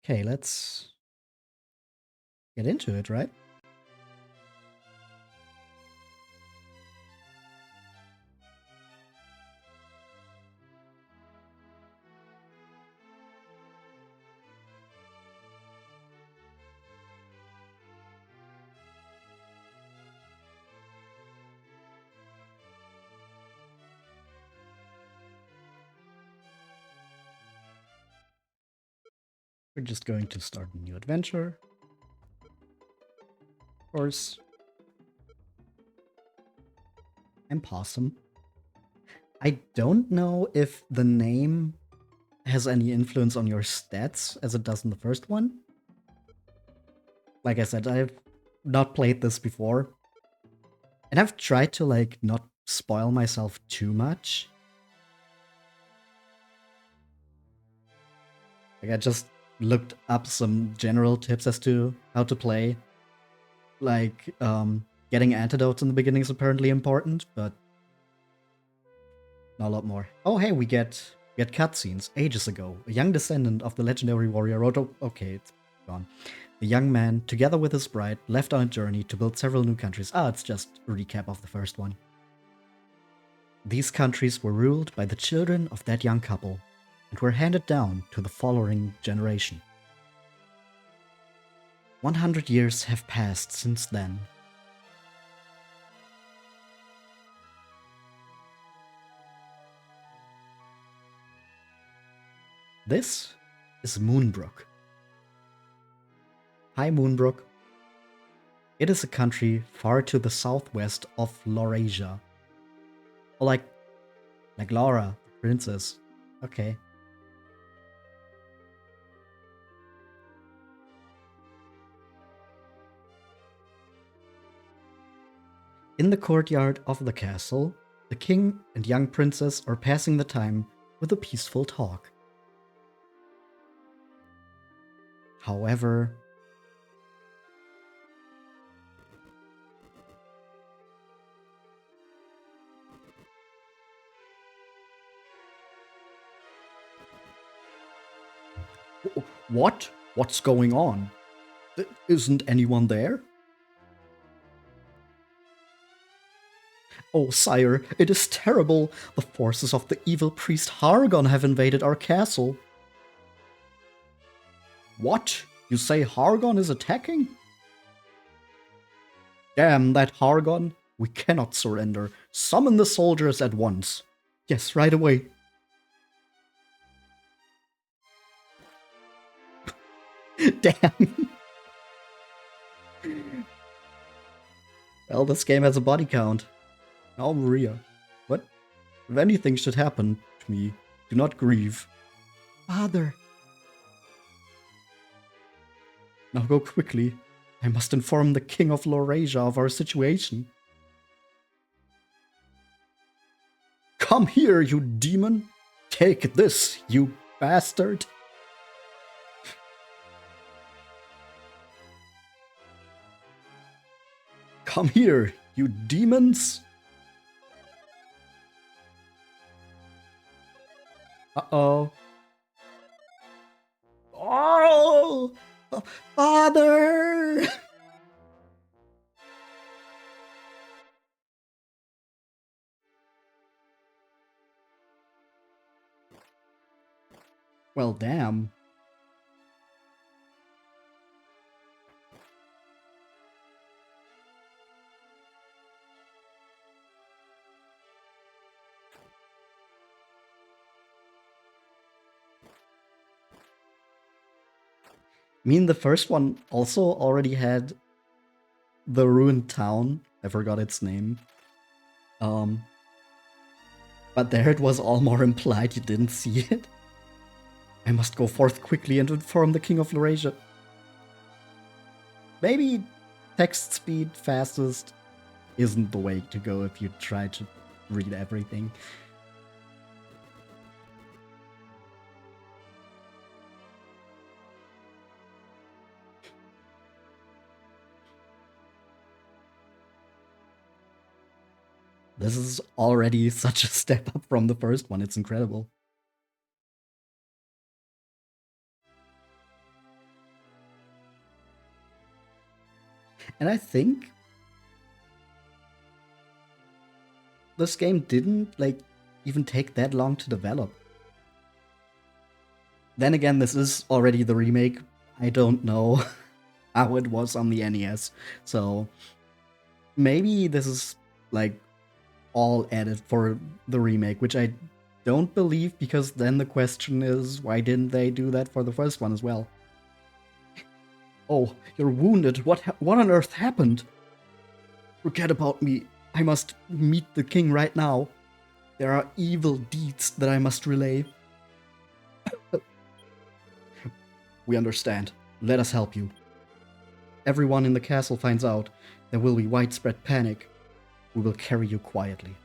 Okay, let's get into it, right? We're just going to start a new adventure. Of course. I'm Possum. I don't know if the name has any influence on your stats as it does in the first one. Like I said, I've not played this before. And I've tried to not spoil myself too much. I just looked up some general tips as to how to play. Getting antidotes in the beginning is apparently important, but not a lot more. Oh, hey, we get cutscenes. Ages ago, a young descendant of the legendary warrior Roto. Okay, it's gone. The young man, together with his bride, left on a journey to build several new countries. It's just a recap of the first one. These countries were ruled by the children of that young couple and were handed down to the following generation. 100 years have passed since then. This is Moonbrooke. Hi, Moonbrooke. It is a country far to the southwest of Laurasia. Oh, like Laura, princess. Okay. In the courtyard of the castle, the king and young princess are passing the time with a peaceful talk. However, what? What's going on? Isn't anyone there? Oh, sire, it is terrible. The forces of the evil priest Hargon have invaded our castle. What? You say Hargon is attacking? Damn that Hargon. We cannot surrender. Summon the soldiers at once. Yes, right away. Damn. Well, this game has a body count. Now, Maria. What? If anything should happen to me, do not grieve. Father. Now go quickly. I must inform the king of Laurasia of our situation. Come here, you demon! Take this, you bastard! Come here, you demons! Uh-oh. Oh! Father! Well, damn. I mean, the first one also already had the ruined town. I forgot its name. But there it was all more implied you didn't see it. I must go forth quickly and inform the king of Laurasia. Maybe text speed fastest isn't the way to go if you try to read everything. This is already such a step up from the first one. It's incredible. And I think this game didn't, like, even take that long to develop. Then again, this is already the remake. I don't know how it was on the NES. So maybe this is, like, all added for the remake, which I don't believe, because then the question is, why didn't they do that for the first one as well? Oh, you're wounded. What on earth happened? Forget about me. I must meet the king right now. There are evil deeds that I must relay. We understand. Let us help you. Everyone in the castle finds out. There will be widespread panic. We will carry you quietly.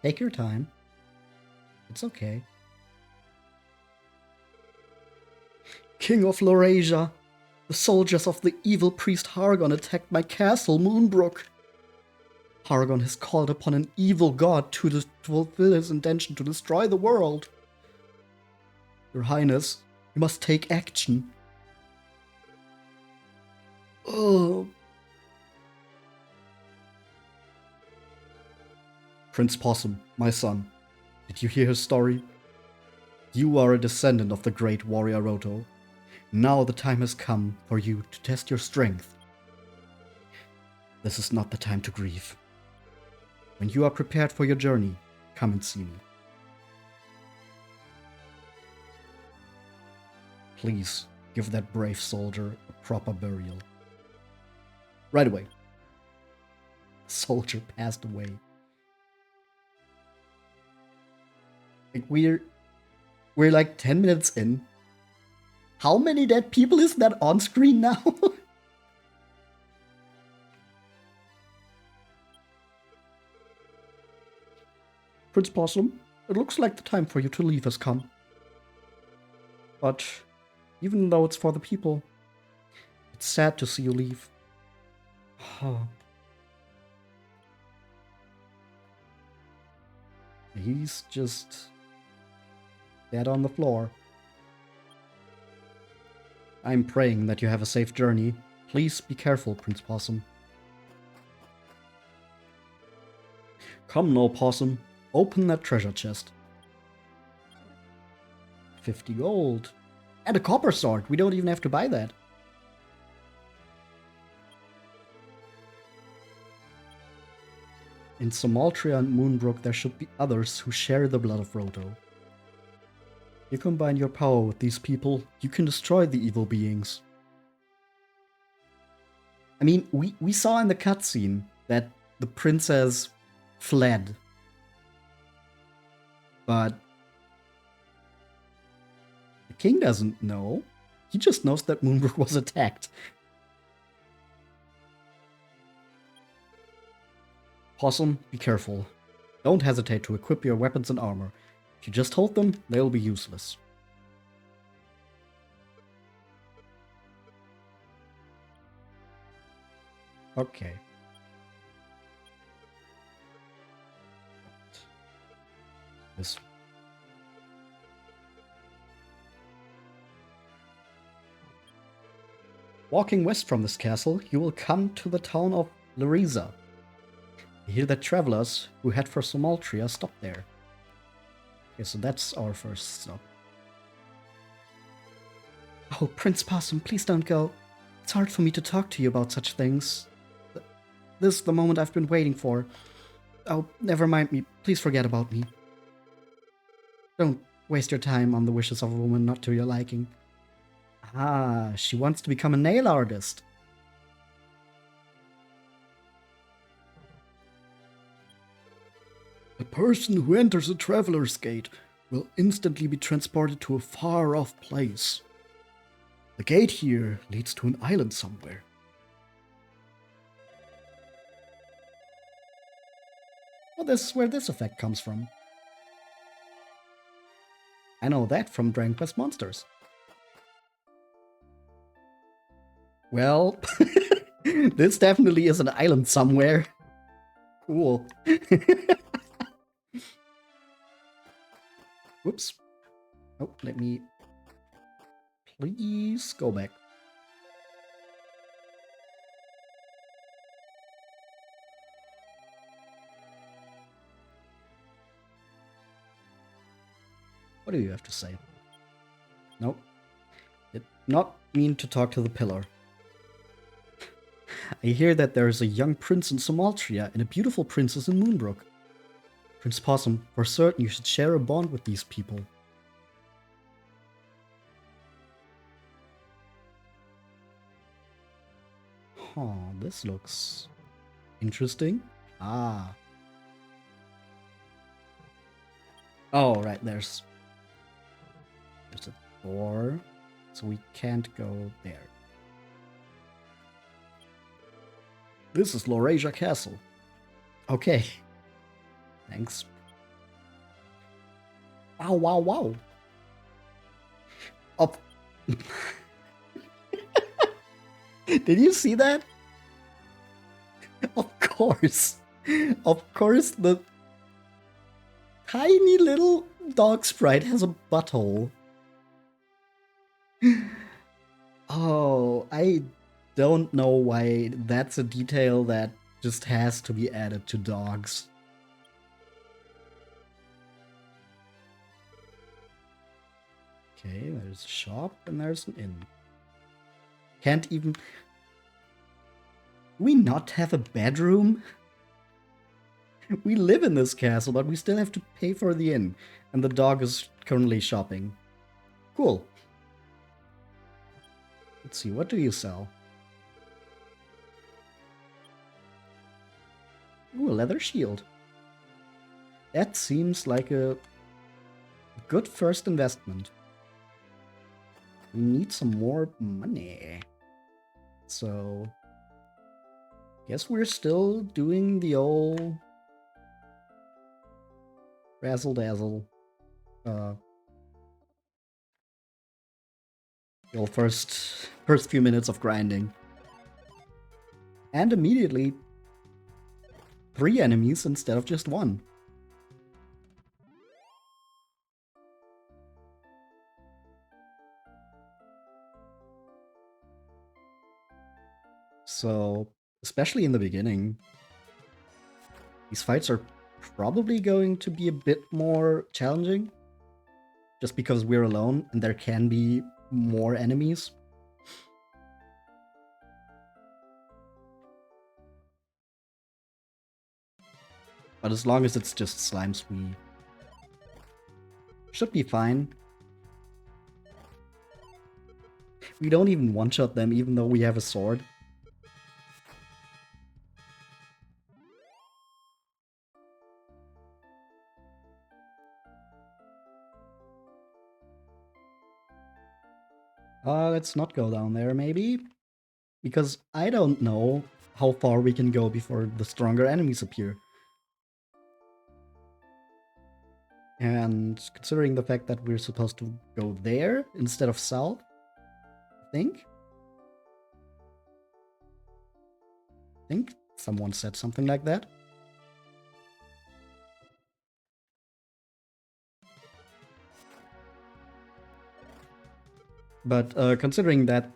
Take your time. It's okay. King of Laurasia, the soldiers of the evil priest Hargon attacked my castle, Moonbrooke. Hargon has called upon an evil god to fulfill his intention to destroy the world. Your Highness, you must take action. Oh. Prince Possum, my son, did you hear his story? You are a descendant of the great warrior Roto. Now the time has come for you to test your strength. This is not the time to grieve. When you are prepared for your journey, come and see me. Please give that brave soldier a proper burial. Right away. The soldier passed away. Like, we're like 10 minutes in. How many dead people is that on screen now? Prince Possum, it looks like the time for you to leave has come. But even though it's for the people, it's sad to see you leave. He's just dead on the floor. I'm praying that you have a safe journey. Please be careful, Prince Possum. Come now, Possum. Open that treasure chest. 50 gold. And a copper sword. We don't even have to buy that. In Somaltria and Moonbrooke, there should be others who share the blood of Roto. You combine your power with these people, you can destroy the evil beings. I mean, we saw in the cutscene that the princess fled. But the king doesn't know. He just knows that Moonbrooke was attacked. Possum, be careful. Don't hesitate to equip your weapons and armor. If you just hold them, they'll be useless. Okay. This. Walking west from this castle, you will come to the town of Larisa. You hear that travelers who head for Somaltria stop there. Okay, so that's our first stop. Oh, Prince Possum, please don't go. It's hard for me to talk to you about such things. This is the moment I've been waiting for. Oh, never mind me. Please forget about me. Don't waste your time on the wishes of a woman not to your liking. Ah, she wants to become a nail artist. A person who enters a traveler's gate will instantly be transported to a far-off place. The gate here leads to an island somewhere. Well, this is where this effect comes from. I know that from Dragon Quest Monsters. Well, this definitely is an island somewhere. Cool. Whoops. Oh, let me please go back. What do you have to say? Nope. Did not mean to talk to the pillar. I hear that there is a young prince in Somaltria and a beautiful princess in Moonbrooke. Prince Possum, for certain you should share a bond with these people. Huh, this looks interesting. Ah. Oh, right, there's a door, so we can't go there. This is Laurasia Castle. Okay. Thanks. Wow, wow, wow. Oh. Did you see that? Of course. Of course, the tiny little dog sprite has a butthole. Oh, I don't know why that's a detail that just has to be added to dogs. Okay, there's a shop and there's an inn. Can't even... Do we not have a bedroom? We live in this castle, but we still have to pay for the inn. And the dog is currently shopping. Cool. Let's see, what do you sell? Ooh, a leather shield. That seems like a good first investment. We need some more money. So... guess we're still doing the old... razzle-dazzle. The old first few minutes of grinding. And immediately 3 enemies instead of just 1. So, especially in the beginning, these fights are probably going to be a bit more challenging. Just because we're alone and there can be more enemies. But as long as it's just slimes, we should be fine. We don't even one-shot them even though we have a sword. Let's not go down there, maybe? Because I don't know how far we can go before the stronger enemies appear. And considering the fact that we're supposed to go there instead of south, I think someone said something like that. But considering that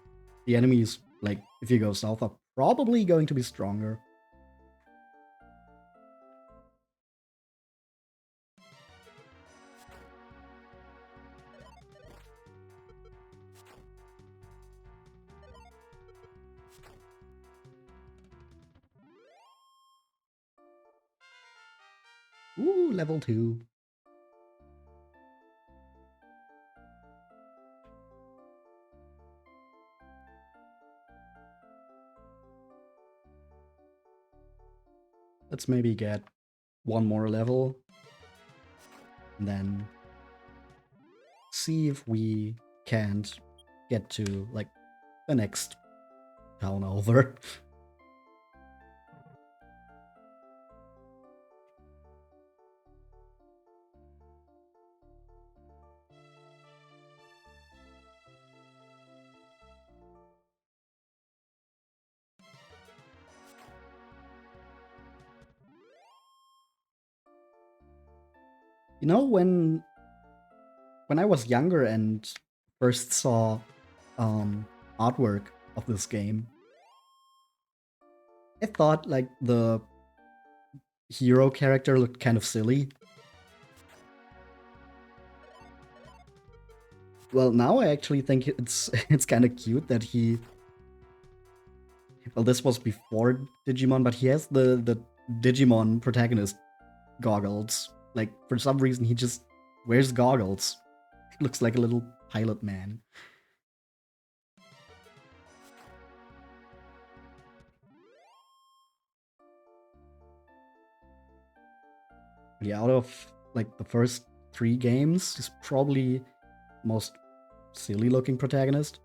the enemies, like, if you go south, are probably going to be stronger. Ooh, level 2. Let's maybe get 1 more level. And then see if we can't get to, like, the next town over. You know, when I was younger and first saw artwork of this game, I thought like the hero character looked kind of silly. Well, now I actually think it's it's kind of cute that he. Well, this was before Digimon, but he has the Digimon protagonist goggles. Like for some reason, he just wears goggles. He looks like a little pilot man. Yeah, out of like the first 3 games, he's probably most silly looking protagonist.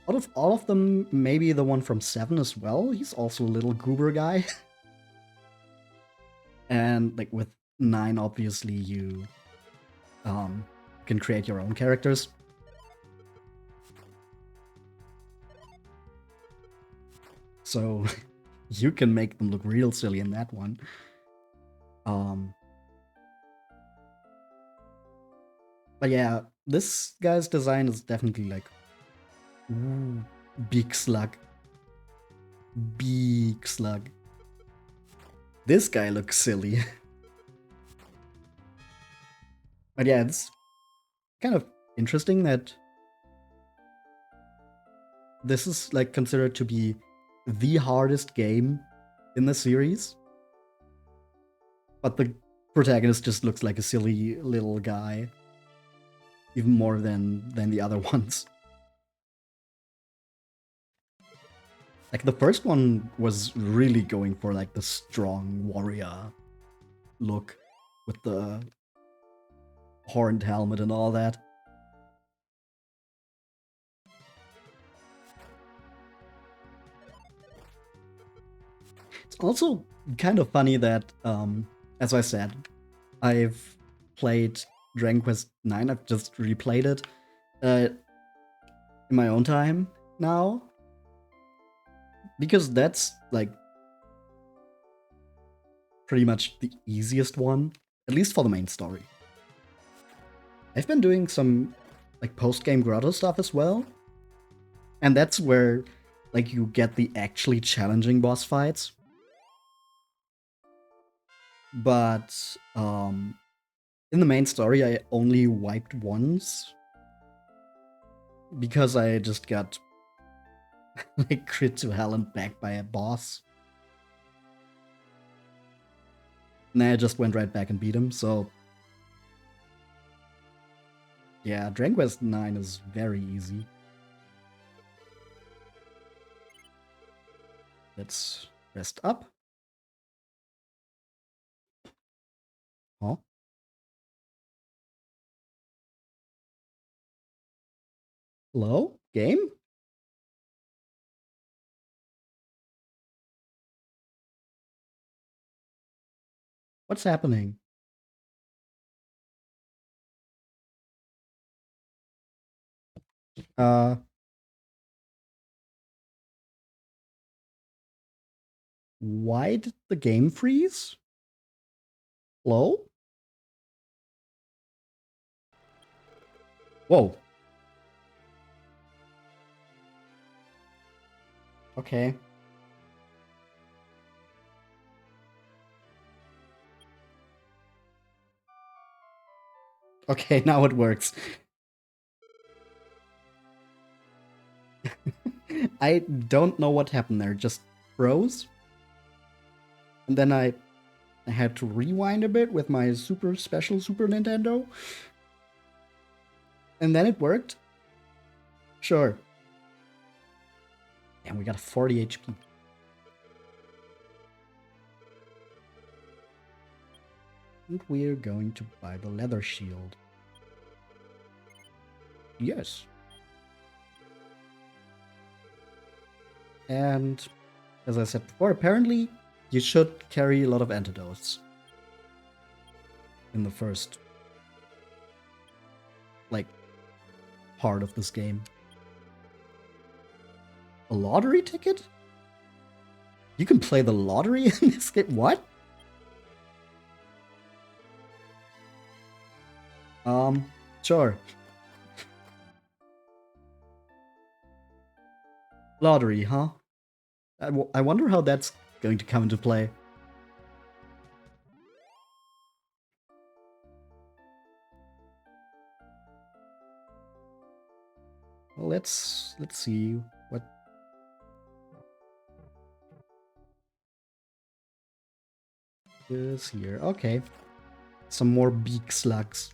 Out of all of them, maybe the one from 7 as well. He's also a little goober guy. And like with 9, obviously you can create your own characters. So you can make them look real silly in that one. But yeah, this guy's design is definitely like, ooh, big slug. Big slug. This guy looks silly. But yeah, it's kind of interesting that this is like considered to be the hardest game in the series. But the protagonist just looks like a silly little guy. Even more than the other ones. Like the first one was really going for like the strong warrior look with the horned helmet and all that. It's also kind of funny that, as I said, I've played Dragon Quest 9. I've just replayed it in my own time now. Because that's like pretty much the easiest one, at least for the main story. I've been doing some like post-game grotto stuff as well. And that's where like you get the actually challenging boss fights. But in the main story, I only wiped once because I just got like crit to hell and back by a boss. And then I just went right back and beat him. So yeah, Dragon Quest 9 is very easy. Let's rest up. Oh. Hello? Game? What's happening? Uh, why did the game freeze? Hello? Whoa. Okay. Okay, now it works. I don't know what happened there. Just froze. And then I had to rewind a bit with my super special Super Nintendo. And then it worked. Sure. And we got 40 HP. And we're going to buy the leather shield. Yes. And as I said before, apparently you should carry a lot of antidotes in the first like part of this game. A lottery ticket? You can play the lottery in this game? What? Sure. Lottery, huh? I wonder how that's going to come into play. Well, let's see what is here. Okay. Some more beak slugs.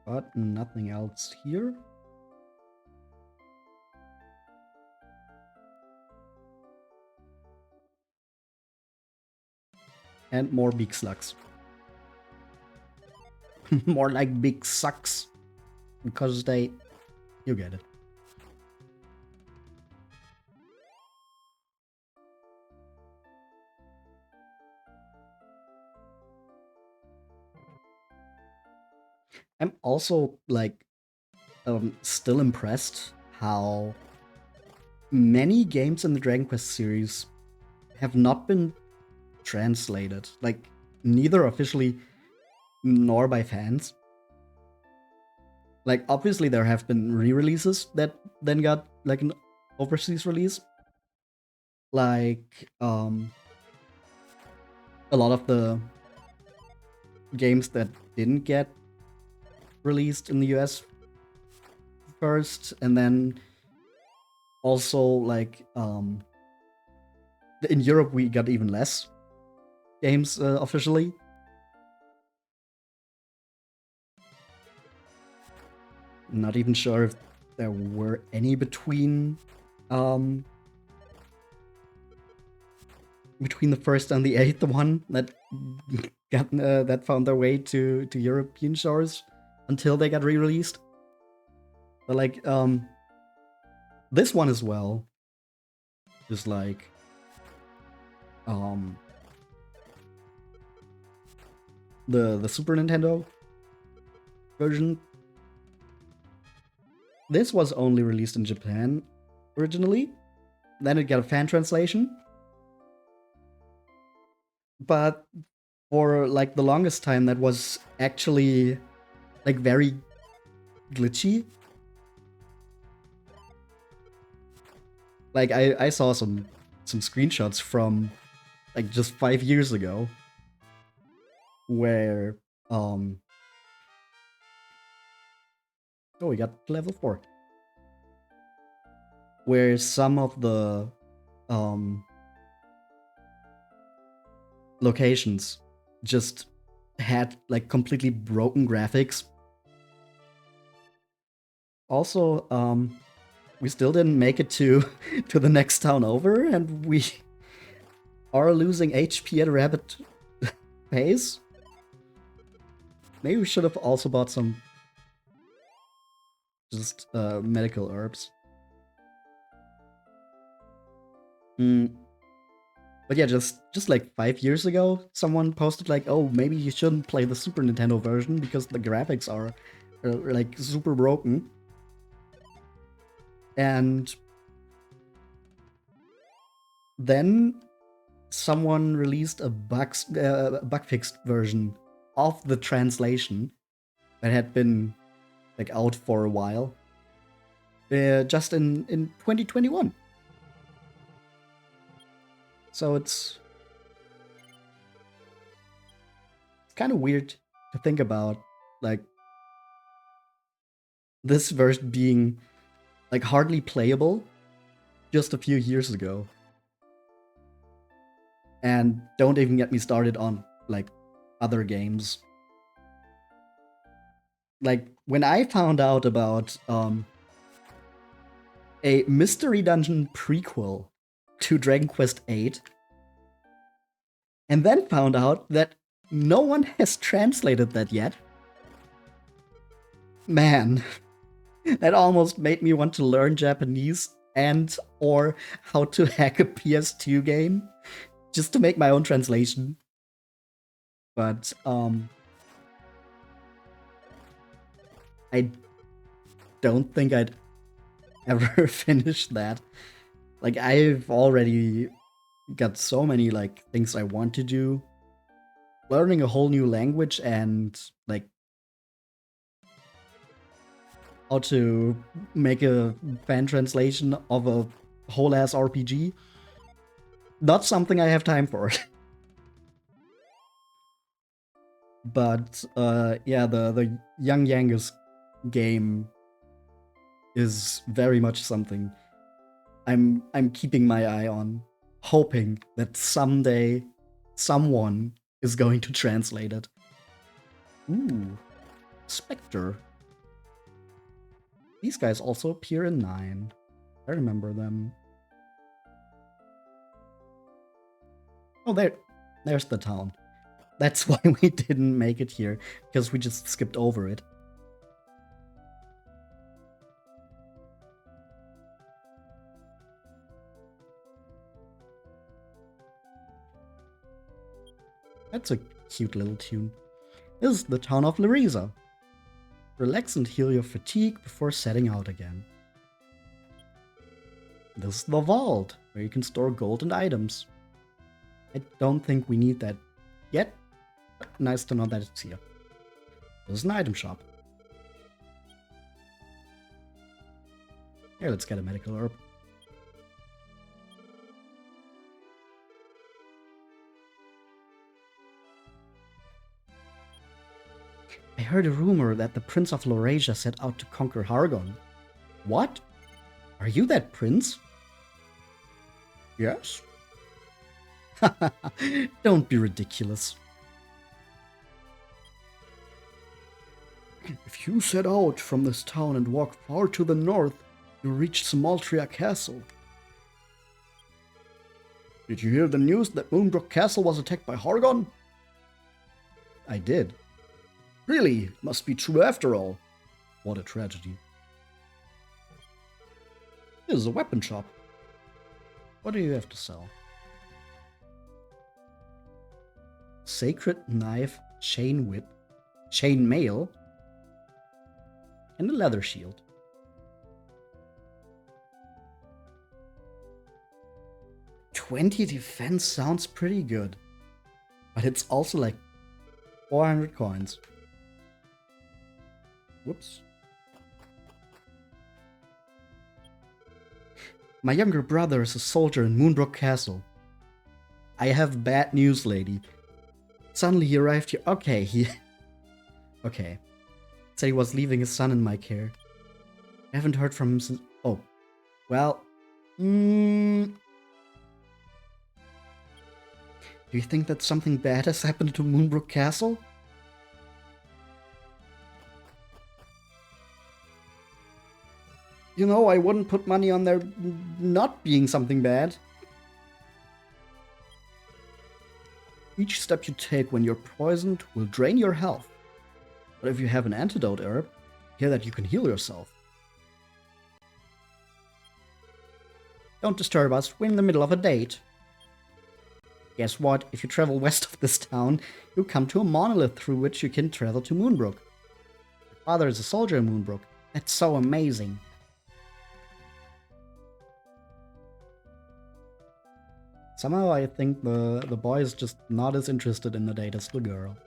But nothing else here. And more beak slugs. More like big sucks. Because they... You get it. I'm also, like, still impressed how many games in the Dragon Quest series have not been translated. Like, neither officially nor by fans. Like, obviously there have been re-releases that then got, like, an overseas release. Like, a lot of the games that didn't get released in the US first, and then also, like, in Europe we got even less games officially. Not even sure if there were any between the first and the eighth one that got that found their way to European shores until they got re-released. But like this one as well is like the Super Nintendo version. This was only released in Japan originally. Then it got a fan translation. But for like the longest time that was actually like very glitchy. Like I saw some screenshots from like just 5 years ago where oh, we got level 4. Where some of the locations just had like completely broken graphics. Also, we still didn't make it to the next town over, and we are losing HP at a rapid pace. Maybe we should have also bought some just medical herbs. But yeah, just like 5 years ago, someone posted like, "Oh, maybe you shouldn't play the Super Nintendo version because the graphics are like super broken." And then someone released a bug-fixed version of the translation that had been like out for a while, just in 2021. So it's kind of weird to think about, like, this version being like hardly playable just a few years ago. And don't even get me started on like other games. Like when I found out about a Mystery Dungeon prequel to Dragon Quest VIII, and then found out that no one has translated that yet, man, that almost made me want to learn Japanese and or how to hack a PS2 game just to make my own translation. But I don't think I'd ever finish that. Like, I've already got so many like things I want to do. Learning a whole new language and like how to make a fan translation of a whole ass RPG. Not something I have time for. But yeah, the Young Yangus game is very much something I'm keeping my eye on, hoping that someday someone is going to translate it. Ooh, Spectre. These guys also appear in 9. I remember them. Oh, there's the town. That's why we didn't make it here, because we just skipped over it. That's a cute little tune. This is the town of Larisa. Relax and heal your fatigue before setting out again. This is the vault, where you can store gold and items. I don't think we need that yet, but nice to know that it's here. This is an item shop. Here, let's get a medical herb. I heard a rumor that the Prince of Laurasia set out to conquer Hargon. What? Are you that prince? Yes. Don't be ridiculous. If you set out from this town and walk far to the north, you'll reach Moonbrooke Castle. Did you hear the news that Moonbrooke Castle was attacked by Hargon? I did. Really? It must be true after all. What a tragedy. This is a weapon shop. What do you have to sell? Sacred knife, chain whip, chain mail, and a leather shield. $20 defense sounds pretty good, but it's also like 400 coins. Whoops. My younger brother is a soldier in Moonbrooke Castle. I have bad news, lady. Suddenly he arrived here. Okay, Okay. Said he was leaving his son in my care. I haven't heard from him since. Oh. Well. Do you think that something bad has happened to Moonbrooke Castle? You know, I wouldn't put money on there not being something bad. Each step you take when you're poisoned will drain your health. But if you have an antidote herb, hear that you can heal yourself. Don't disturb us, we're in the middle of a date. Guess what? If you travel west of this town, you'll come to a monolith through which you can travel to Moonbrooke. My father is a soldier in Moonbrooke. That's so amazing. Somehow I think the boy is just not as interested in the date as the girl.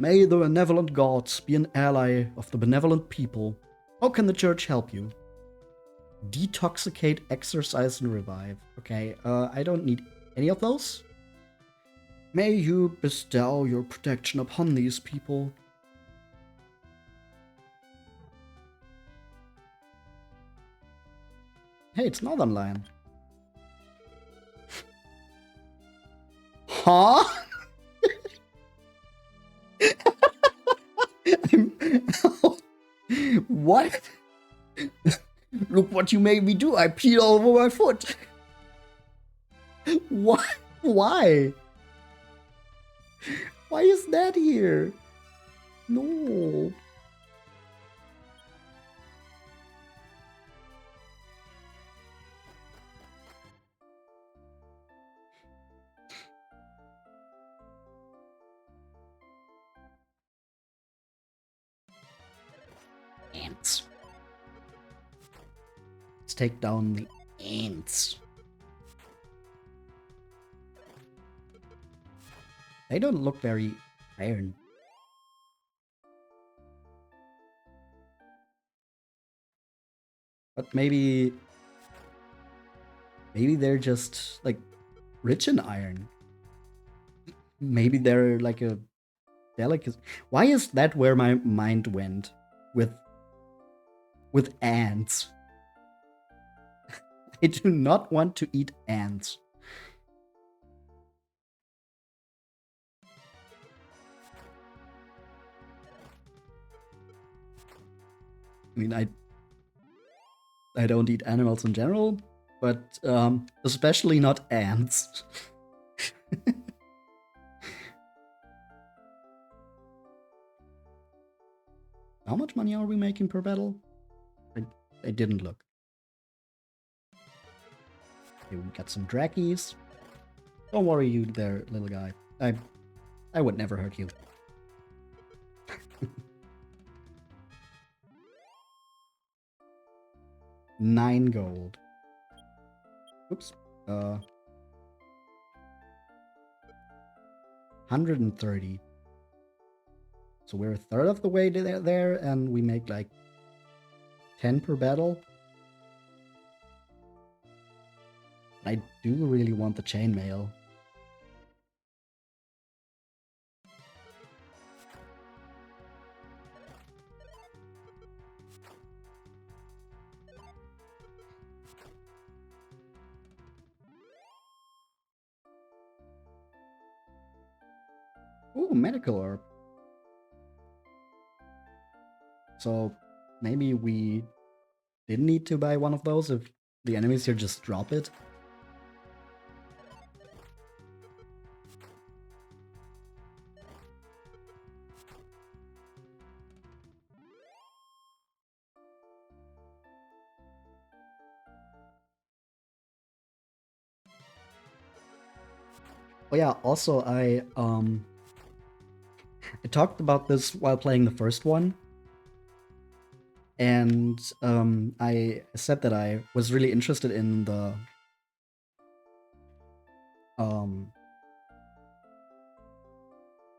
May the benevolent gods be an ally of the benevolent people. How can the church help you? Detoxicate, exercise, and revive. Okay, I don't need any of those. May you bestow your protection upon these people. Hey, it's Northern Lion. Huh? What? Look what you made me do. I peed all over my foot. What? Why? Why is that here? No. take down the ants. They don't look very iron. But maybe they're just like rich in iron. Maybe they're like a delicacy. Why is that where my mind went with ants? I do not want to eat ants. I mean, I don't eat animals in general, but especially not ants. How much money are we making per battle? I didn't look. Okay, we got some Drakkies. Don't worry, you there, little guy. I would never hurt you. 9 gold. Oops. 130. So we're a third of the way there, and we make like 10 per battle. I do really want the chainmail. Ooh, medical orb. So maybe we didn't need to buy one of those if the enemies here just drop it. Oh yeah, also I talked about this while playing the first one. And I said that I was really interested in the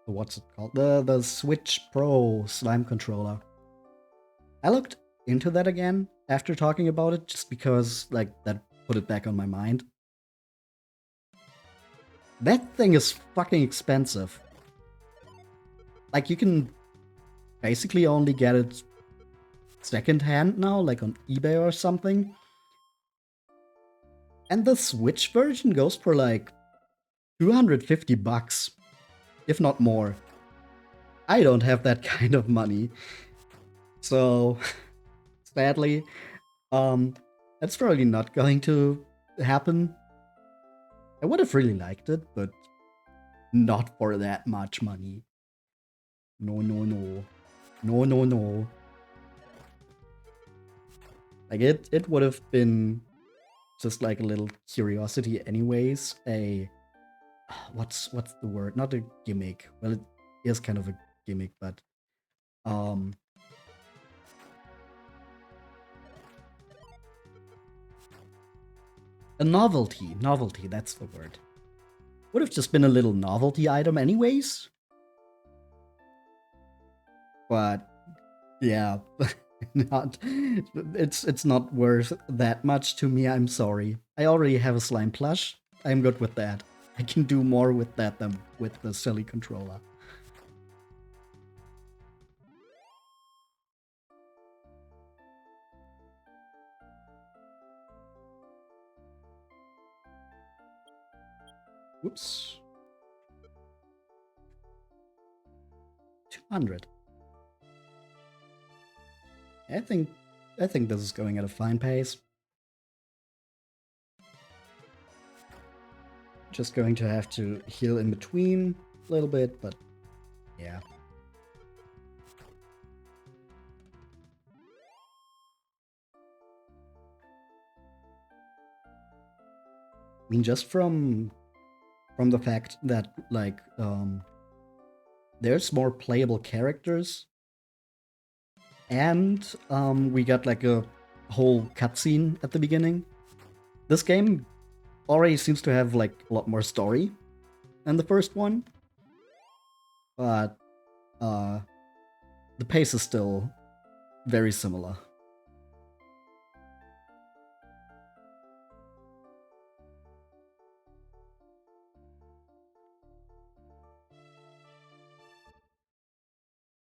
what's it called? The Switch Pro slime controller. I looked into that again after talking about it just because like that put it back on my mind. That thing is fucking expensive. Like you can basically only get it secondhand now, like on eBay or something. And the Switch version goes for like 250 bucks, if not more. I don't have that kind of money. So, sadly, that's probably not going to happen. I would have really liked it, but not for that much money. No, no, no. No, no, no. Like, it would have been just like a little curiosity anyways. What's the word? Not a gimmick. Well, it is kind of a gimmick, but a novelty. Novelty, that's the word. Would have just been a little novelty item anyways. But yeah, it's not worth that much to me, I'm sorry. I already have a slime plush. I'm good with that. I can do more with that than with the silly controller. Whoops. 200. I think this is going at a fine pace. Just going to have to heal in between a little bit, but yeah. I mean, just from the fact that like there's more playable characters, and we got like a whole cutscene at the beginning. This game already seems to have like a lot more story than the first one, but the pace is still very similar.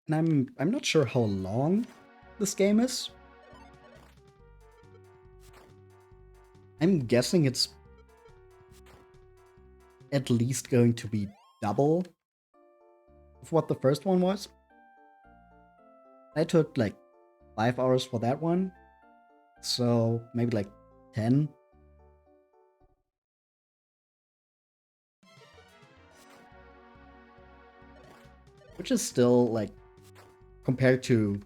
And I'm not sure how long this game is. I'm guessing it's at least going to be double of what the first one was. I took like 5 hours for that one, so maybe like 10. Which is still, like, compared to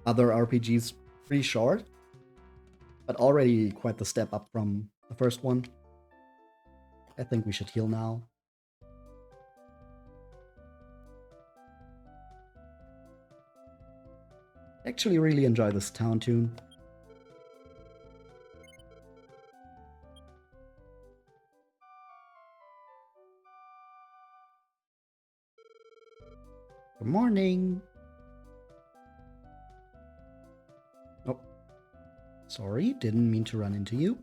other RPGs, pretty short, but already quite the step up from the first one. I think we should heal now. I actually really enjoy this town tune. Good morning. Oh, sorry, didn't mean to run into you.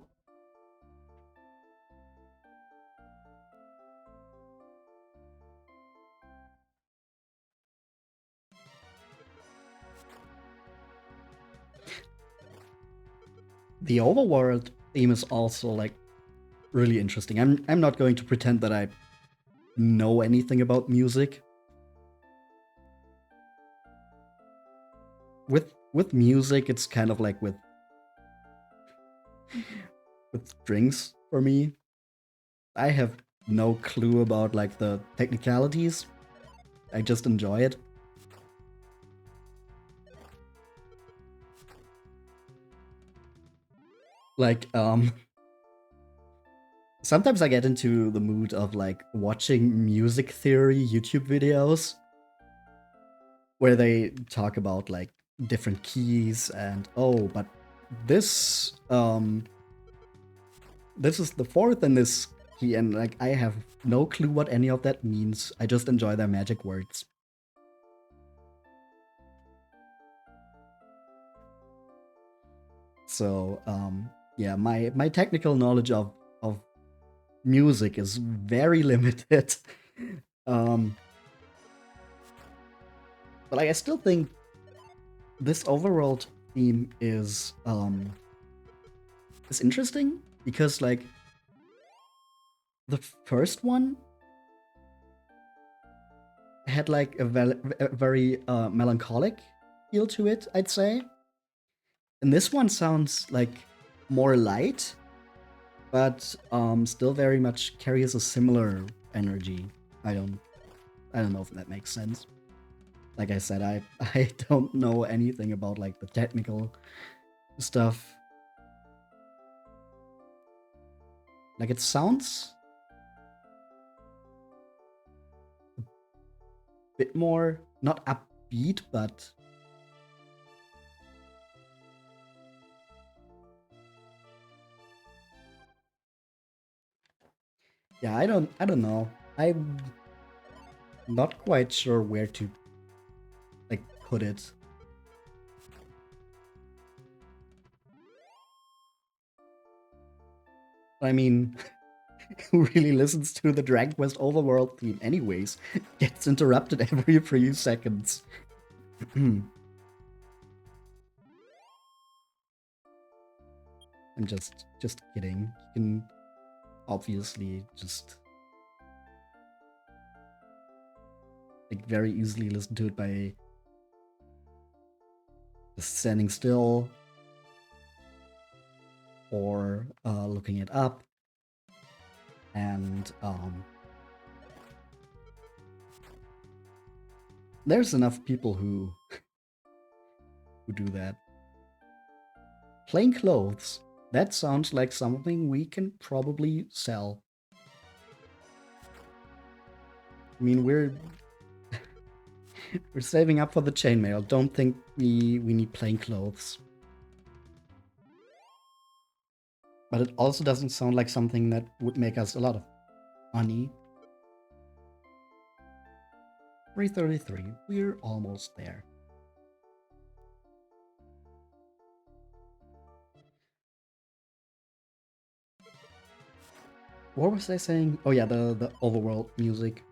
The overworld theme is also like really interesting. I'm not going to pretend that I know anything about music. With music, it's kind of like with drinks for me. I have no clue about like the technicalities. I just enjoy it. Like, sometimes I get into the mood of like watching music theory YouTube videos where they talk about like different keys and but this this is the fourth in this key, and like I have no clue what any of that means. I just enjoy their magic words. So yeah, my technical knowledge of music is very limited. But like, I still think this overworld theme is interesting because like the first one had like a very melancholic feel to it, I'd say. And this one sounds like more light, but still very much carries a similar energy. I don't know if that makes sense. Like I said, I don't know anything about like the technical stuff. Like, it sounds a bit more not upbeat, but yeah, I don't know. I'm not quite sure where to like put it. I mean, who really listens to the Dragon Quest Overworld theme anyways? Gets interrupted every few seconds. I'm just kidding. You can obviously just like very easily listen to it by just standing still or looking it up. And there's enough people who do that. Plain clothes. That sounds like something we can probably sell. I mean, we're saving up for the chainmail. Don't think we need plain clothes. But it also doesn't sound like something that would make us a lot of money. 333. We're almost there. What was I saying? Oh yeah, the overworld music.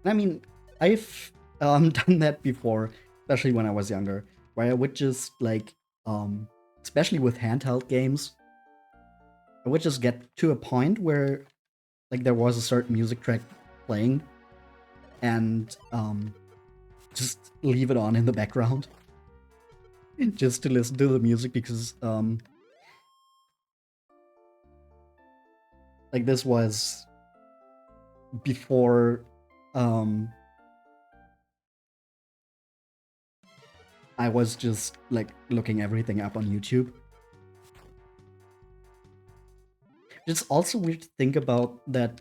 I mean, I've done that before, especially when I was younger, where I would just like, especially with handheld games, I would just get to a point where like there was a certain music track playing, and just leave it on in the background, just to listen to the music because like this was before I was just like looking everything up on YouTube. It's also weird to think about that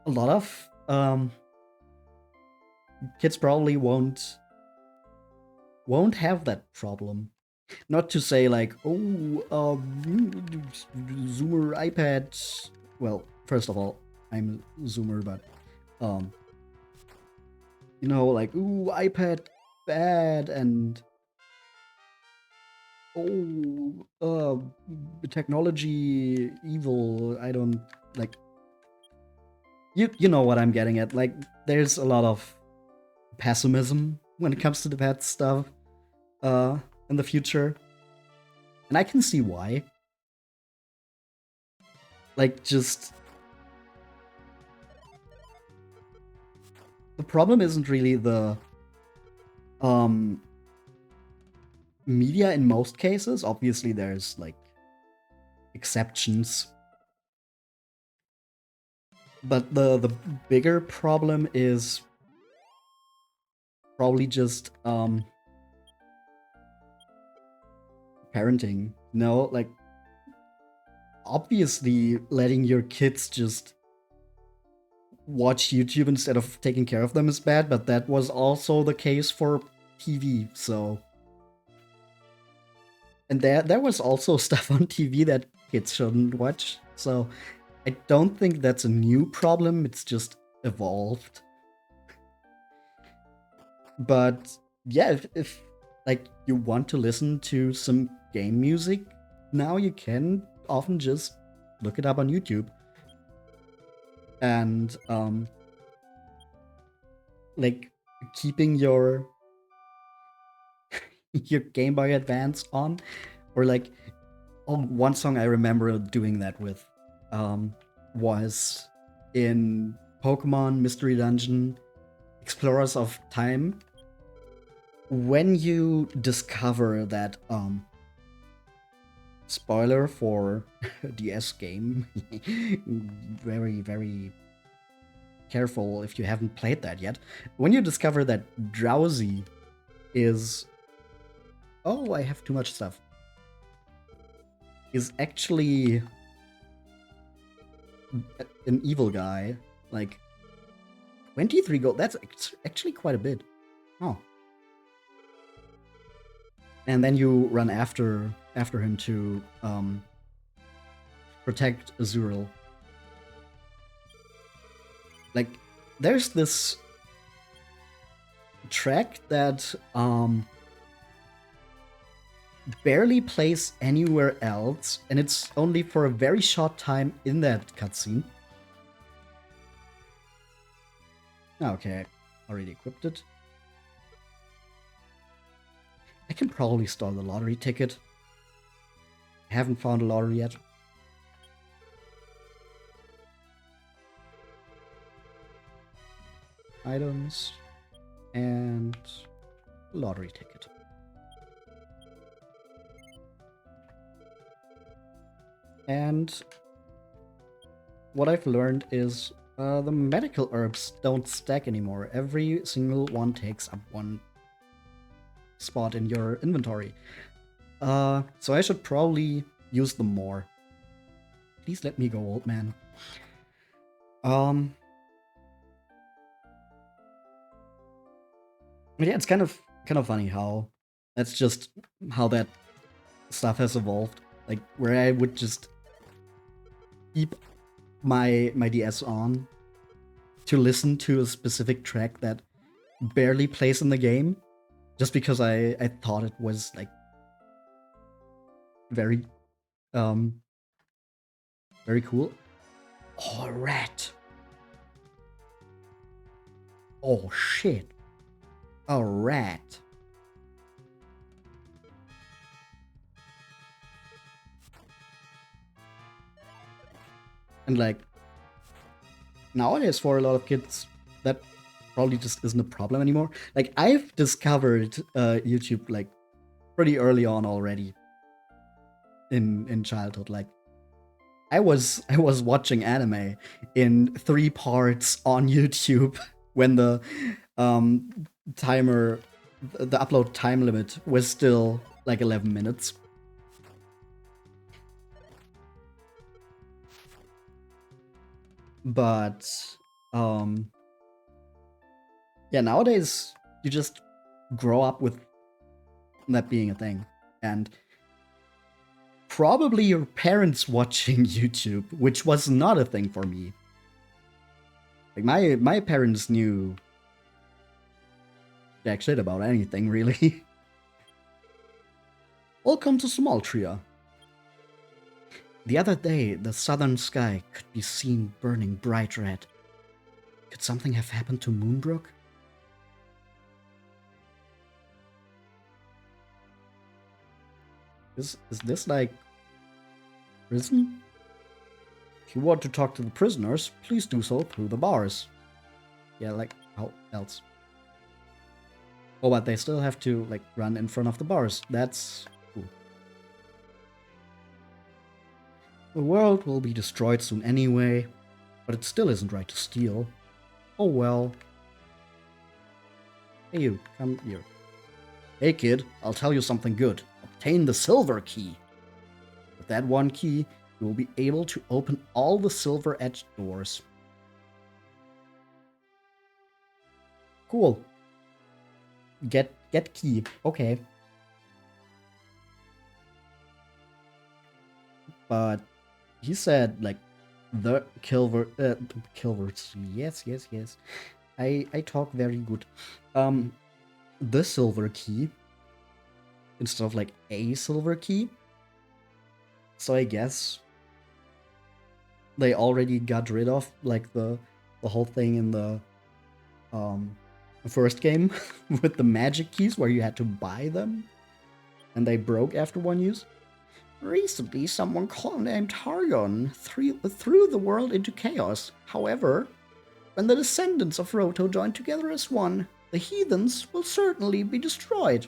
a lot of kids probably won't have that problem. Not to say like, oh, Zoomer iPad. Well, first of all, I'm Zoomer, but you know, like, ooh, iPad bad, and oh, technology evil. I don't like. You know what I'm getting at. Like, there's a lot of pessimism when it comes to the pet stuff in the future, and I can see why. Like, just the problem isn't really the media in most cases. Obviously, there's like exceptions, but the bigger problem is probably just parenting. No, like, obviously letting your kids just watch YouTube instead of taking care of them is bad, but that was also the case for TV, so. And there was also stuff on TV that kids shouldn't watch, so I don't think that's a new problem, it's just evolved. But yeah, if like you want to listen to some game music, now you can often just look it up on YouTube. And like keeping your your Game Boy Advance on, or like, oh, one song I remember doing that with was in Pokemon Mystery Dungeon Explorers of Time. When you discover that spoiler for DS game, very, very careful if you haven't played that yet. When you discover that Drowsy is, oh, I have too much stuff, is actually an evil guy, like 23 gold, that's actually quite a bit. Oh. And then you run after him to protect Azurill. Like, there's this track that barely plays anywhere else, and it's only for a very short time in that cutscene. Okay, already equipped it. I can probably stall the lottery ticket. I haven't found a lottery yet. Items and lottery ticket. And what I've learned is the medical herbs don't stack anymore. Every single one takes up one spot in your inventory. So I should probably use them more. Please let me go, old man. Yeah, it's kind of funny how that's just how that stuff has evolved. like where I would just keep my DS on to listen to a specific track that barely plays in the game, just because I thought it was like very very cool. Oh, a rat. Oh shit. A rat. And like nowadays for a lot of kids that probably just isn't a problem anymore. Like I've discovered YouTube like pretty early on already in childhood. Like I was watching anime in 3 parts on YouTube when the timer, the upload time limit was still like 11 minutes. But yeah, nowadays you just grow up with that being a thing, and probably your parents watching YouTube, which was not a thing for me. Like my parents knew jack shit about anything, really. Welcome to Smoltria. The other day, the southern sky could be seen burning bright red. Could something have happened to Moonbrooke? Is this like prison? If you want to talk to the prisoners, please do so through the bars. Yeah, like how else? Oh, but they still have to like run in front of the bars. That's cool. The world will be destroyed soon anyway, but it still isn't right to steal. Oh well. Hey you, come here. Hey kid, I'll tell you something good. Obtain the silver key. With that one key, you will be able to open all the silver-edged doors. Cool. Get key. Okay. But he said like the Kilvert. Yes. I talk very good. The silver key instead of like a silver key. So I guess they already got rid of like the whole thing in the first game with the magic keys where you had to buy them and they broke after one use. Recently, someone named Hargon threw the world into chaos. However, when the descendants of Roto join together as one, the heathens will certainly be destroyed.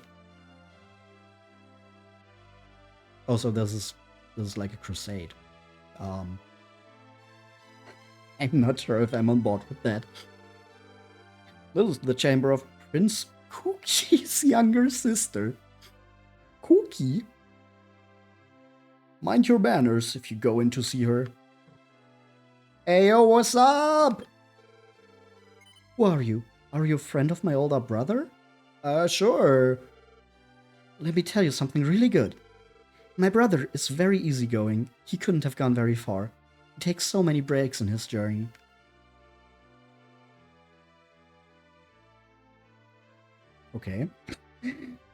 Also, this is like a crusade. I'm not sure if I'm on board with that. This is the chamber of Prince Kooky's younger sister. Kooky? Mind your manners if you go in to see her. Ayo, what's up? Who are you? Are you a friend of my older brother? Sure. Let me tell you something really good. My brother is very easygoing. He couldn't have gone very far. He takes so many breaks in his journey. Okay.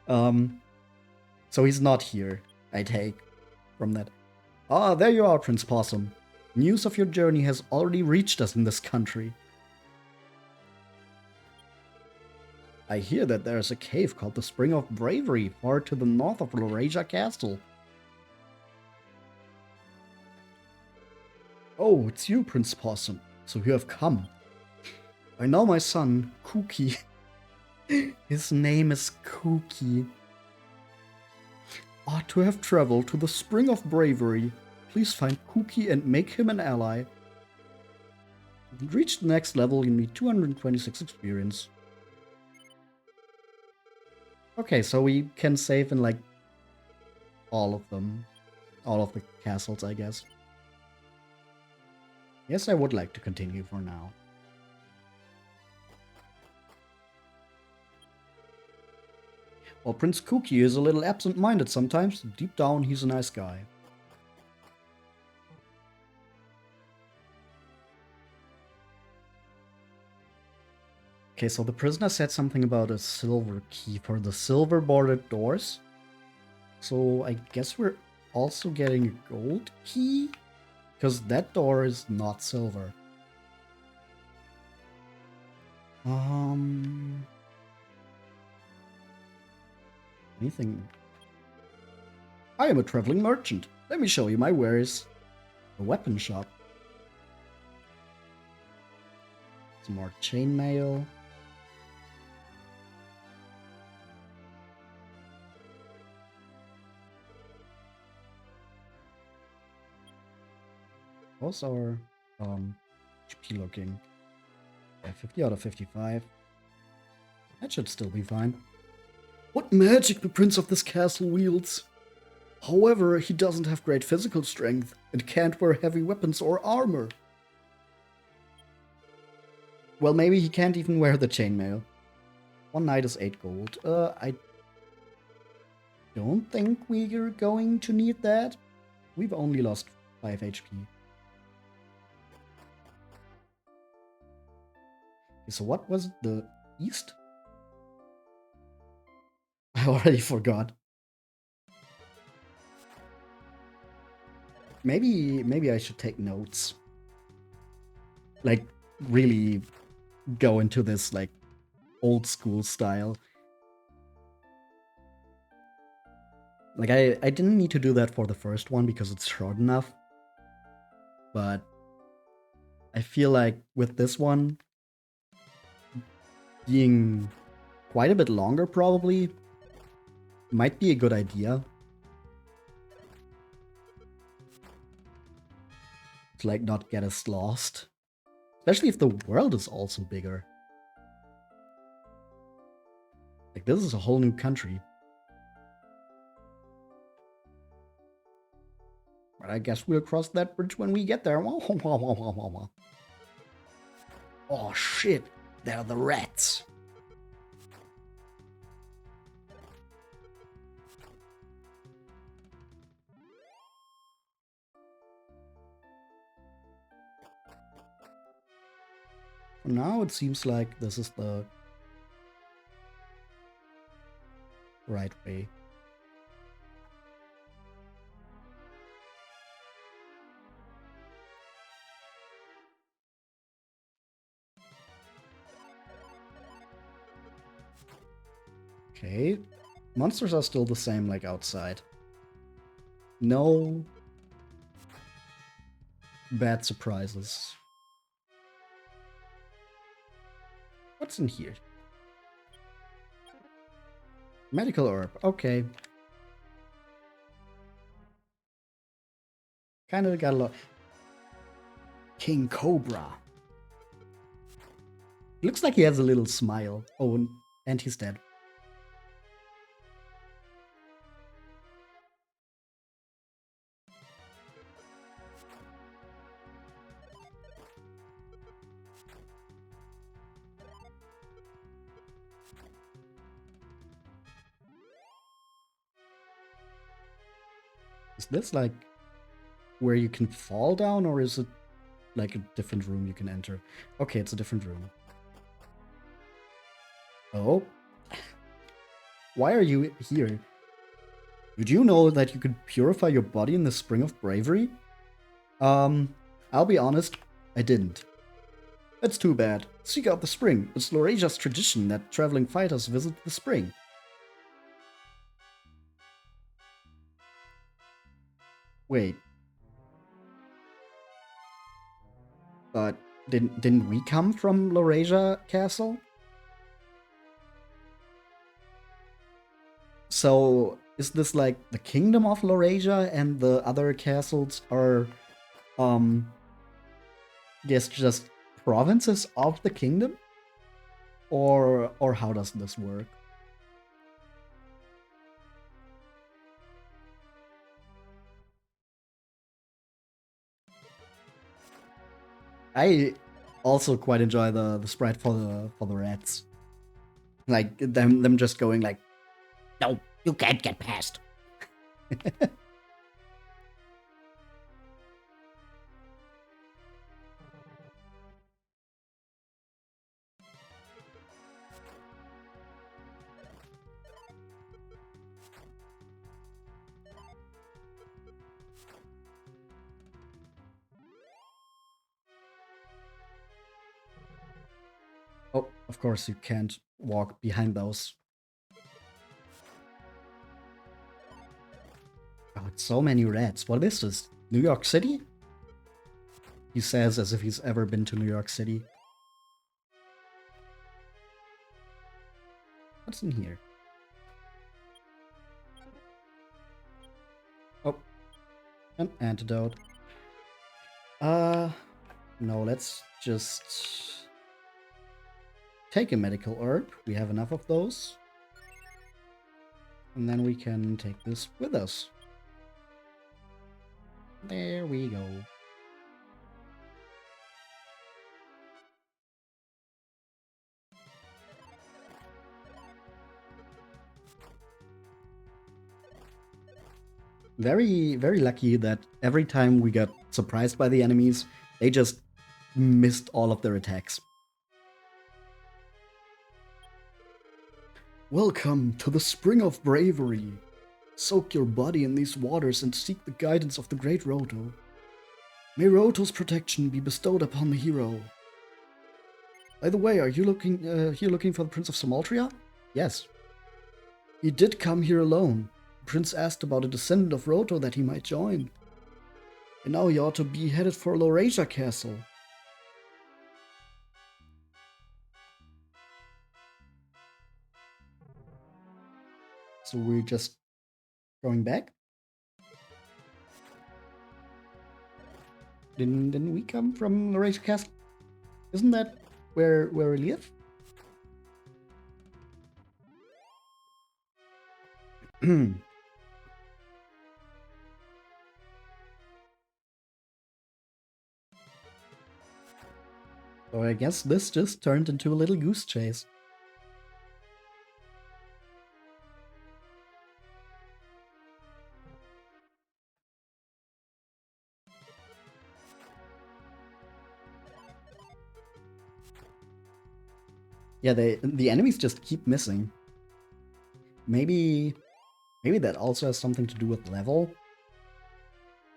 So he's not here, I take from that. Ah, there you are, Prince Possum. News of your journey has already reached us in this country. I hear that there is a cave called the Spring of Bravery far to the north of Laurasia Castle. Oh, it's you, Prince Possum. So you have come. I know my son, Kooky. His name is Kooky. Ought to have traveled to the Spring of Bravery. Please find Kooky and make him an ally. To reach the next level, you need 226 experience. Okay, so we can save in like all of them. All of the castles, I guess. Yes, I would like to continue for now. While Prince Kooky is a little absent-minded sometimes, deep down he's a nice guy. Okay, so the prisoner said something about a silver key for the silver bordered doors. So I guess we're also getting a gold key? Because that door is not silver. Anything? I am a traveling merchant. Let me show you my wares. A weapon shop. Some more chainmail. How's our HP looking? Yeah, 50 out of 55. That should still be fine. What magic the prince of this castle wields! However, he doesn't have great physical strength and can't wear heavy weapons or armor. Well, maybe he can't even wear the chainmail. One knight is 8 gold. I don't think we're going to need that. We've only lost 5 HP. Okay, so what was the east? I already forgot. Maybe I should take notes. Like, really go into this, like, old school style. Like, I didn't need to do that for the first one because it's short enough. But I feel like with this one being quite a bit longer probably might be a good idea. To, like, not get us lost. Especially if the world is also bigger. Like, this is a whole new country. But I guess we'll cross that bridge when we get there. Oh, shit. They're the rats. For now, it seems like this is the right way. Okay. Monsters are still the same like outside. No bad surprises. What's in here? Medical herb. Okay. Kinda got a lot. King Cobra. Looks like he has a little smile. Oh, and he's dead. Is this like where you can fall down, or is it like a different room you can enter? Okay, it's a different room. Oh. Why are you here? Did you know that you could purify your body in the Spring of Bravery? I'll be honest, I didn't. That's too bad. Seek out the spring. It's Lorasia's tradition that traveling fighters visit the spring. Wait. But didn't we come from Lorasia Castle? So is this like the kingdom of Lorasia and the other castles are guess just provinces of the kingdom? Or how does this work? I also quite enjoy the sprite for the rats. Like them just going like, no, you can't get past. Oh, of course you can't walk behind those. Oh, it's so many rats. What is this? New York City? He says as if he's ever been to New York City. What's in here? Oh, an antidote. No, let's just take a medical herb. We have enough of those. And then we can take this with us. There we go. Very, very lucky that every time we got surprised by the enemies, they just missed all of their attacks. Welcome to the Spring of Bravery. Soak your body in these waters and seek the guidance of the great Roto. May Roto's protection be bestowed upon the hero. By the way, are you looking for the Prince of Somaltria? Yes. He did come here alone. The prince asked about a descendant of Roto that he might join. And now he ought to be headed for Laurasia Castle. So we're just going back? Didn't we come from Laurasia Castle? Isn't that where we live? So I guess this just turned into a little goose chase. Yeah, the enemies just keep missing. Maybe that also has something to do with level.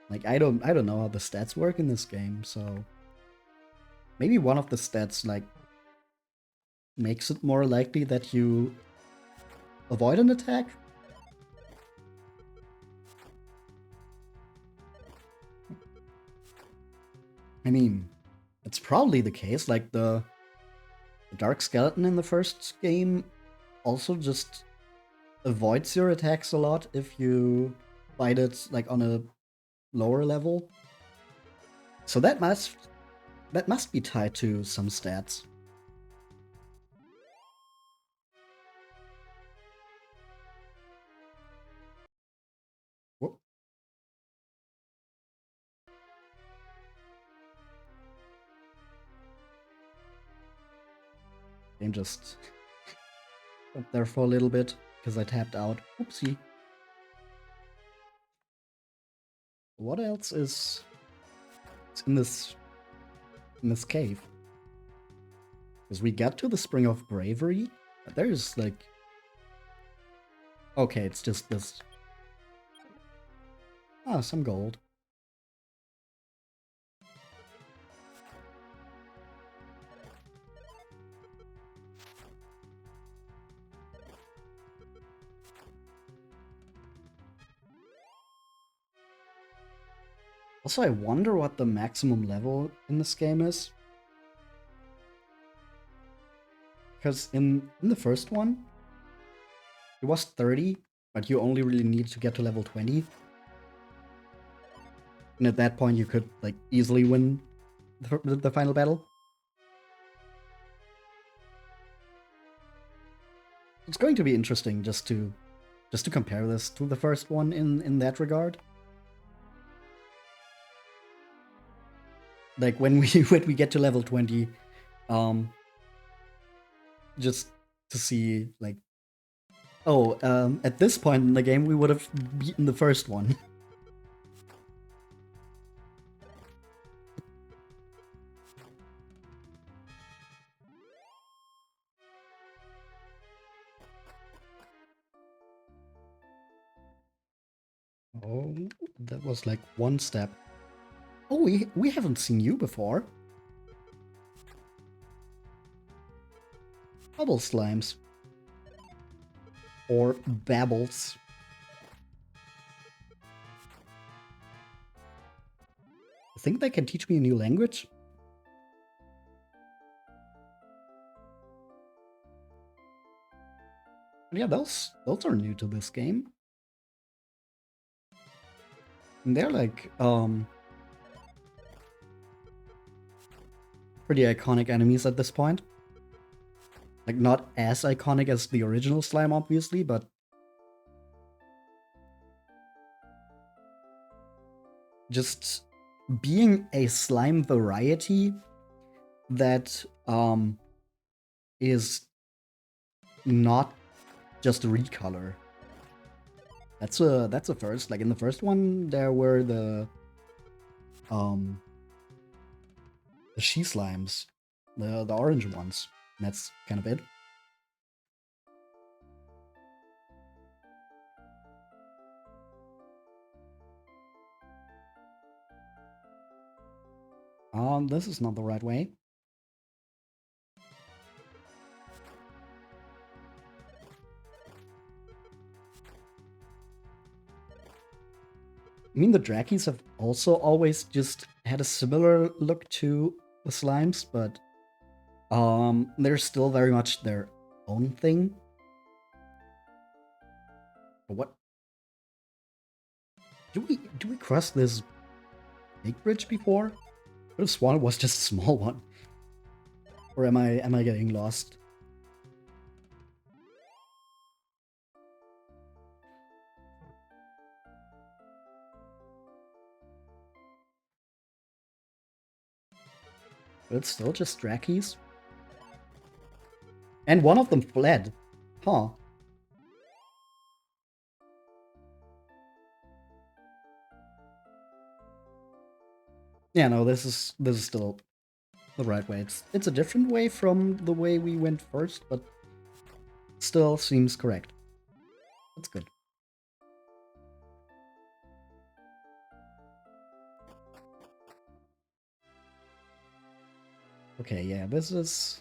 Like I don't know how the stats work in this game, so maybe one of the stats like makes it more likely that you avoid an attack. I mean, it's probably the case. Like the Dark Skeleton in the first game also just avoids your attacks a lot if you fight it like on a lower level. So that must be tied to some stats. Whoop. Game just up there for a little bit because I tapped out. Oopsie. What else is in this cave? Because we got to the Spring of Bravery, but there's like, okay, it's just this. Ah, some gold. Also, I wonder what the maximum level in this game is. Because in the first one, it was 30, but you only really need to get to level 20. And at that point, you could like easily win the final battle. It's going to be interesting just to compare this to the first one in that regard. Like when we get to level 20, just to see like, oh, at this point in the game we would have beaten the first one. Oh, that was like one step. Oh, we haven't seen you before. Bubble slimes. Or babbles. I think they can teach me a new language. Yeah, those are new to this game. And they're like pretty iconic enemies at this point. Like not as iconic as the original slime, obviously, but just being a slime variety that is not just a recolor. That's a first. Like in the first one, there were the she slimes, the orange ones. And that's kind of it. This is not the right way. I mean, the Drakkies have also always just had a similar look to the slimes, but they're still very much their own thing. But what? Do we cross this big bridge before? I could have sworn it was just a small one. Or am I getting lost? But it's still just Drakkies. And one of them fled. Huh. Yeah, no, this is still the right way. It's a different way from the way we went first, but still seems correct. That's good. Okay, yeah, this is...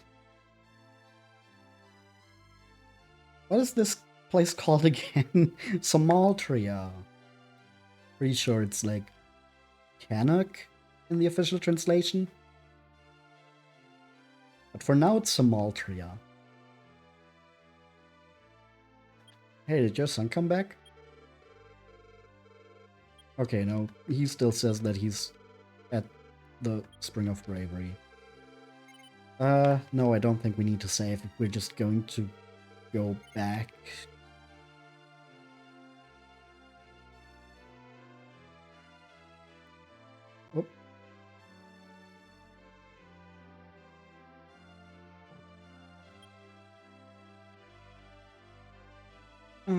What is this place called again? Somaltria. Pretty sure it's like Cannock in the official translation. But for now it's Somaltria. Hey, did your son come back? Okay, no, he still says that he's at the Spring of Bravery. No, I don't think we need to save. We're just going to go back. Oh.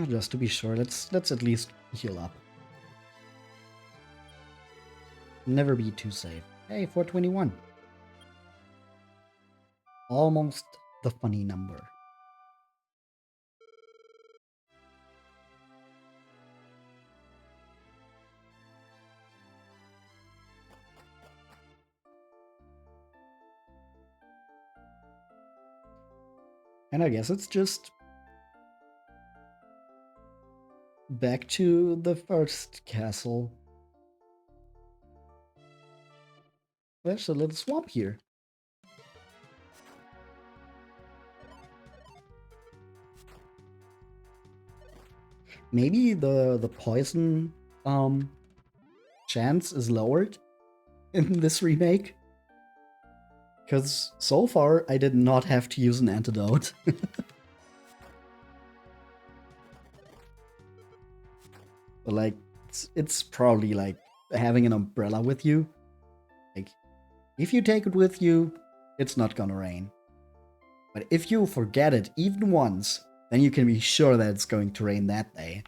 Just to be sure, let's at least heal up. Never be too safe. Hey, 421. Almost the funny number. And I guess it's just back to the first castle. There's a little swamp here. Maybe the poison chance is lowered in this remake. Because so far I did not have to use an antidote. But like it's probably like having an umbrella with you. Like if you take it with you, it's not gonna rain. But if you forget it even once, then you can be sure that it's going to rain that day.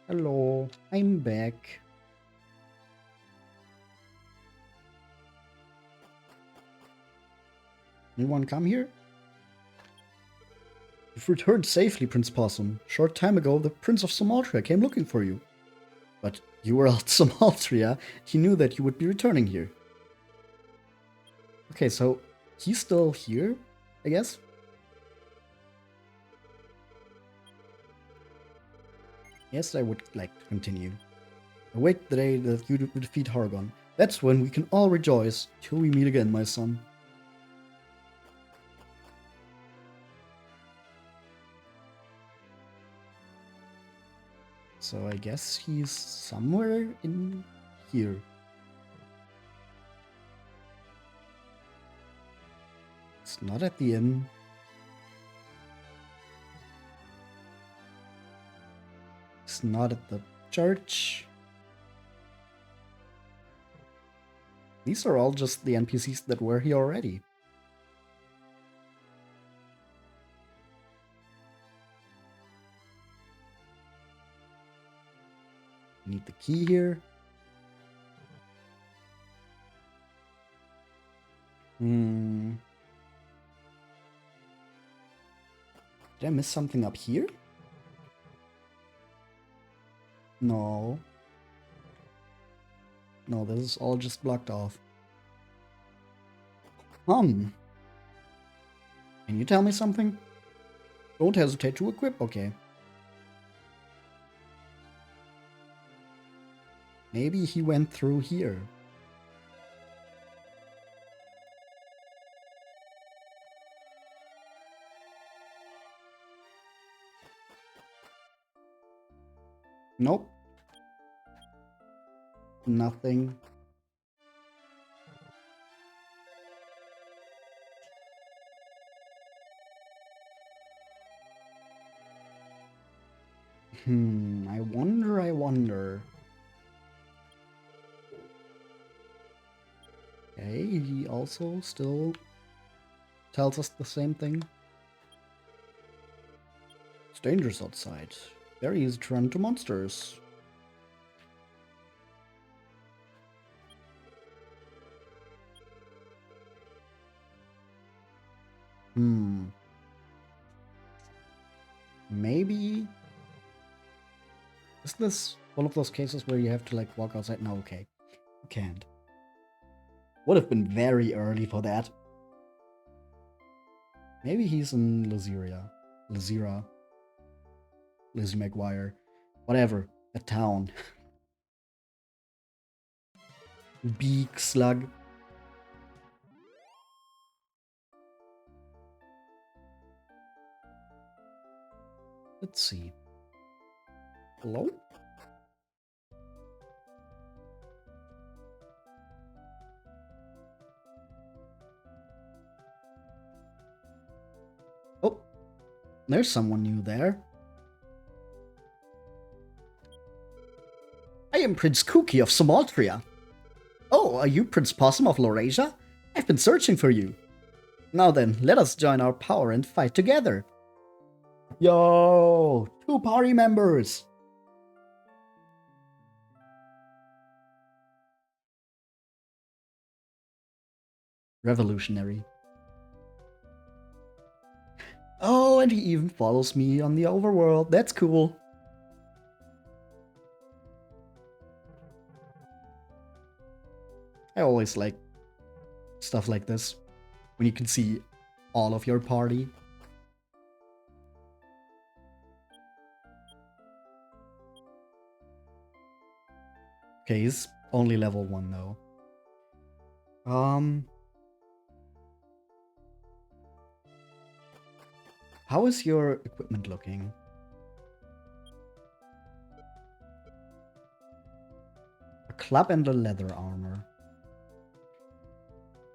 Hello, I'm back. Anyone come here? You've returned safely, Prince Possum. Short time ago, the Prince of Somaltria came looking for you. But you were out Somaltria. He knew that you would be returning here. Okay, so he's still here, I guess? Yes, I would like to continue. Await the day that you defeat Hargon. That's when we can all rejoice. Till we meet again, my son. So I guess he's somewhere in here. It's not at the inn. It's not at the church. These are all just the NPCs that were here already. Need the key here. Did I miss something up here? No. No, this is all just blocked off. Can you tell me something? Don't hesitate to equip, okay. Maybe he went through here. Nope. Nothing. I wonder. Okay, he also still tells us the same thing. It's dangerous outside. Very easy to run into monsters. Maybe... Is this one of those cases where you have to, like, walk outside? No, okay. You can't. Would have been very early for that. Maybe he's in Lizira. Lizzie McGuire. Whatever. A town. Beak slug. Let's see. Hello? Oh, there's someone new there. I am Prince Kooky of Somaltria. Oh, are you Prince Possum of Laurasia? I've been searching for you. Now then, let us join our power and fight together. Yo, 2 party members. Revolutionary. Oh, and he even follows me on the overworld. That's cool. I always like stuff like this, when you can see all of your party. Okay, he's only level 1 though. How is your equipment looking? A club and a leather armor.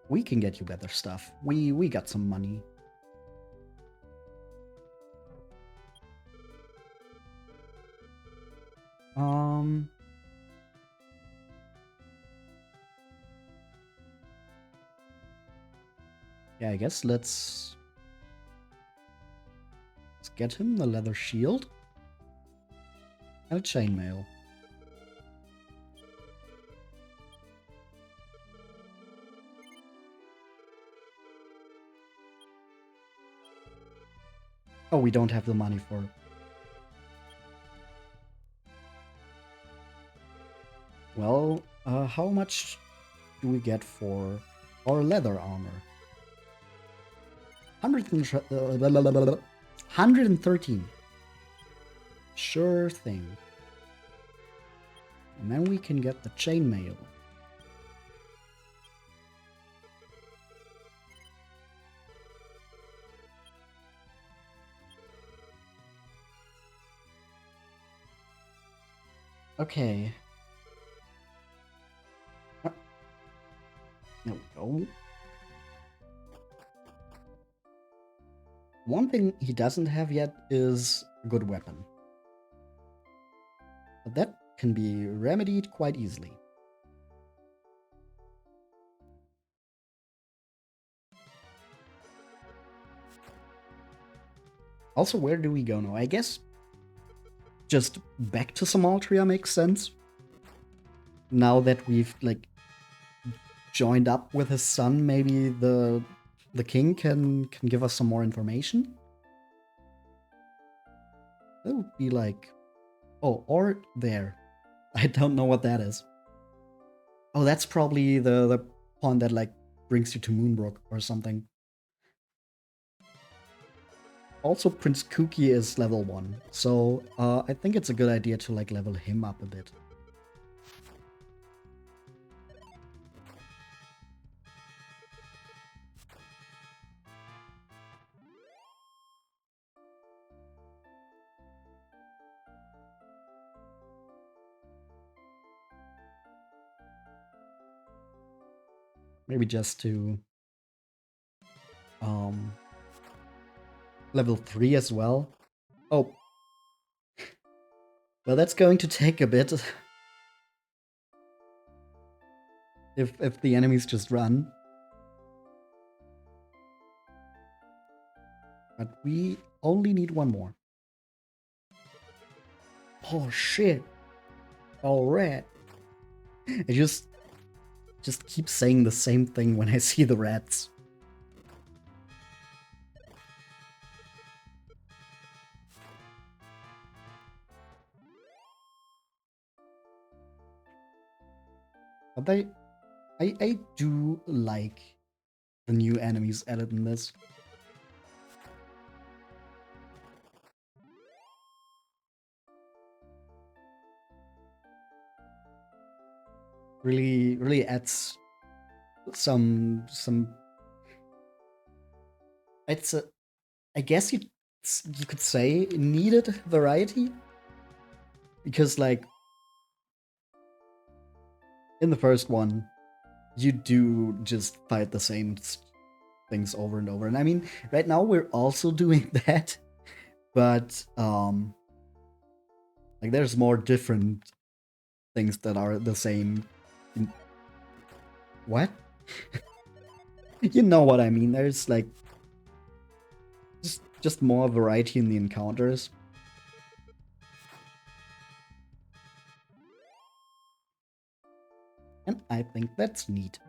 We can get you better stuff. We got some money. Yeah, I guess let's get him the leather shield and a chainmail. Oh, we don't have the money for... Well, how much do we get for our leather armor? 113. Sure thing. And then we can get the chainmail. Okay. There we go. One thing he doesn't have yet is a good weapon. But that can be remedied quite easily. Also, where do we go now? I guess just back to Somaltria makes sense. Now that we've, like, joined up with his son, maybe the king can give us some more information. That would be like... Oh, or there. I don't know what that is. Oh, that's probably the pawn that, like, brings you to Moonbrooke or something. Also, Prince Kooky is level 1, so I think it's a good idea to, like, level him up a bit. Maybe just to level 3 as well. Oh. Well, that's going to take a bit. if the enemies just run. But we only need one more. Oh shit. Alright. I just keep saying the same thing when I see the rats. But I do like the new enemies added in this. Really adds some it's a, I guess you could say needed variety, because, like, in the first one you do just fight the same things over and over, and I mean right now we're also doing that, but like, there's more different things that are the same. What? You know what I mean. There's, like, just more variety in the encounters. And I think that's neat.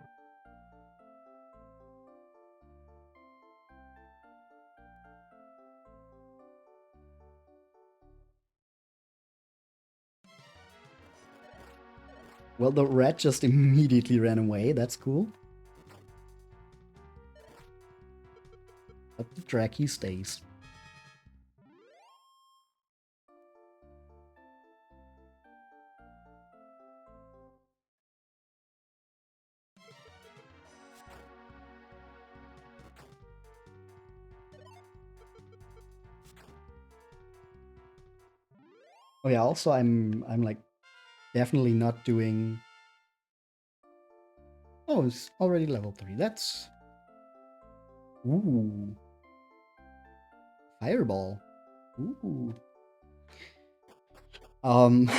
Well, the rat just immediately ran away. That's cool. But the Draki stays. Oh yeah, also I'm like definitely not doing... Oh, it's already level 3. That's... Ooh. Fireball. Ooh. I'm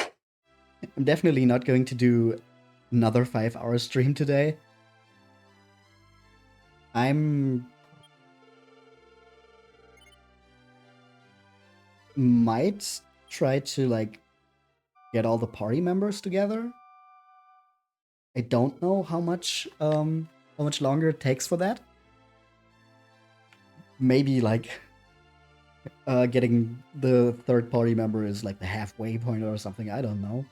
definitely not going to do another 5-hour stream today. I'm... might try to, like, get all the party members together. I don't know how much longer it takes for that. Maybe, like, Getting the third party member is like the halfway point or something. I don't know.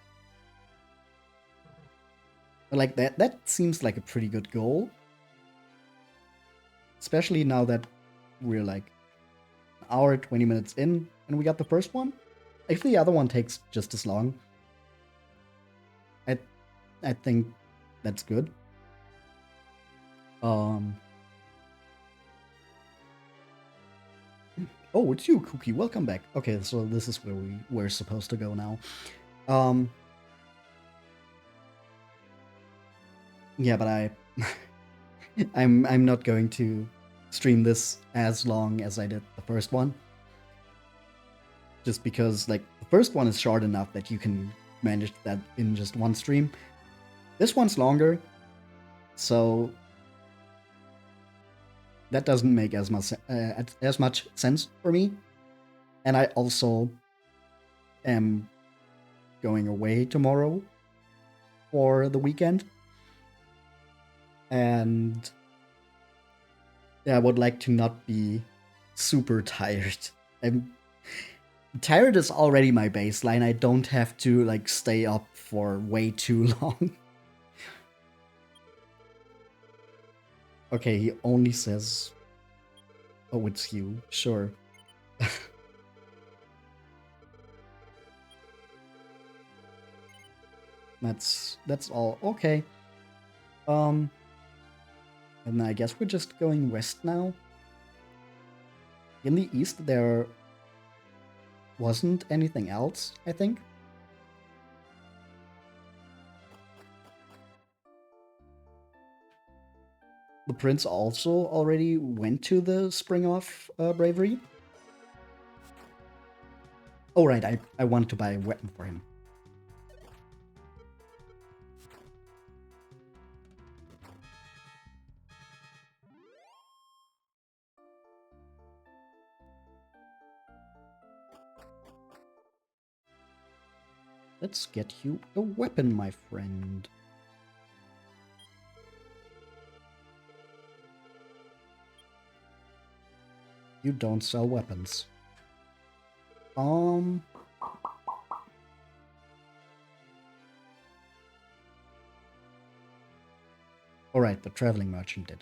But like that seems like a pretty good goal. Especially now that we're like an hour, 20 minutes in, and we got the first one. If the other one takes just as long, I think that's good. Oh, it's you, Kooky. Welcome back. Okay, so this is where we're supposed to go now. Yeah, but I'm not going to stream this as long as I did the first one. Just because like the first one is short enough that you can manage that in just one stream. This one's longer, so that doesn't make as much sense for me. And I also am going away tomorrow for the weekend. And yeah, I would like to not be super tired. Tired is already my baseline. I don't have to like stay up for way too long. Okay, he only says, "Oh, it's you." Sure. That's all. Okay. And I guess we're just going west now. In the east, there wasn't anything else, I think. The prince also already went to the Spring of Bravery. Oh, right, I wanted to buy a weapon for him. Let's get you a weapon, my friend. You don't sell weapons. Alright, the traveling merchant did.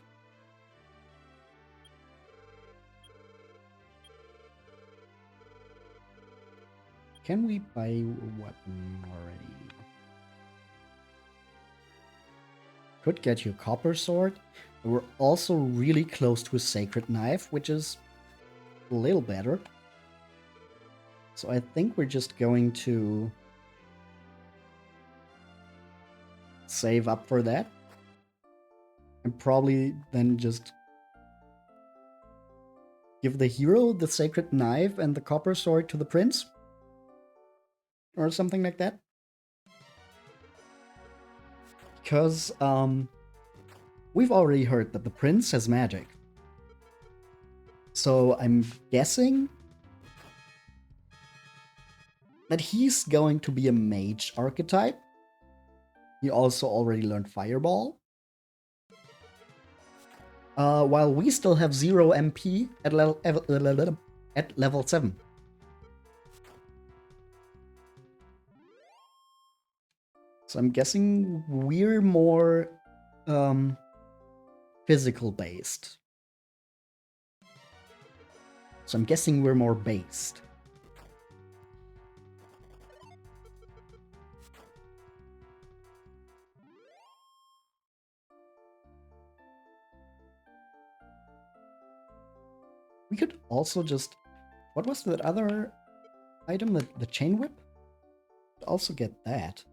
Can we buy a weapon already? Could get you a copper sword. We're also really close to a sacred knife, which is a little better. So I think we're just going to save up for that. And probably then just give the hero the sacred knife and the copper sword to the prince. Or something like that. Because we've already heard that the prince has magic. So I'm guessing that he's going to be a mage archetype. He also already learned Fireball. While we still have 0 MP at level 7. So I'm guessing we're more physical based. So I'm guessing we're more based. We could also just... What was that other item? The chain whip? Also get that.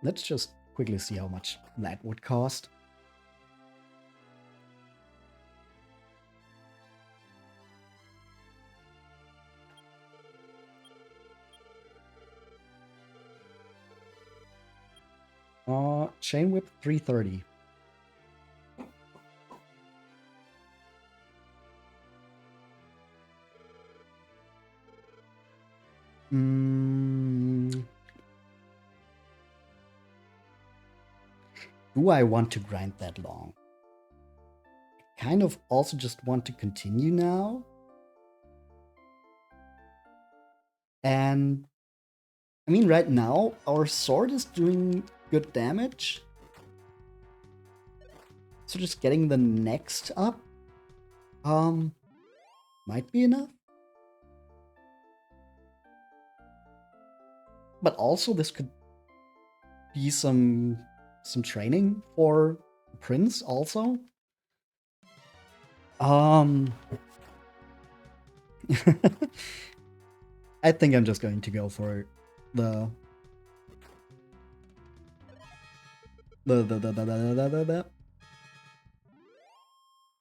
Let's just quickly see how much that would cost. Chain whip 330. Mm, do I want to grind that long? Kind of also just want to continue now. And I mean, right now, our sword is doing good damage. So just getting the next up, might be enough. But also, this could be some training for Prince also. I think I'm just going to go for the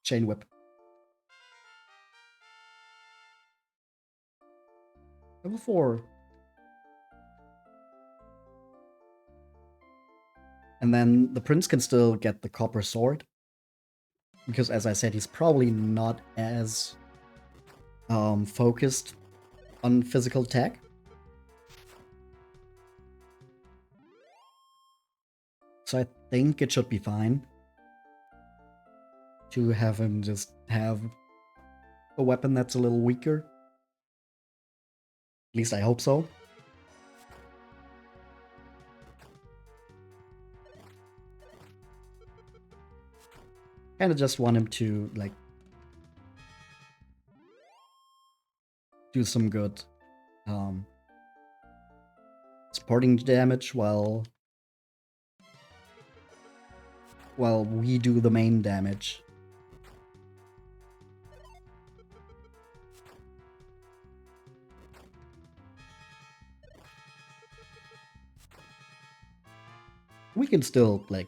chain whip. Level 4. And then the prince can still get the copper sword. Because as I said, he's probably not as focused on physical attack. So I think it should be fine to have him just have a weapon that's a little weaker. At least I hope so. Kind of just want him to, like, do some good supporting damage while we do the main damage. We can still, like,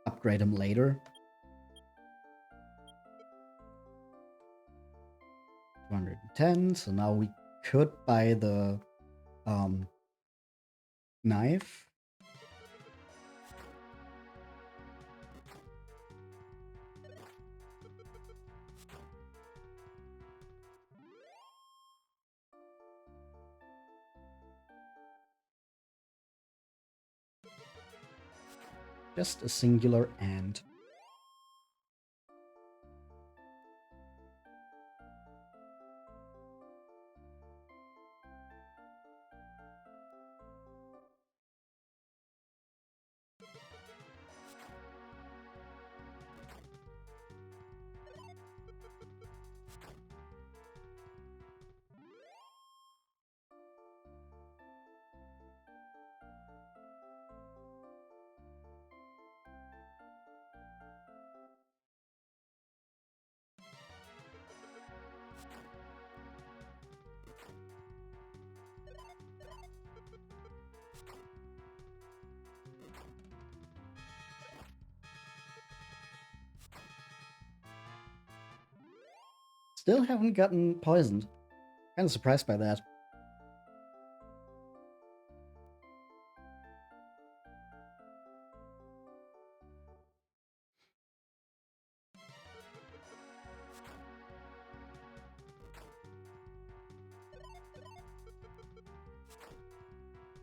upgrade him later. 210, so now we could buy the knife. Just a singular and. Still haven't gotten poisoned. Kind of surprised by that.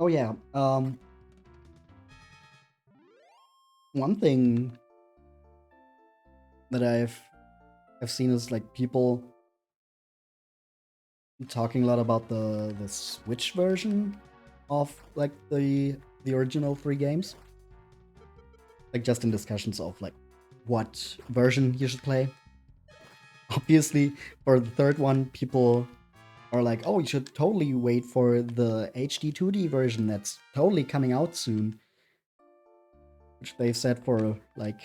Oh yeah, one thing that I've seen is, like, people talking a lot about the Switch version of, like, the original 3 games. Like, just in discussions of, like, what version you should play. Obviously, for the third one, people are like, oh, you should totally wait for the HD 2D version that's totally coming out soon. Which they've said for, like,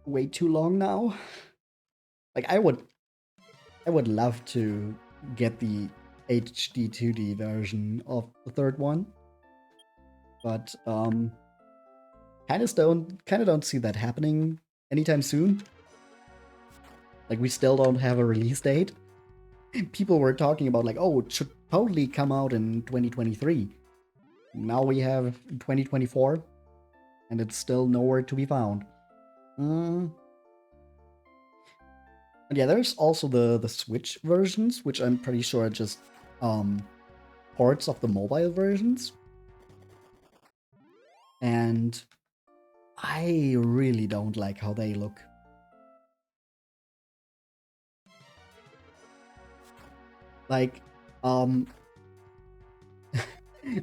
way too long now. Like, I would love to get the HD 2D version of the third one. But kind of don't see that happening anytime soon. Like, we still don't have a release date. People were talking about, like, oh, it should totally come out in 2023. Now we have 2024, and it's still nowhere to be found. And yeah, there's also the Switch versions, which I'm pretty sure are just ports of the mobile versions. And I really don't like how they look. Like,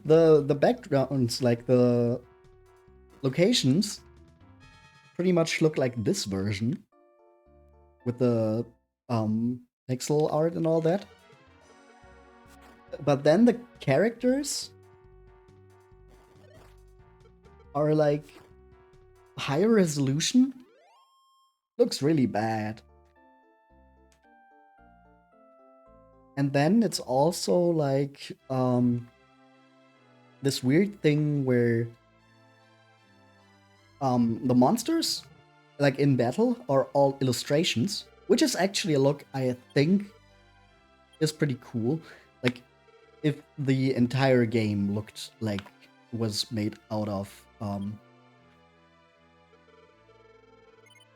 the backgrounds, like the locations, pretty much look like this version with the pixel art and all that. But then the characters are like higher resolution. Looks really bad. And then it's also like this weird thing where the monsters, like in battle, are all illustrations, which is actually a look I think is pretty cool. Like, if the entire game looked like it was made out of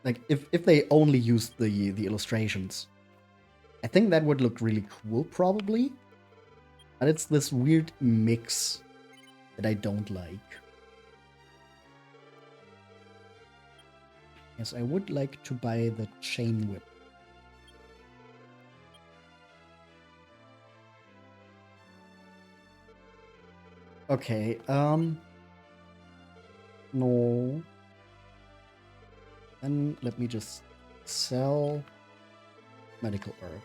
like if they only used the illustrations, I think that would look really cool, probably. But it's this weird mix that I don't like. Yes, I would like to buy the chain whip. Okay, no. Then let me just sell medical herb.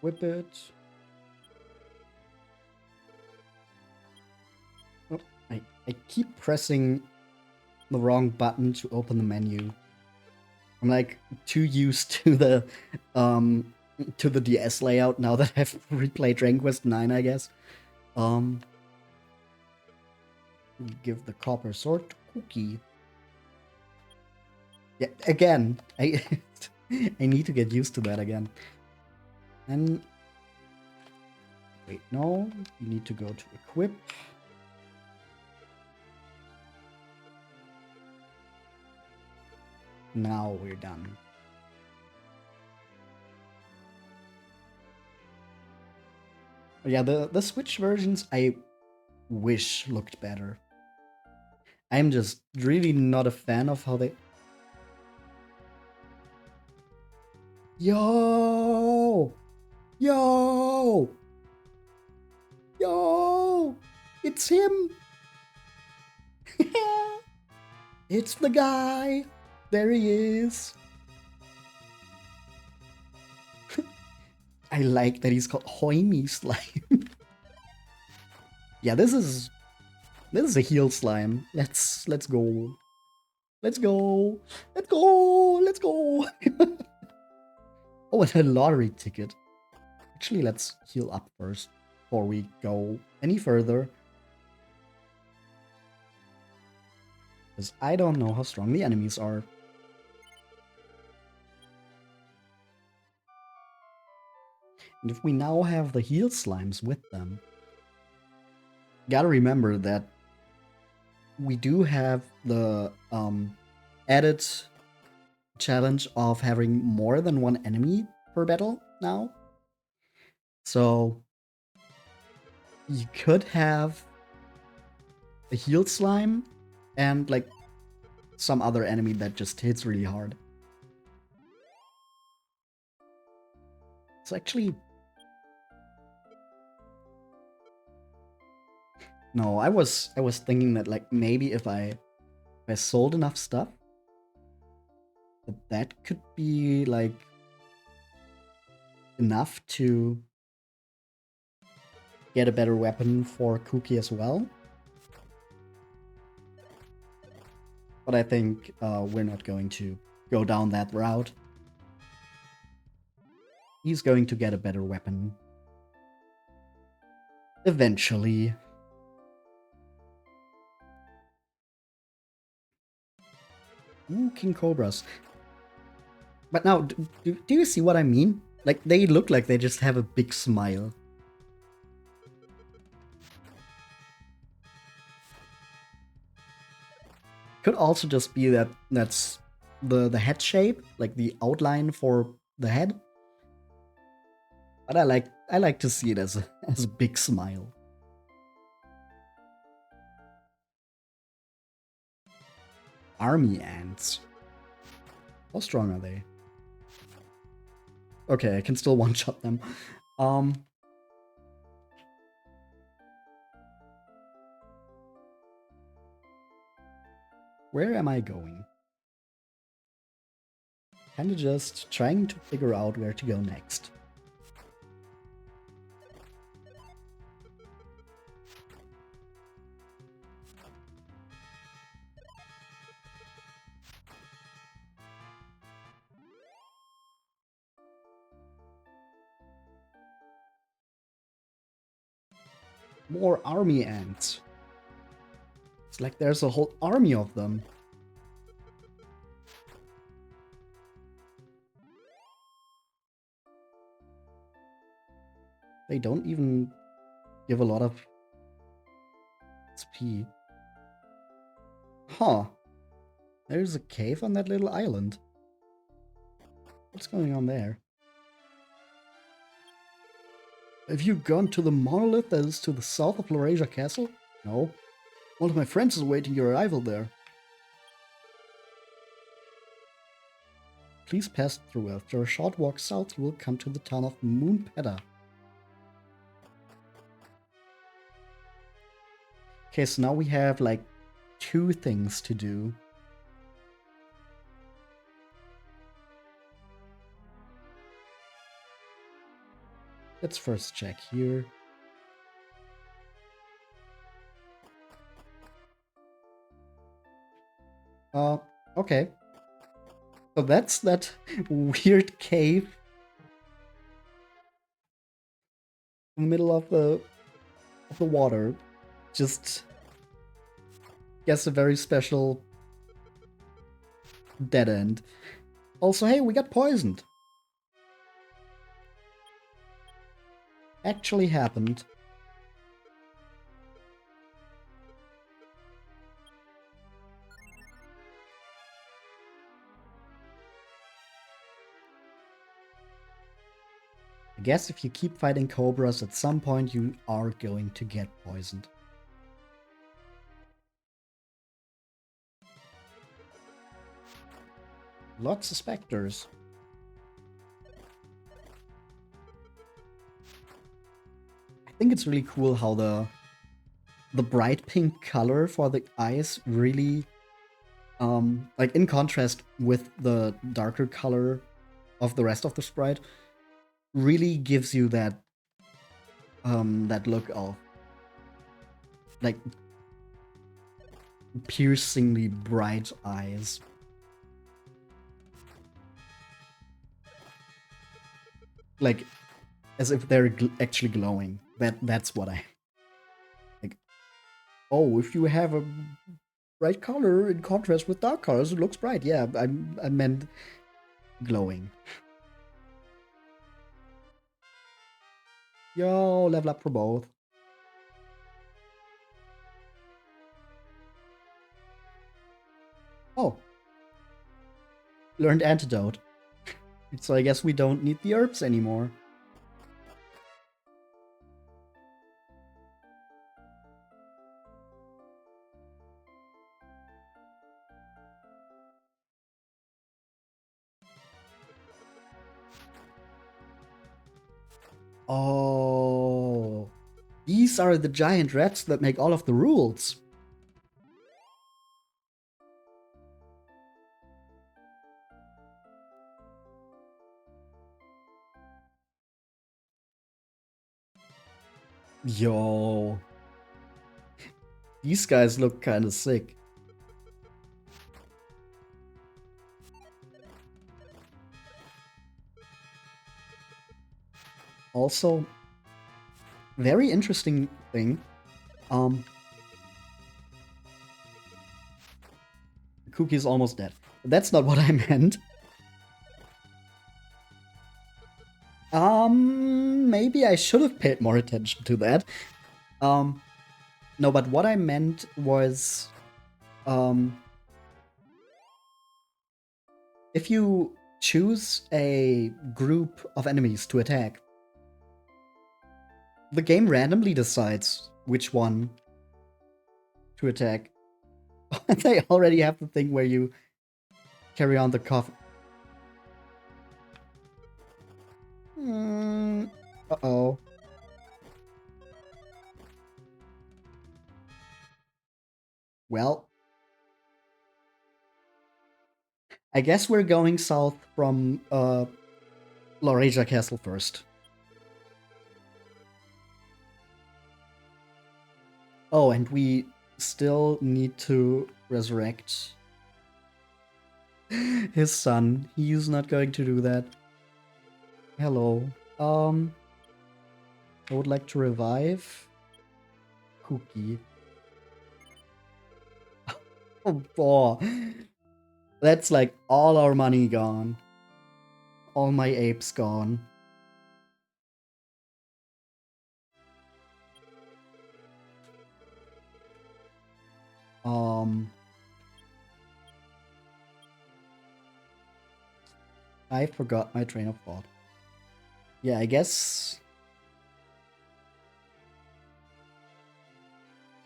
Whip it. Oh, I keep pressing the wrong button to open the menu. I'm like too used to the DS layout now that I've replayed Dragon Quest 9, I guess. Give the copper sword to Kooky. Yeah, again, I I need to get used to that again. And wait, no, you need to go to equip. Now we're done. Yeah, the Switch versions I wish looked better. I'm just really not a fan of how they... Yo! Yo! Yo! It's him! It's the guy! There he is! I like that he's called Hoimi Slime. Yeah, this is a heal slime. Let's go. Let's go. Let's go. Let's go. Oh, and a lottery ticket. Actually, let's heal up first before we go any further. Because I don't know how strong the enemies are. And if we now have the heal slimes with them, gotta remember that we do have the added challenge of having more than one enemy per battle now. So you could have a heal slime and like some other enemy that just hits really hard. So actually, no, I was thinking that like maybe if I sold enough stuff, that could be like enough to get a better weapon for Kooky as well. But I think we're not going to go down that route. He's going to get a better weapon eventually. Ooh, King Cobras. But now, do you see what I mean? Like, they look like they just have a big smile. Could also just be that that's the head shape, like the outline for the head. But I like to see it as a big smile. Army ants. How strong are they? Okay, I can still one-shot them. Where am I going? Kinda just trying to figure out where to go next. More army ants. It's like there's a whole army of them. They don't even give a lot of XP. Huh. There's a cave on that little island. What's going on there? Have you gone to the monolith that is to the south of Laurasia Castle? No. One of my friends is awaiting your arrival there. Please pass through. After a short walk south, you will come to the town of Moonpedda. Okay, so now we have like 2 things to do. Let's first check here. Okay. So that's that weird cave in the middle of the water. Just guess a very special dead end. Also, hey, we got poisoned. Actually happened. I guess if you keep fighting cobras, at some point you are going to get poisoned. Lots of specters. I think it's really cool how the bright pink color for the eyes really, like in contrast with the darker color of the rest of the sprite, really gives you that that look of like piercingly bright eyes. Like as if they're actually glowing. That's what I like. Oh, if you have a bright color in contrast with dark colors, it looks bright. Yeah, I meant glowing. Yo, level up for both. Oh. Learned antidote. So I guess we don't need the herbs anymore. Oh. These are the giant rats that make all of the rules. Yo. These guys look kind of sick. Also, very interesting thing. Kooky is almost dead. That's not what I meant. maybe I should have paid more attention to that. No, but what I meant was, if you choose a group of enemies to attack, the game randomly decides which one to attack. They already have the thing where you carry on the coffin. Uh-oh. Well, I guess we're going south from Laurasia Castle first. Oh, and we still need to resurrect his son. He's not going to do that. Hello. I would like to revive Kooky. Oh, boy. That's like all our money gone. All my apes gone. I forgot my train of thought. Yeah, I guess...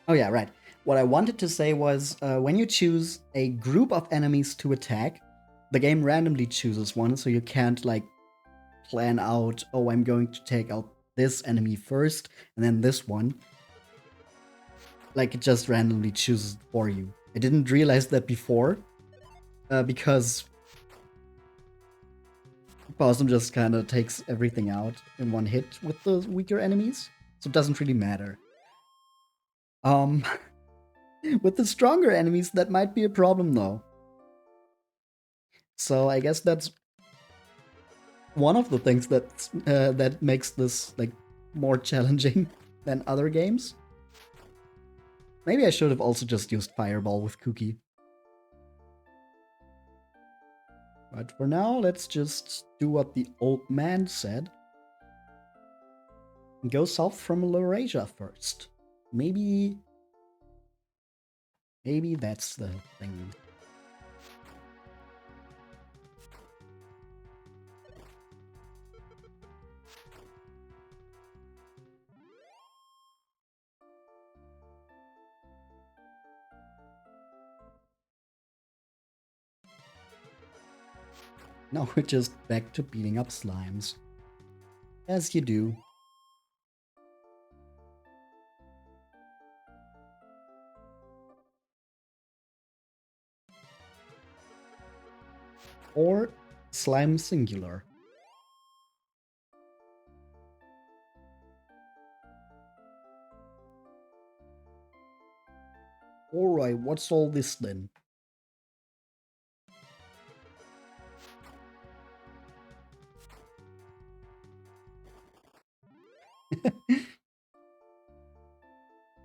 Oh yeah, right. What I wanted to say was, when you choose a group of enemies to attack, the game randomly chooses one, so you can't, like, plan out, oh, I'm going to take out this enemy first, and then this one. Like, it just randomly chooses for you. I didn't realize that before, because Possum just kind of takes everything out in one hit with the weaker enemies, so it doesn't really matter. With the stronger enemies, that might be a problem, though. So I guess that's one of the things that makes this like more challenging than other games. Maybe I should have also just used Fireball with Kooky. But for now, let's just do what the old man said. And go south from Laurasia first. Maybe that's the thing. Now we're just back to beating up slimes. As you do. Or slime singular. Alright, what's all this then?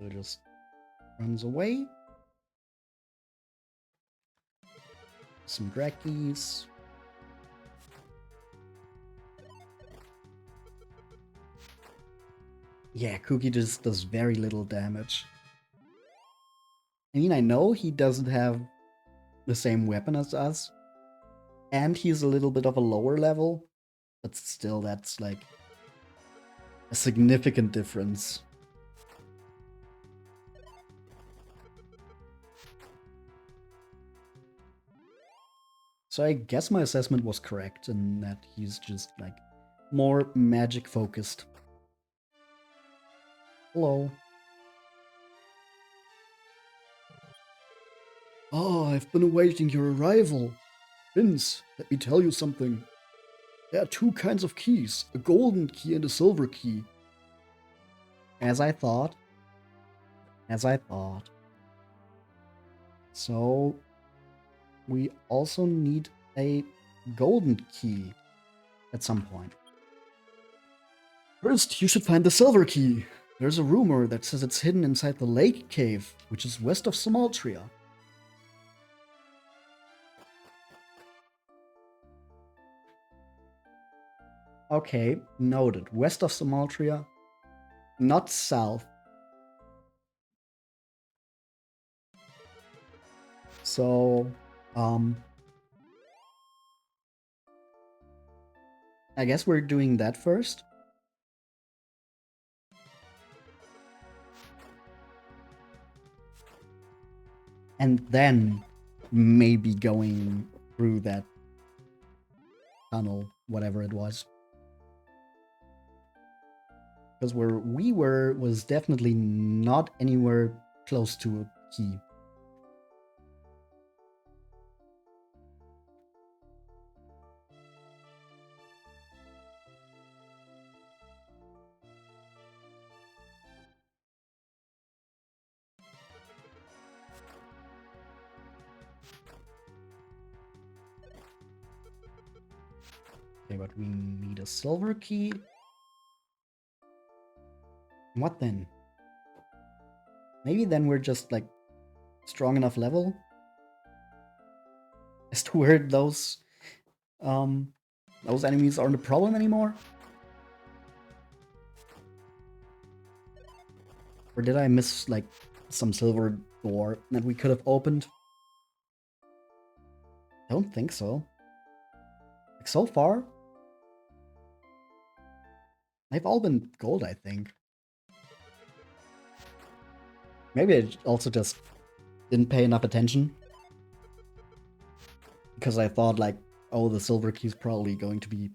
It just runs away. Some Drakkies. Yeah, Kooky just does very little damage. I mean, I know he doesn't have the same weapon as us, and he's a little bit of a lower level, but still, that's like a significant difference. So I guess my assessment was correct in that he's just like more magic focused. Hello. Oh, I've been awaiting your arrival. Prince, let me tell you something. There are two kinds of keys, a golden key and a silver key. As I thought. As I thought. So, we also need a golden key at some point. First, you should find the silver key. There's a rumor that says it's hidden inside the lake cave, which is west of Somaltria. Okay, noted. West of Somaltria, not south. So, I guess we're doing that first. And then maybe going through that tunnel, whatever it was. Because where we were was definitely not anywhere close to a key. Okay, but we need a silver key. What then? Maybe then we're just like strong enough level as to where those enemies aren't a problem anymore? Or did I miss like some silver door that we could have opened? Don't think so. Like so far, they've all been gold, I think. Maybe I also just didn't pay enough attention. Because I thought like, oh, the silver key is probably going to be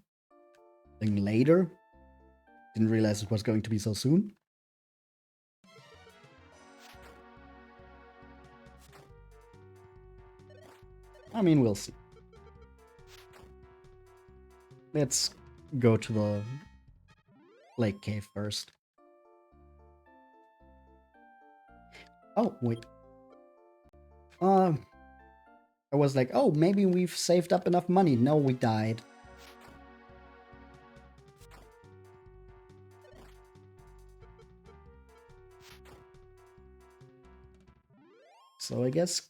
a thing later. Didn't realize it was going to be so soon. I mean, we'll see. Let's go to the lake cave first. Oh, wait. I was like, oh, maybe we've saved up enough money. No, we died. So I guess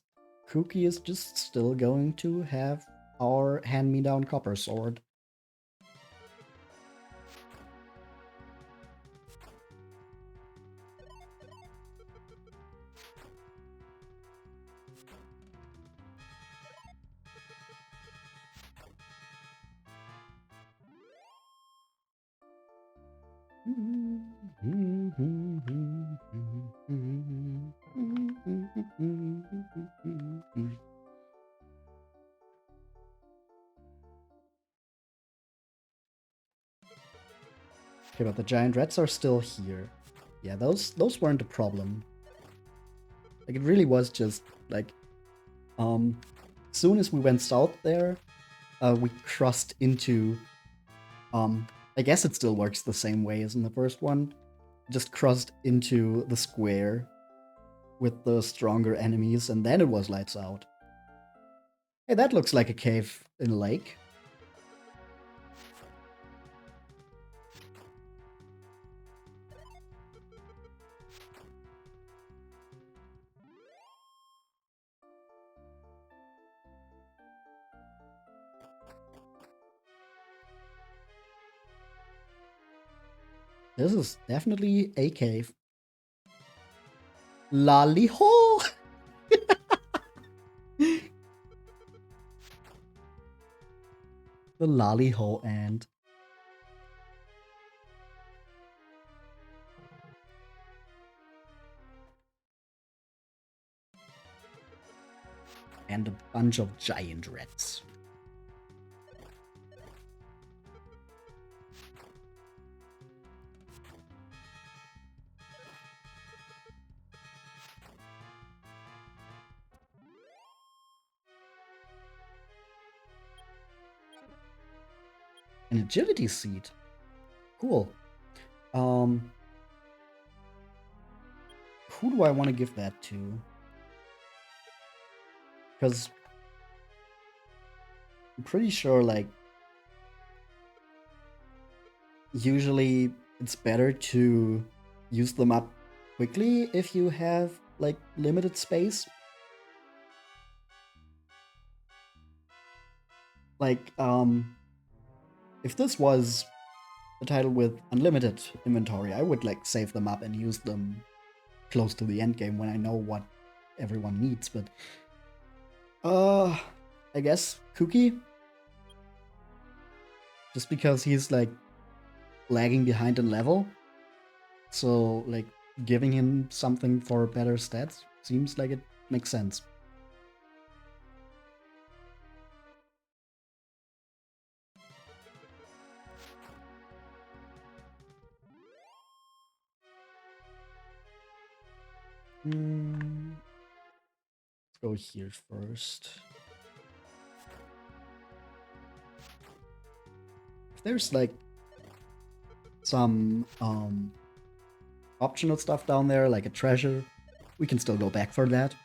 Kooky is just still going to have our hand-me-down copper sword. Okay, but the giant rats are still here. Yeah, those weren't a problem. Like, it really was just, like, soon as we went south there, we crossed into, I guess it still works the same way as in the first one. Just crossed into the square with the stronger enemies, and then it was lights out. Hey, that looks like a cave in a lake. This is definitely a cave. Lolly-ho! The lolly-ho ant. And a bunch of giant rats. An agility seed. Cool. Who do I want to give that to? Because I'm pretty sure, like, usually it's better to use them up quickly if you have, like, limited space. Like, if this was a title with unlimited inventory, I would like save them up and use them close to the end game when I know what everyone needs. But I guess Kooky, just because he's like lagging behind in level, so like giving him something for better stats seems like it makes sense. Let's go here first. If there's like some optional stuff down there, like a treasure, we can still go back for that.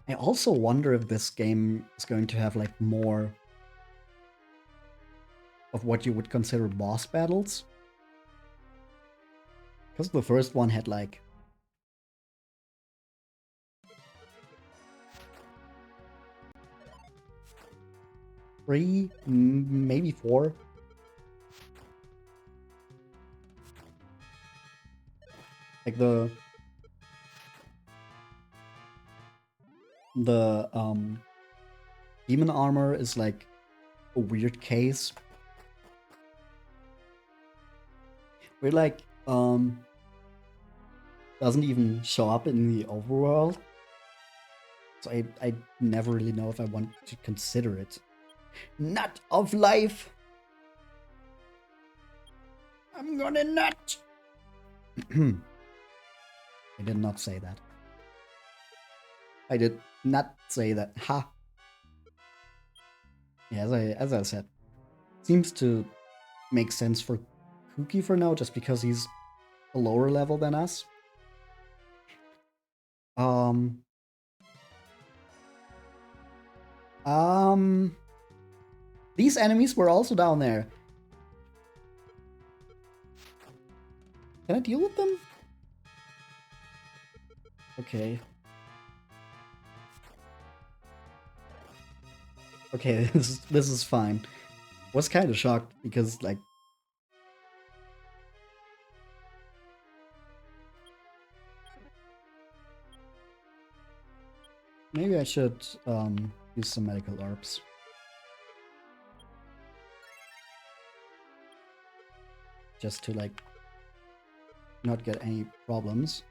I also wonder if this game is going to have like more of what you would consider boss battles. Because the first one had like 3, maybe 4. Like the demon armor is like a weird case. Where like doesn't even show up in the overworld. So I never really know if I want to consider it. Nut of life! I'm gonna nut! I did not say that. I did not say that. Ha! Yeah, as I said, seems to make sense for Kooky for now, just because he's a lower level than us. These enemies were also down there. Can I deal with them? Okay. Okay, this is fine. Was kind of shocked because like maybe I should use some medical herbs. Just to like not get any problems.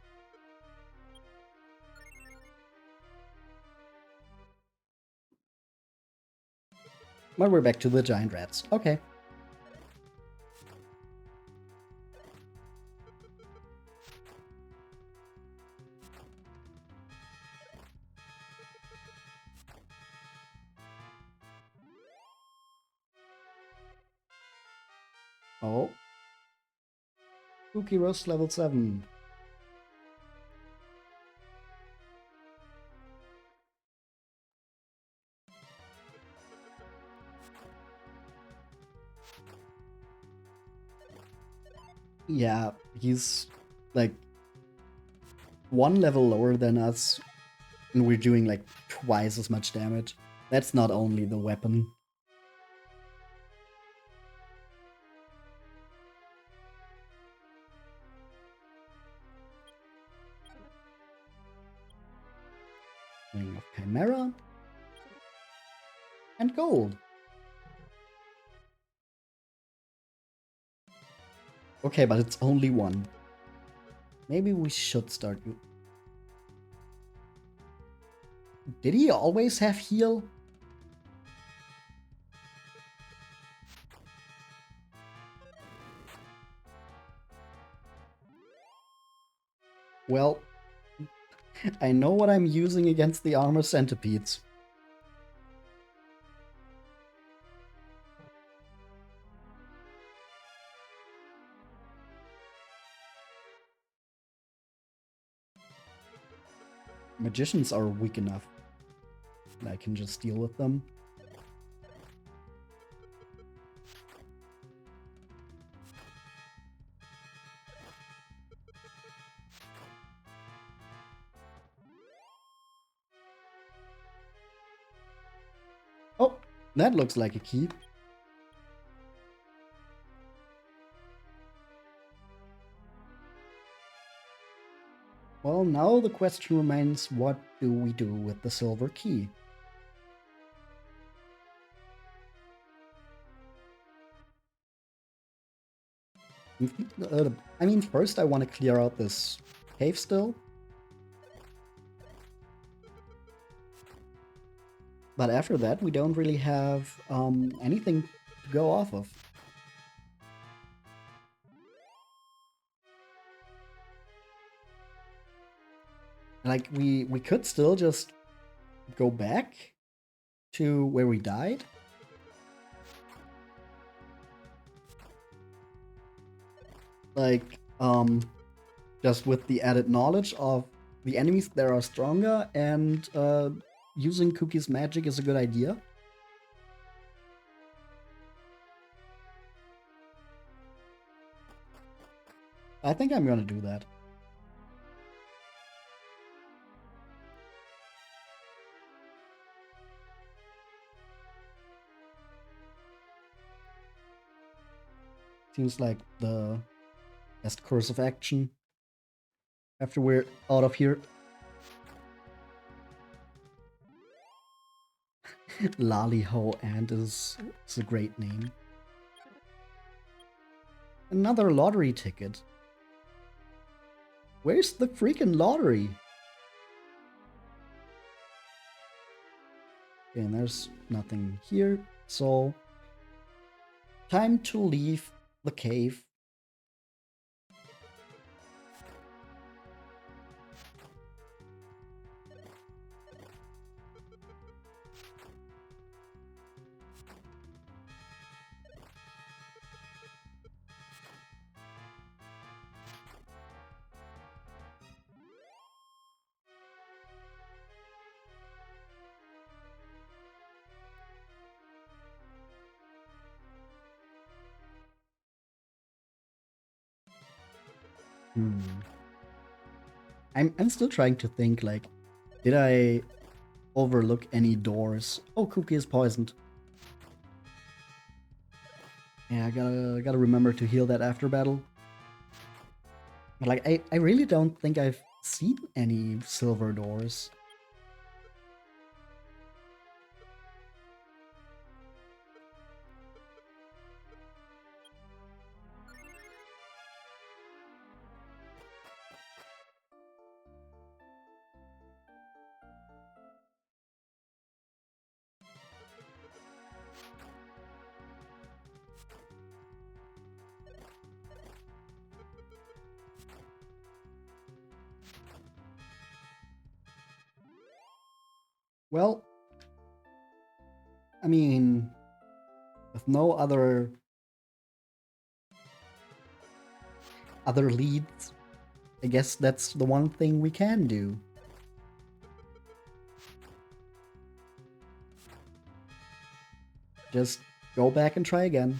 But we're back to the giant rats. Okay. Oh. Kooky Roast level 7. Yeah, he's like 1 level lower than us, and we're doing like twice as much damage. That's not only the weapon. Ring of Chimera. And gold. Okay, but it's only 1. Maybe we should start. Did he always have heal? Well, I know what I'm using against the armor centipedes. Magicians are weak enough that I can just deal with them. Oh, That looks like a key. Well, now the question remains, what do we do with the silver key? I mean, first I want to clear out this cave still. But after that, we don't really have anything to go off of. Like, we could still just go back to where we died. Like, just with the added knowledge of the enemies that are stronger, and using Kooky's magic is a good idea. I think I'm gonna do that. Seems like the best course of action after we're out of here. Lollyho Ant is a great name. Another lottery ticket. Where's the freaking lottery? Okay, and there's nothing here, so time to leave the cave. I'm still trying to think, like, did I overlook any doors? Oh, Kooky is poisoned. Yeah, I gotta remember to heal that after battle. But like, I really don't think I've seen any silver doors. Well, I mean, with no other leads, I guess that's the one thing we can do. Just go back and try again.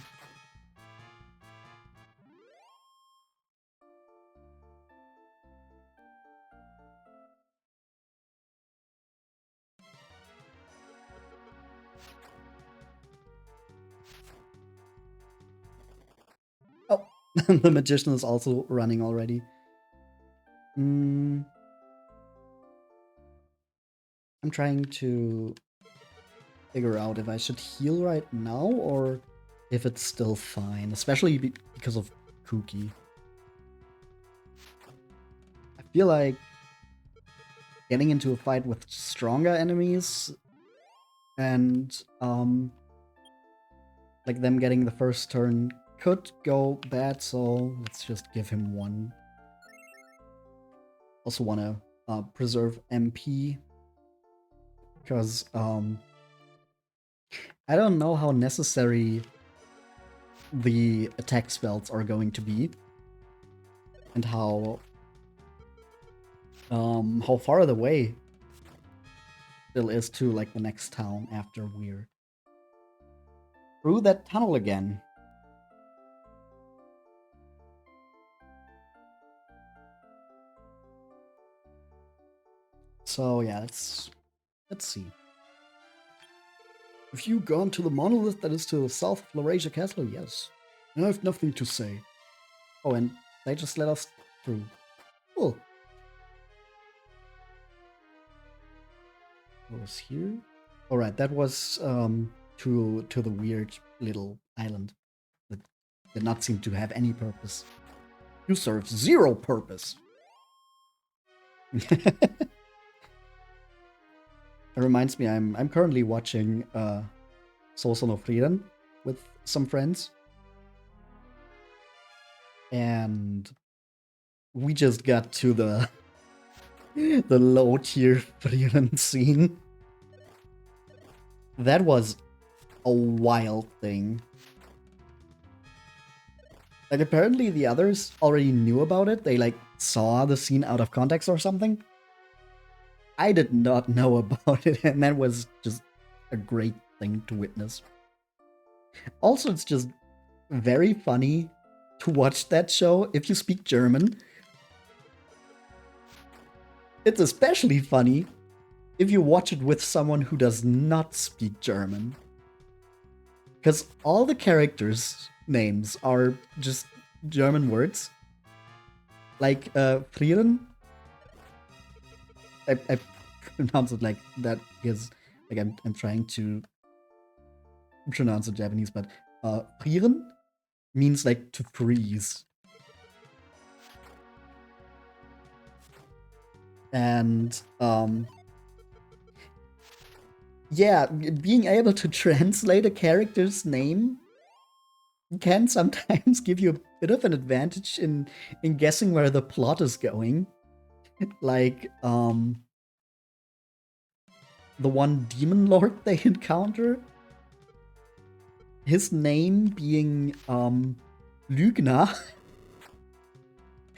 Oh, the magician is also running already. I'm trying to figure out if I should heal right now or if it's still fine, especially because of Kooky. I feel like getting into a fight with stronger enemies and like them getting the first turn could go bad, so let's just give him one. Also want to preserve MP because I don't know how necessary the attack spells are going to be and how far the way still is to like the next town after we're through that tunnel again. So yeah, let's see. Have you gone to the monolith that is to the south of Laurasia Castle? Yes. I have nothing to say. Oh, and they just let us through. Cool. What was here? Alright, that was to the weird little island that did not seem to have any purpose. You serve zero purpose. It reminds me, I'm currently watching Soul of Freedom with some friends. And we just got to the low tier Frieren scene. That was a wild thing. Like, apparently the others already knew about it. They, like, saw the scene out of context or something. I did not know about it, and that was just a great thing to witness. Also, it's just very funny to watch that show if you speak German. It's especially funny if you watch it with someone who does not speak German. Because all the characters' names are just German words. Like, Frieren. I pronounce it like that because, like, I'm trying to pronounce it Japanese, but Frieren means, like, to freeze. And, yeah, being able to translate a character's name can sometimes give you a bit of an advantage in guessing where the plot is going. Like, the one demon lord they encounter, his name being Lügner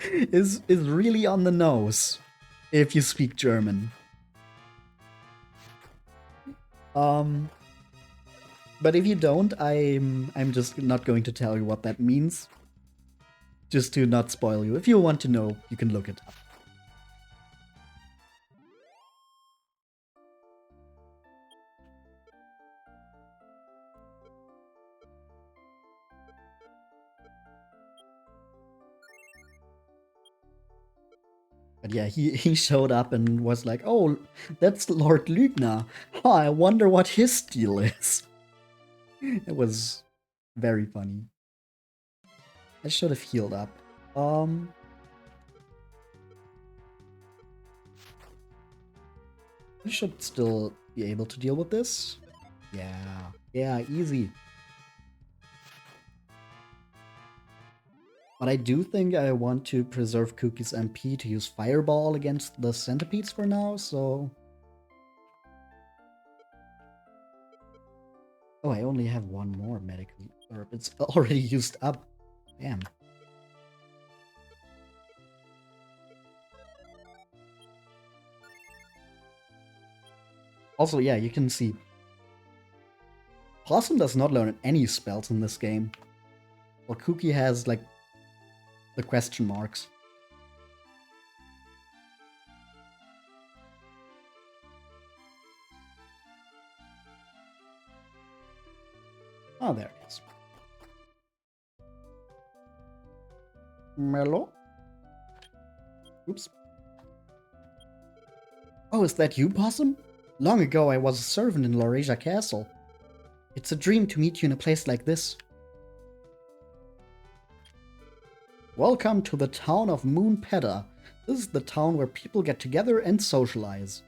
is really on the nose if you speak German. But if you don't, I'm just not going to tell you what that means. Just to not spoil you. If you want to know, you can look it up. But yeah, he showed up and was like, oh, that's Lord Lügner. Oh, I wonder what his deal is. It was very funny. I should have healed up. I should still be able to deal with this. Yeah, easy. But I do think I want to preserve Kooky's MP to use Fireball against the centipedes for now, so... Oh, I only have one more medical herb. It's already used up. Damn. Also, yeah, you can see Possum does not learn any spells in this game. While Kooky has, like, the question marks. Oh, there it is. Mellow? Oops. Oh, is that you, Possum? Long ago I was a servant in Laurasia Castle. It's a dream to meet you in a place like this. Welcome to the town of Moonpedder. This is the town where people get together and socialize.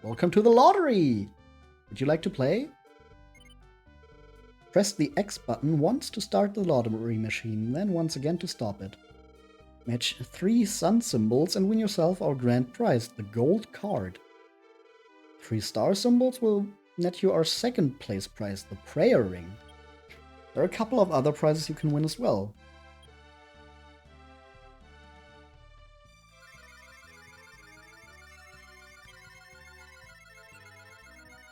Welcome to the lottery! Would you like to play? Press the X button once to start the lottery machine, then once again to stop it. Match 3 sun symbols and win yourself our grand prize, the gold card. 3 star symbols will net you our second place prize, the prayer ring. There are a couple of other prizes you can win as well.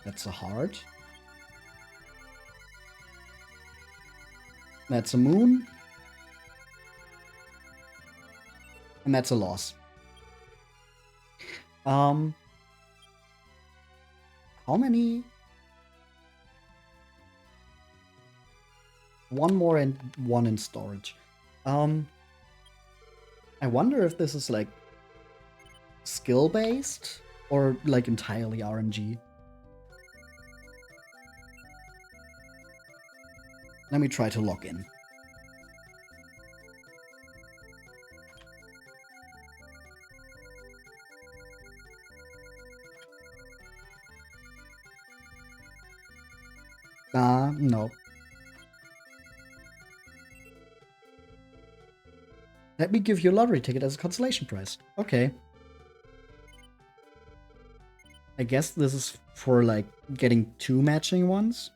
That's a heart. That's a moon. And that's a loss. How many? One more and one in storage. I wonder if this is like skill based or like entirely RNG. Let me try to log in. No. Let me give you a lottery ticket as a consolation prize. Okay. I guess this is for, like, getting 2 matching ones.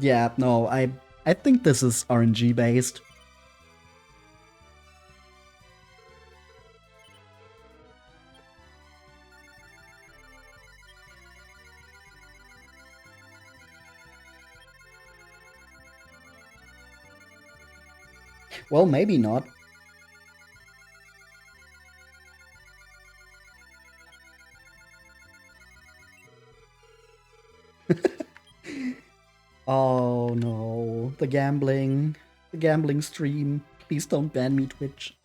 Yeah, no, I think this is RNG based. Well, maybe not. Oh no, the gambling stream. Please don't ban me, Twitch.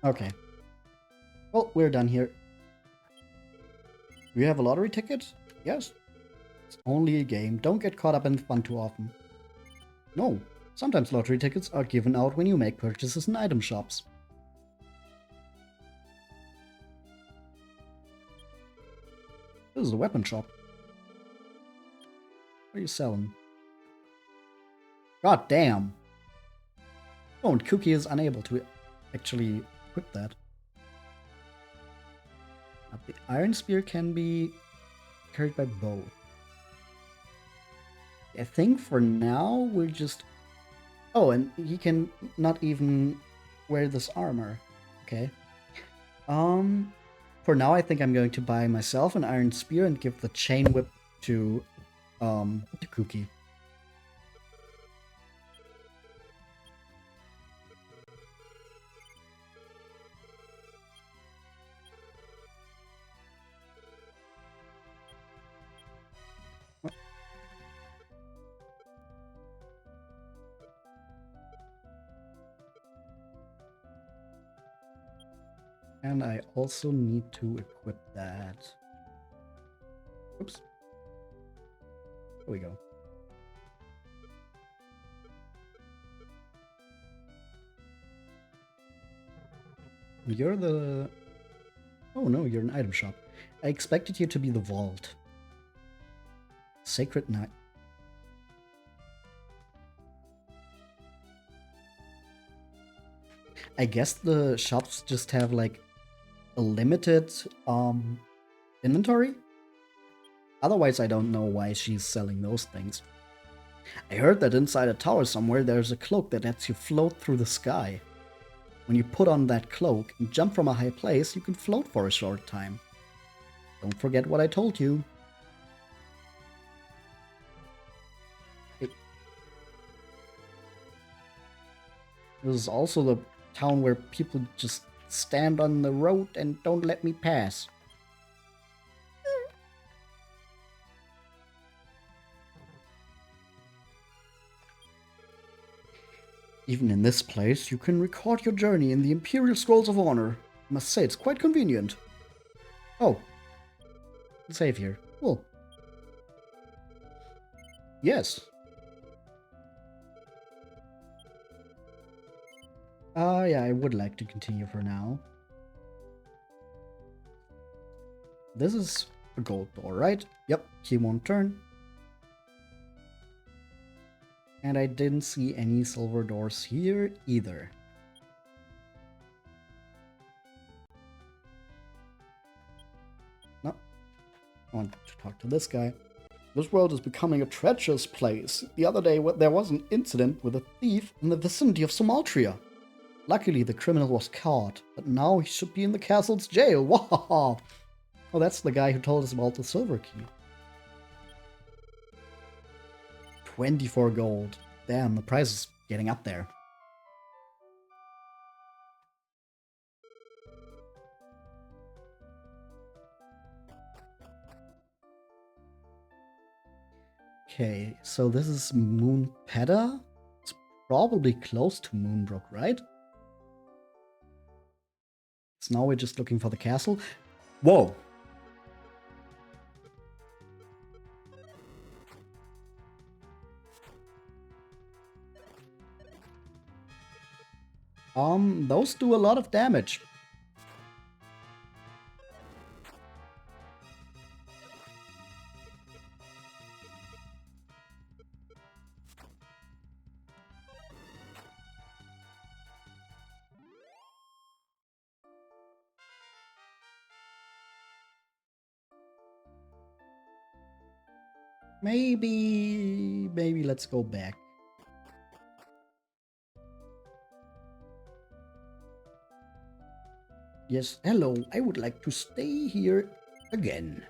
Okay. Well, we're done here. Do you have a lottery ticket? Yes. It's only a game. Don't get caught up in fun too often. No. Sometimes lottery tickets are given out when you make purchases in item shops. This is a weapon shop. What are you selling? God damn. Oh, and Kooky is unable to actually equip that. But the Iron Spear can be carried by both. I think for now we're just... Oh, and he can not even wear this armor. Okay. For now I think I'm going to buy myself an Iron Spear and give the Chain Whip to Kooky. And I also need to equip that. Oops. There we go. You're the... Oh no, you're an item shop. I expected you to be the vault. Sacred Night. I guess the shops just have like a limited inventory. Otherwise, I don't know why she's selling those things. I heard that inside a tower somewhere there's a cloak that lets you float through the sky. When you put on that cloak and jump from a high place, you can float for a short time. Don't forget what I told you. This is also the town where people just stand on the road and don't let me pass. Even in this place, you can record your journey in the Imperial Scrolls of Honor. I must say, it's quite convenient. Oh. Save here. Cool. Yes. Yeah, I would like to continue for now. This is a gold door, right? Yep, key won't turn. And I didn't see any silver doors here either. I want to talk to this guy. This world is becoming a treacherous place. The other day, there was an incident with a thief in the vicinity of Sumaltria. Luckily, the criminal was caught, but now he should be in the castle's jail. Wow! Oh, that's the guy who told us about the silver key. 24 gold. Damn, the price is getting up there. Okay, so this is Moonpeda. It's probably close to Moonbrooke, right? So now we're just looking for the castle. Whoa! Those do a lot of damage. Maybe let's go back. Yes, hello, I would like to stay here again.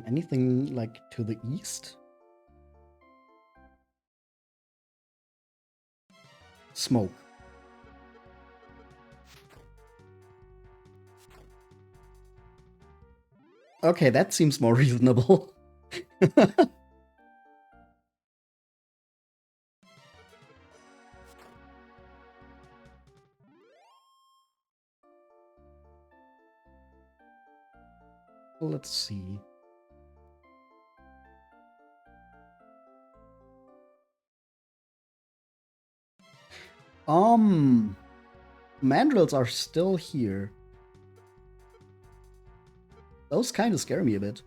Anything like to the east? Smoke. Okay, that seems more reasonable. Let's see. Mandrills are still here. Those kind of scare me a bit.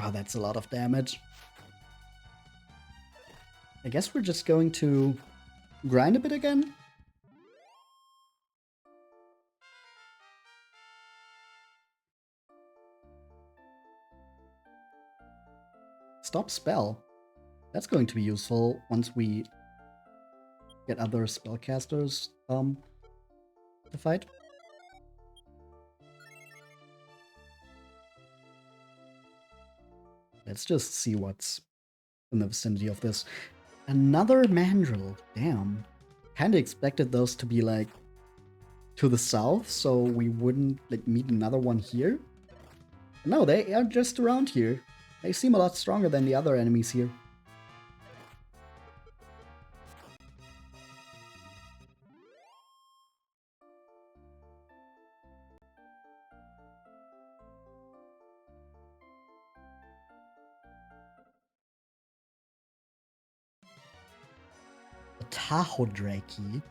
Oh, that's a lot of damage. I guess we're just going to grind a bit again. Stop spell. That's going to be useful once we get other spellcasters to fight. Let's just see what's in the vicinity of this. Another mandrill. Damn. Kinda expected those to be like to the south, so we wouldn't like meet another one here. No, they are just around here. They seem a lot stronger than the other enemies here. A Tahodraki.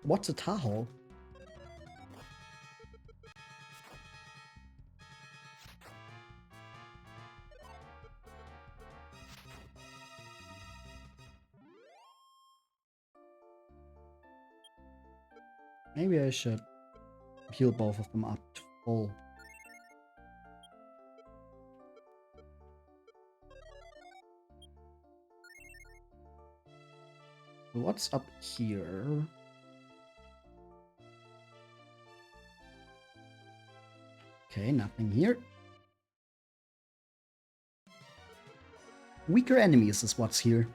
What's a Tahoe? Maybe I should heal both of them up to full. What's up here? Okay, nothing here. Weaker enemies is what's here.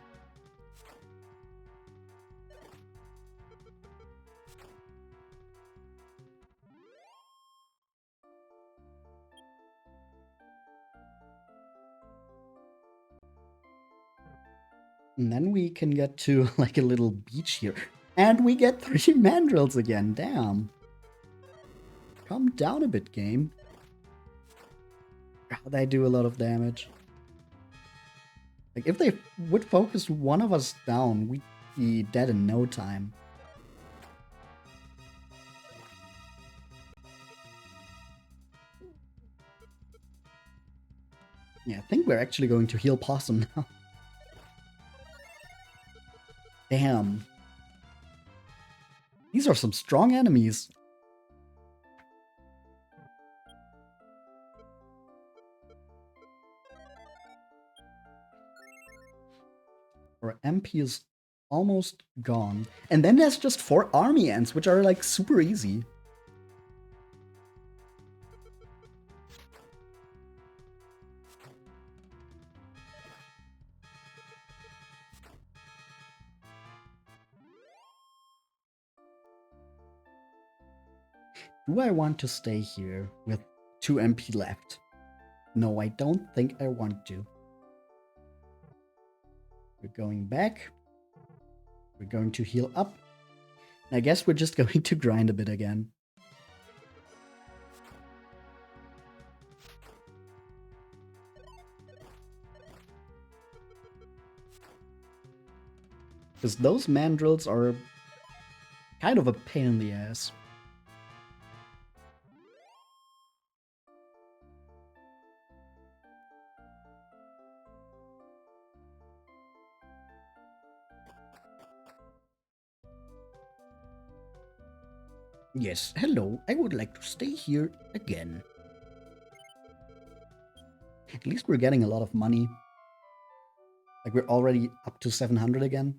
And then we can get to like a little beach here. And we get 3 mandrills again, damn. Calm down a bit, game. God, they do a lot of damage. Like, if they would focus one of us down, we'd be dead in no time. Yeah, I think we're actually going to heal Possum now. Damn. These are some strong enemies. Our MP is almost gone. And then there's just 4 army ants, which are like super easy. Do I want to stay here with 2 MP left? No, I don't think I want to. We're going back. We're going to heal up. I guess we're just going to grind a bit again. Because those mandrills are kind of a pain in the ass. Yes, hello, I would like to stay here again. At least we're getting a lot of money. Like, we're already up to 700 again.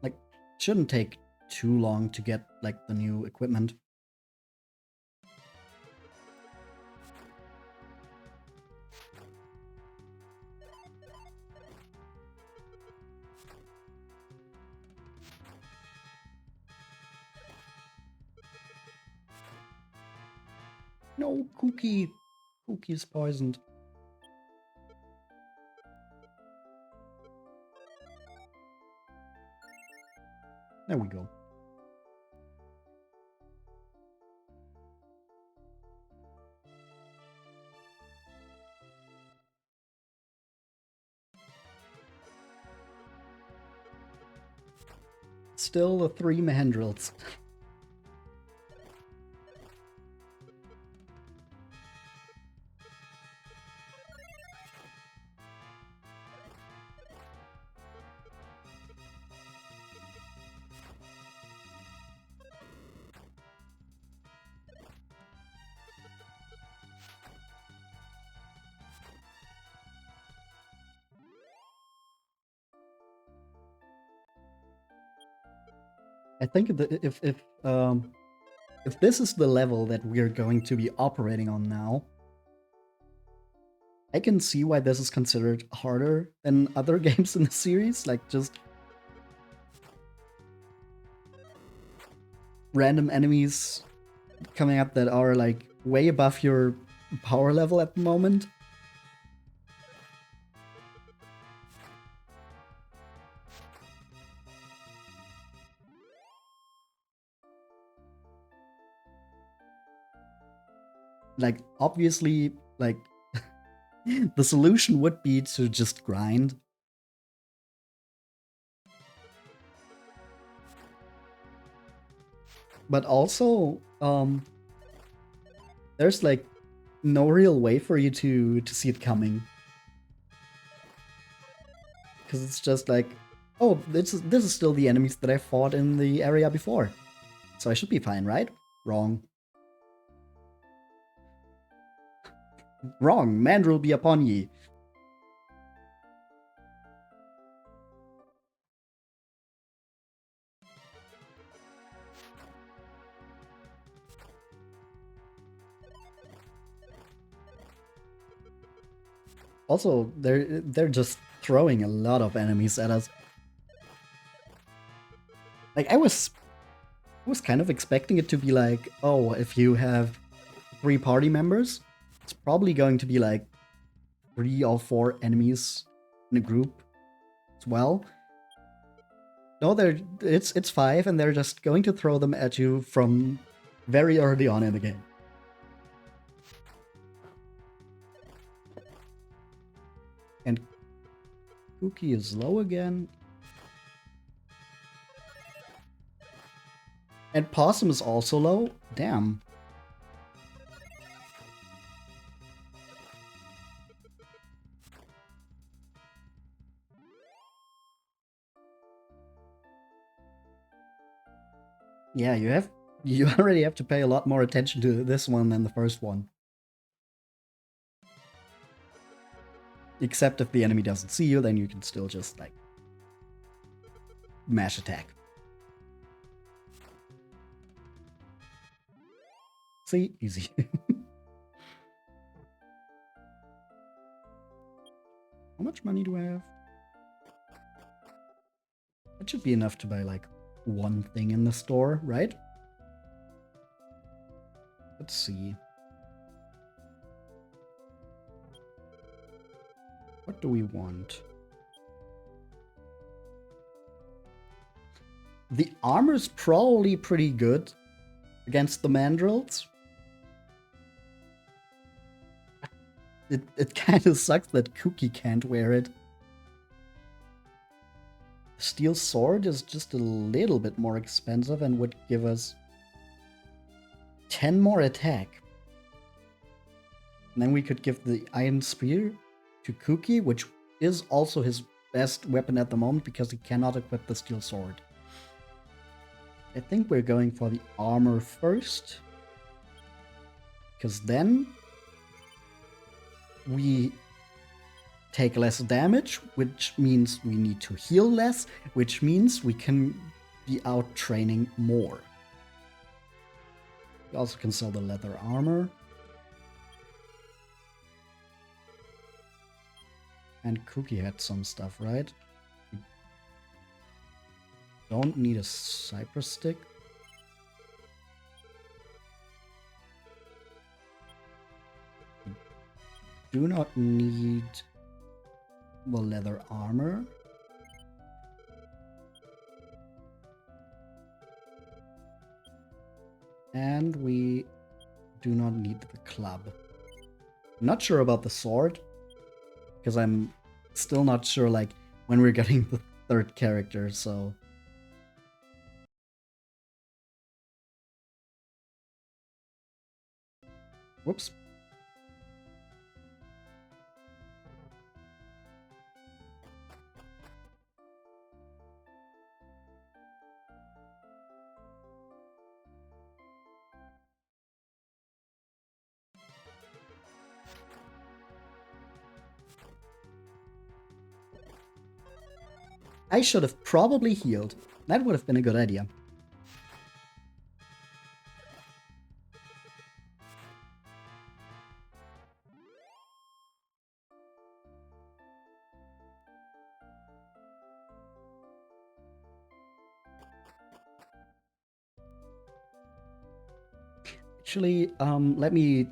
Like, shouldn't take too long to get, like, the new equipment. No, Kooky! Kooky is poisoned. There we go. Still the 3 mandrills. I think if this is the level that we're going to be operating on now, I can see why this is considered harder than other games in the series, like just random enemies coming up that are like way above your power level at the moment. Like, obviously, like, the solution would be to just grind. But also, there's like no real way for you to see it coming. Because it's just like, oh, this is still the enemies that I fought in the area before. So I should be fine, right? Wrong. Wrong, mandrill be upon ye. Also, they're just throwing a lot of enemies at us. Like, I was kind of expecting it to be like, oh, if you have 3 party members, it's probably going to be like 3 or 4 enemies in a group as well. No, it's 5, and they're just going to throw them at you from very early on in the game. And Kooky is low again. And Possum is also low? Damn. Yeah, you already have to pay a lot more attention to this one than the first one. Except if the enemy doesn't see you, then you can still just, like, mash attack. See? Easy. How much money do I have? That should be enough to buy, like, one thing in the store, right? Let's see. What do we want? The armor's probably pretty good against the mandrills. It kind of sucks that Kooky can't wear it. The steel sword is just a little bit more expensive and would give us 10 more attack. And then we could give the iron spear to Kooky, which is also his best weapon at the moment because he cannot equip the steel sword. I think we're going for the armor first, because then we take less damage, which means we need to heal less, which means we can be out training more. We also can sell the leather armor. And Kooky had some stuff, right? We don't need a cypress stick. We do not need the leather armor. And we do not need the club. I'm not sure about the sword, because I'm still not sure, like, when we're getting the third character, so... Whoops. I should have probably healed. That would have been a good idea. Actually, let me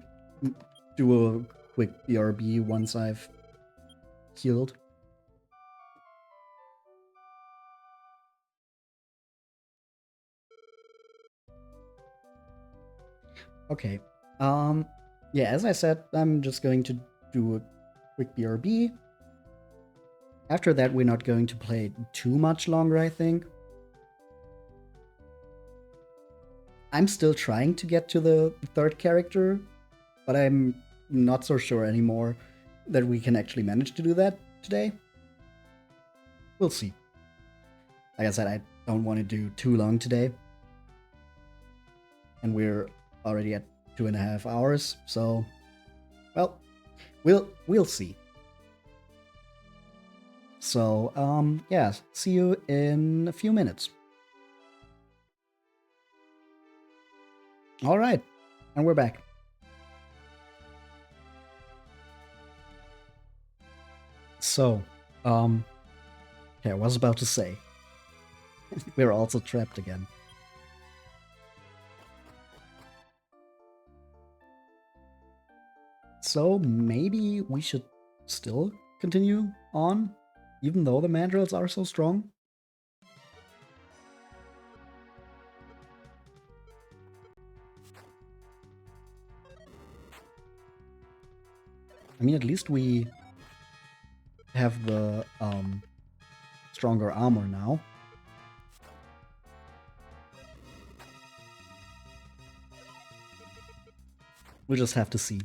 do a quick BRB once I've healed. Okay. Yeah, as I said, I'm just going to do a quick BRB. After that, we're not going to play too much longer, I think. I'm still trying to get to the third character, but I'm not so sure anymore that we can actually manage to do that today. We'll see. Like I said, I don't want to do too long today. And we're already at 2.5 hours, so... Well, we'll see. So, yeah, see you in a few minutes. Alright, and we're back. So, okay, I was about to say, we're also trapped again. So maybe we should still continue on, even though the mandrills are so strong? I mean, at least we have the stronger armor now. We'll just have to see.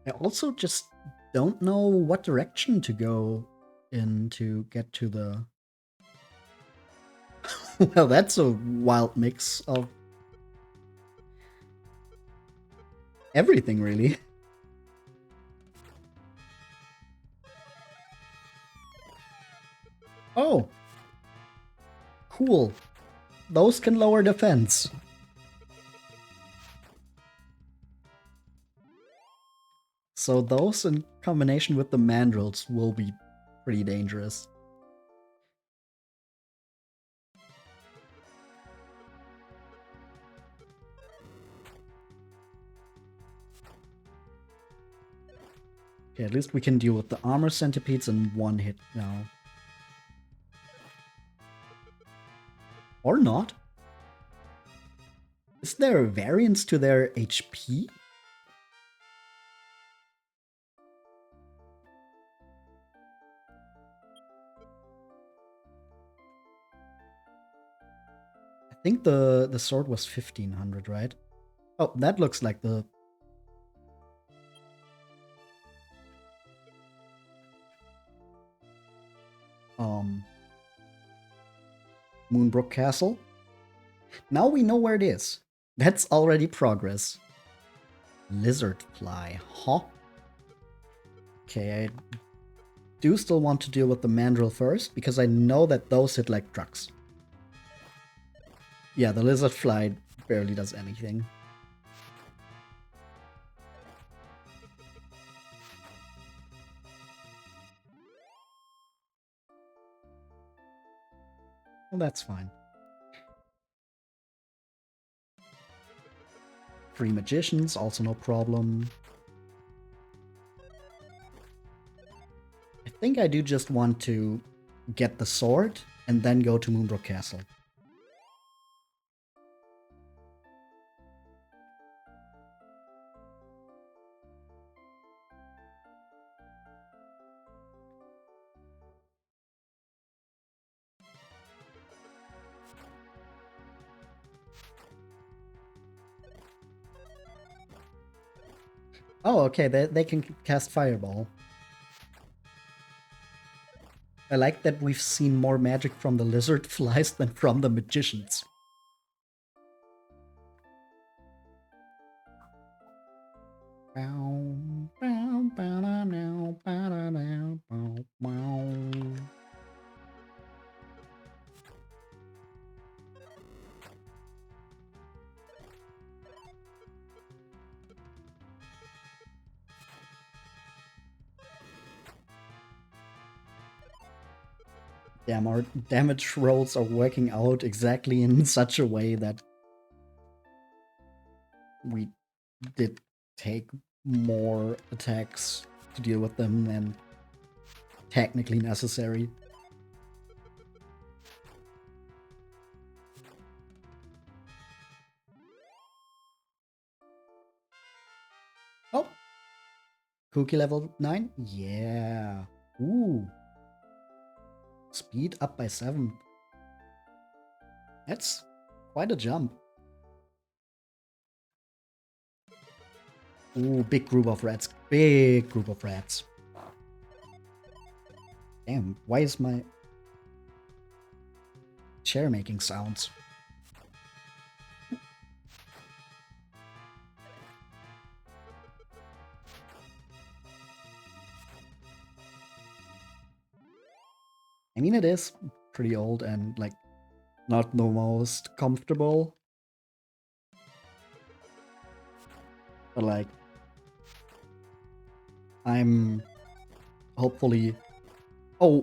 I also just don't know what direction to go in to get to the... Well, that's a wild mix of everything, really. Oh. Cool. Those can lower defense. So those in combination with the mandrills will be pretty dangerous. Okay, at least we can deal with the armor centipedes in one hit now. Or not. Is there a variance to their HP? I think the sword was 1500, right? Oh, that looks like the... Moonbrooke Castle. Now we know where it is. That's already progress. Lizard fly, huh? Okay, I do still want to deal with the mandrill first, because I know that those hit like trucks. Yeah, the lizard fly barely does anything. Well, that's fine. 3 magicians, also no problem. I think I do just want to get the sword and then go to Moonbrooke Castle. Oh, okay, they can cast Fireball. I like that we've seen more magic from the lizard flies than from the magicians. Damn, our damage rolls are working out exactly in such a way that we did take more attacks to deal with them than technically necessary. Oh! Kooky level 9? Yeah. Ooh. Speed up by 7. That's quite a jump. Ooh, big group of rats. Big group of rats. Damn, why is my chair making sounds? I mean, it is pretty old and, like, not the most comfortable. But, like, I'm hopefully... Oh,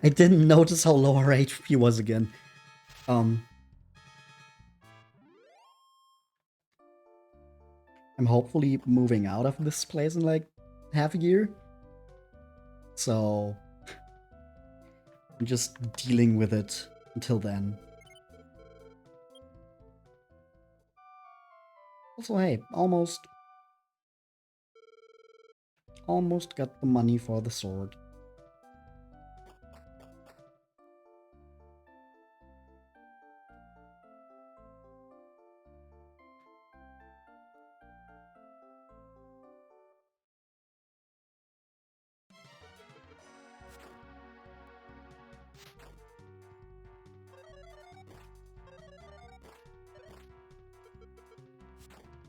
I didn't notice how low our HP was again. I'm hopefully moving out of this place in, like, half a year. So... I'm just dealing with it until then. Also, hey, almost got the money for the sword.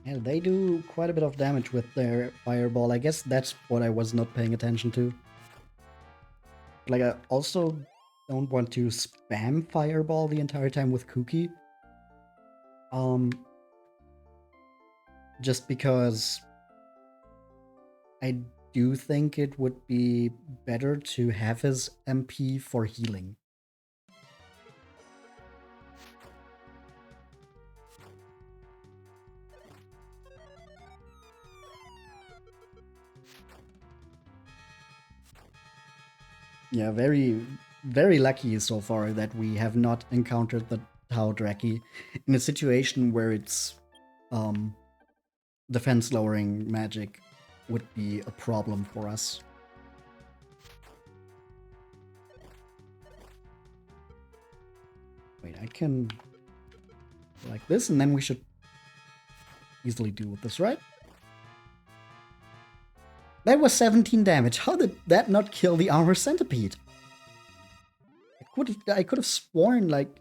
Yeah, they do quite a bit of damage with their fireball. I guess that's what I was not paying attention to. Like, I also don't want to spam fireball the entire time with Kooky. Just because I do think it would be better to have his MP for healing. Yeah, very, very lucky so far that we have not encountered the Tau Draki in a situation where its defense lowering magic would be a problem for us. Wait, I can like this, and then we should easily deal with this, right? That was 17 damage. How did that not kill the armor centipede? I could have sworn like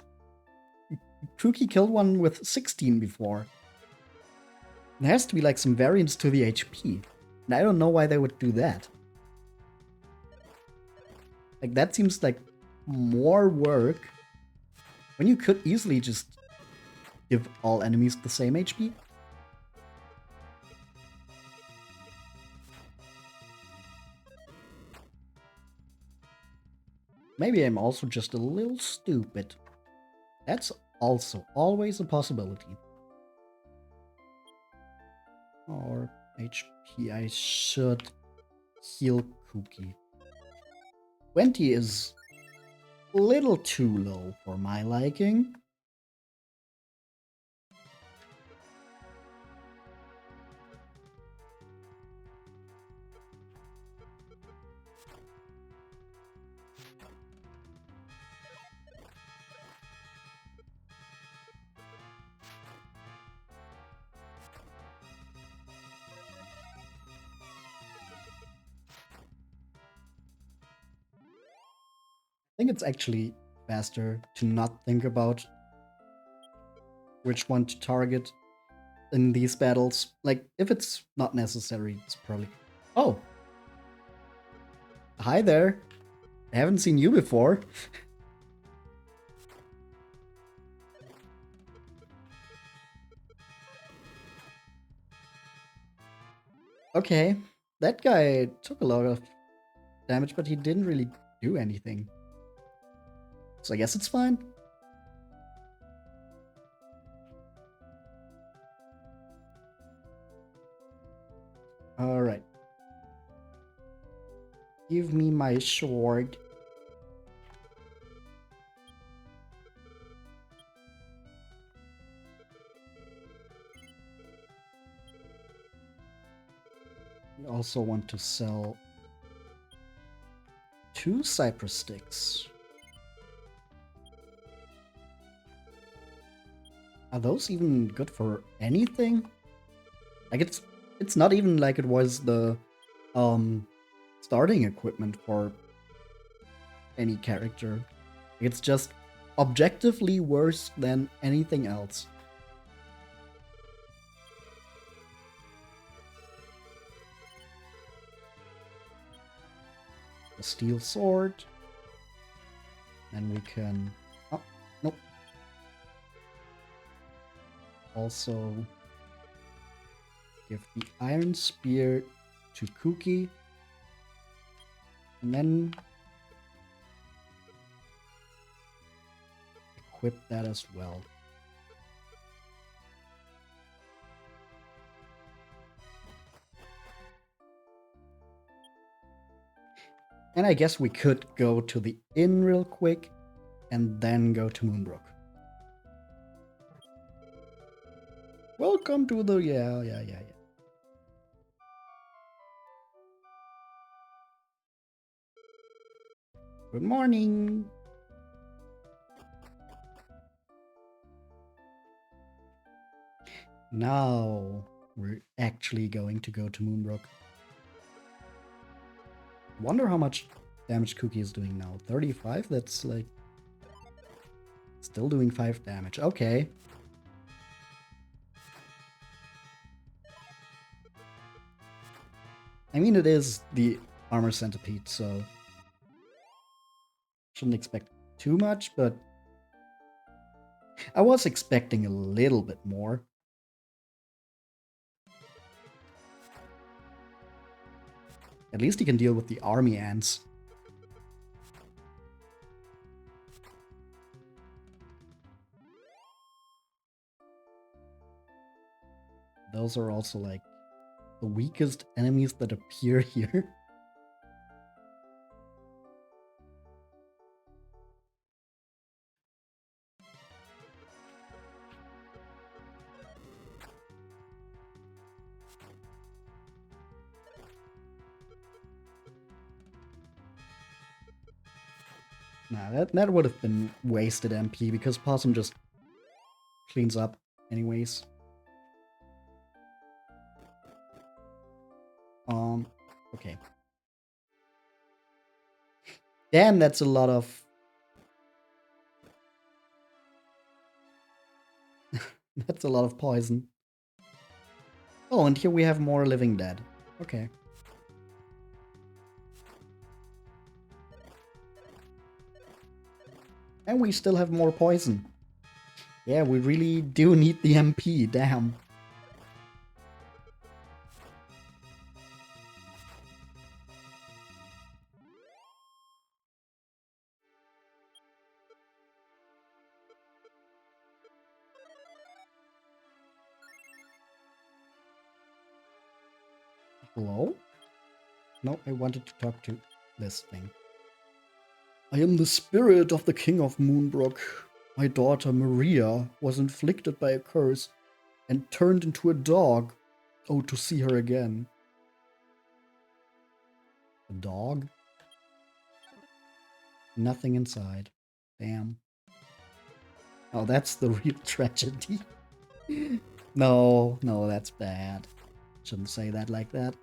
Kooky killed one with 16 before. There has to be like some variance to the HP. And I don't know why they would do that. Like that seems like more work when you could easily just give all enemies the same HP. Maybe I'm also just a little stupid. That's also always a possibility. Or HP, I should heal Kooky. 20 is a little too low for my liking. I think it's actually faster to not think about which one to target in these battles. Like, if it's not necessary, it's probably... Oh! Hi there! I haven't seen you before. Okay, that guy took a lot of damage, but he didn't really do anything. So I guess it's fine. Alright. Give me my sword. We also want to sell 2 cypress sticks. Are those even good for anything? Like it's not even like it was the starting equipment for any character. It's just objectively worse than anything else. A steel sword. Then we can... Oh, nope. Also give the iron spear to Kooky. And then equip that as well. And I guess we could go to the inn real quick and then go to Moonbrooke. Well, Welcome to the... Yeah. Good morning. Now we're actually going to go to Moonbrooke. Wonder how much damage Kooky is doing now. 35? That's like... Still doing 5 damage. Okay. I mean, it is the armor centipede, so... Shouldn't expect too much, but... I was expecting a little bit more. At least he can deal with the army ants. Those are also like the weakest enemies that appear here. Nah, that would have been wasted MP because Possum just cleans up anyways. Okay. Damn, that's a lot of... That's a lot of poison. Oh, and here we have more living dead. Okay. And we still have more poison. Yeah, we really do need the MP, damn. Hello? No, I wanted to talk to this thing. I am the spirit of the King of Moonbrooke. My daughter Maria was inflicted by a curse and turned into a dog. Oh, to see her again. A dog? Nothing inside. Damn. Oh, that's the real tragedy. No, that's bad. Shouldn't say that like that.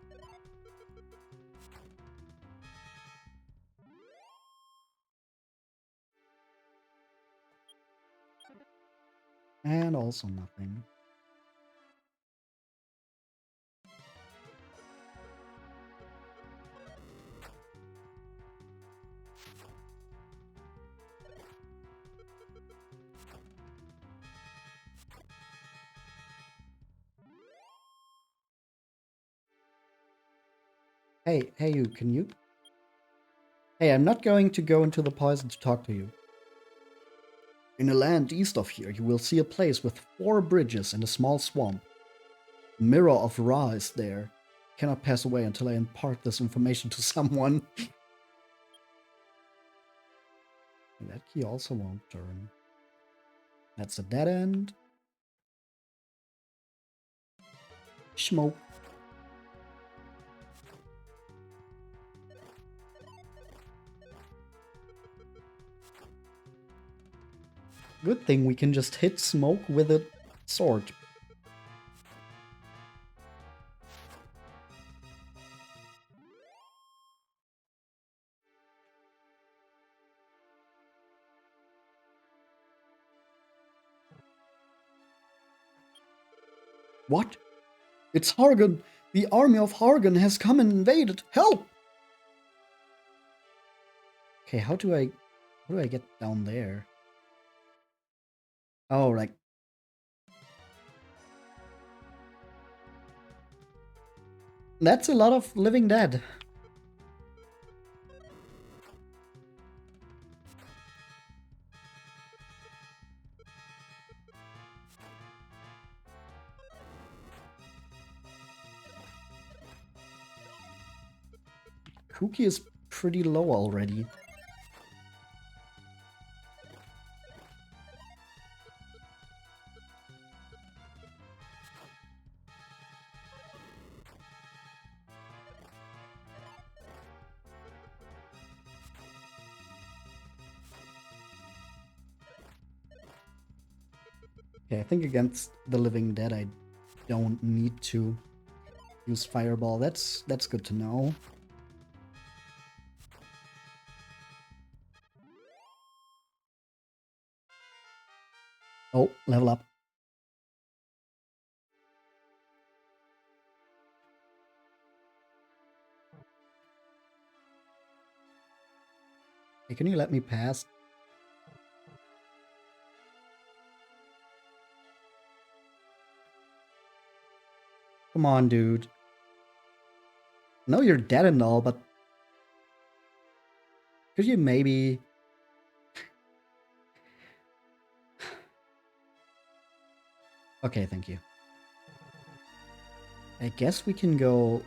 And also nothing. Hey, you, can you? Hey, I'm not going to go into the poison to talk to you. In a land east of here, you will see a place with 4 bridges and a small swamp. The Mirror of Ra is there. Cannot pass away until I impart this information to someone. And that key also won't turn. That's a dead end. Smoke. Good thing we can just hit smoke with a sword. What? It's Hargon! The army of Hargon has come and invaded! Help! Okay, how do I get down there? Oh, like... That's a lot of living dead. Kooky is pretty low already. Okay, I think against the living dead I don't need to use Fireball. That's good to know. Oh, level up. Hey, can you let me pass? Come on, dude. I know you're dead and all, but could you maybe... Okay, thank you. I guess we can go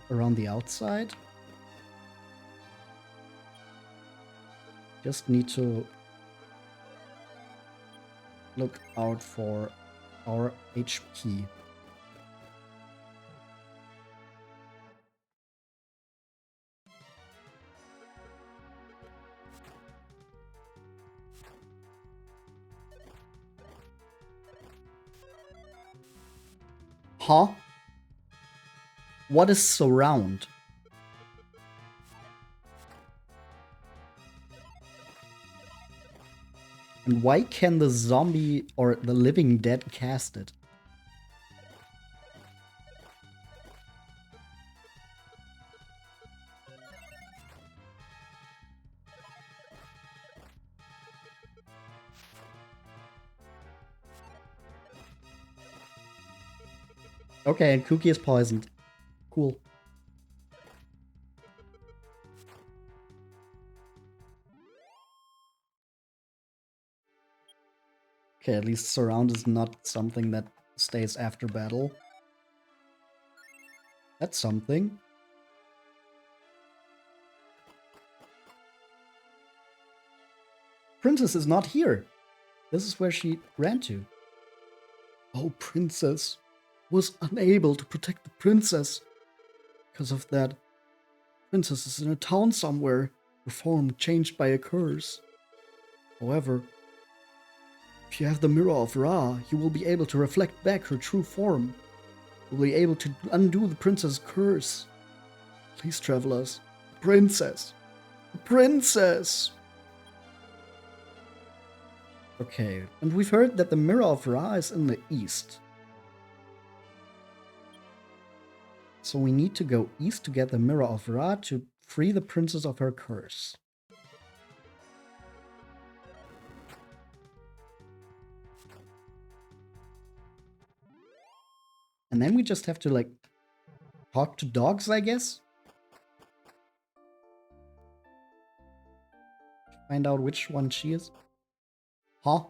around the outside. Just need to look out for our HP. Huh? What is surround? And why can the zombie or the living dead cast it? Okay, and Kooky is poisoned. Cool. Okay, at least surround is not something that stays after battle. That's something. Princess is not here. This is where she ran to. Oh, Princess was unable to protect the princess. Because of that, Princess is in a town somewhere, her form changed by a curse. However, if you have the Mirror of Ra, you will be able to reflect back her true form. You will be able to undo the princess' curse. Please, travelers. Princess! Princess! Okay, and we've heard that the Mirror of Ra is in the east. So we need to go east to get the Mirror of Ra to free the princess of her curse. And then we just have to, like, talk to dogs, I guess? Find out which one she is. Huh?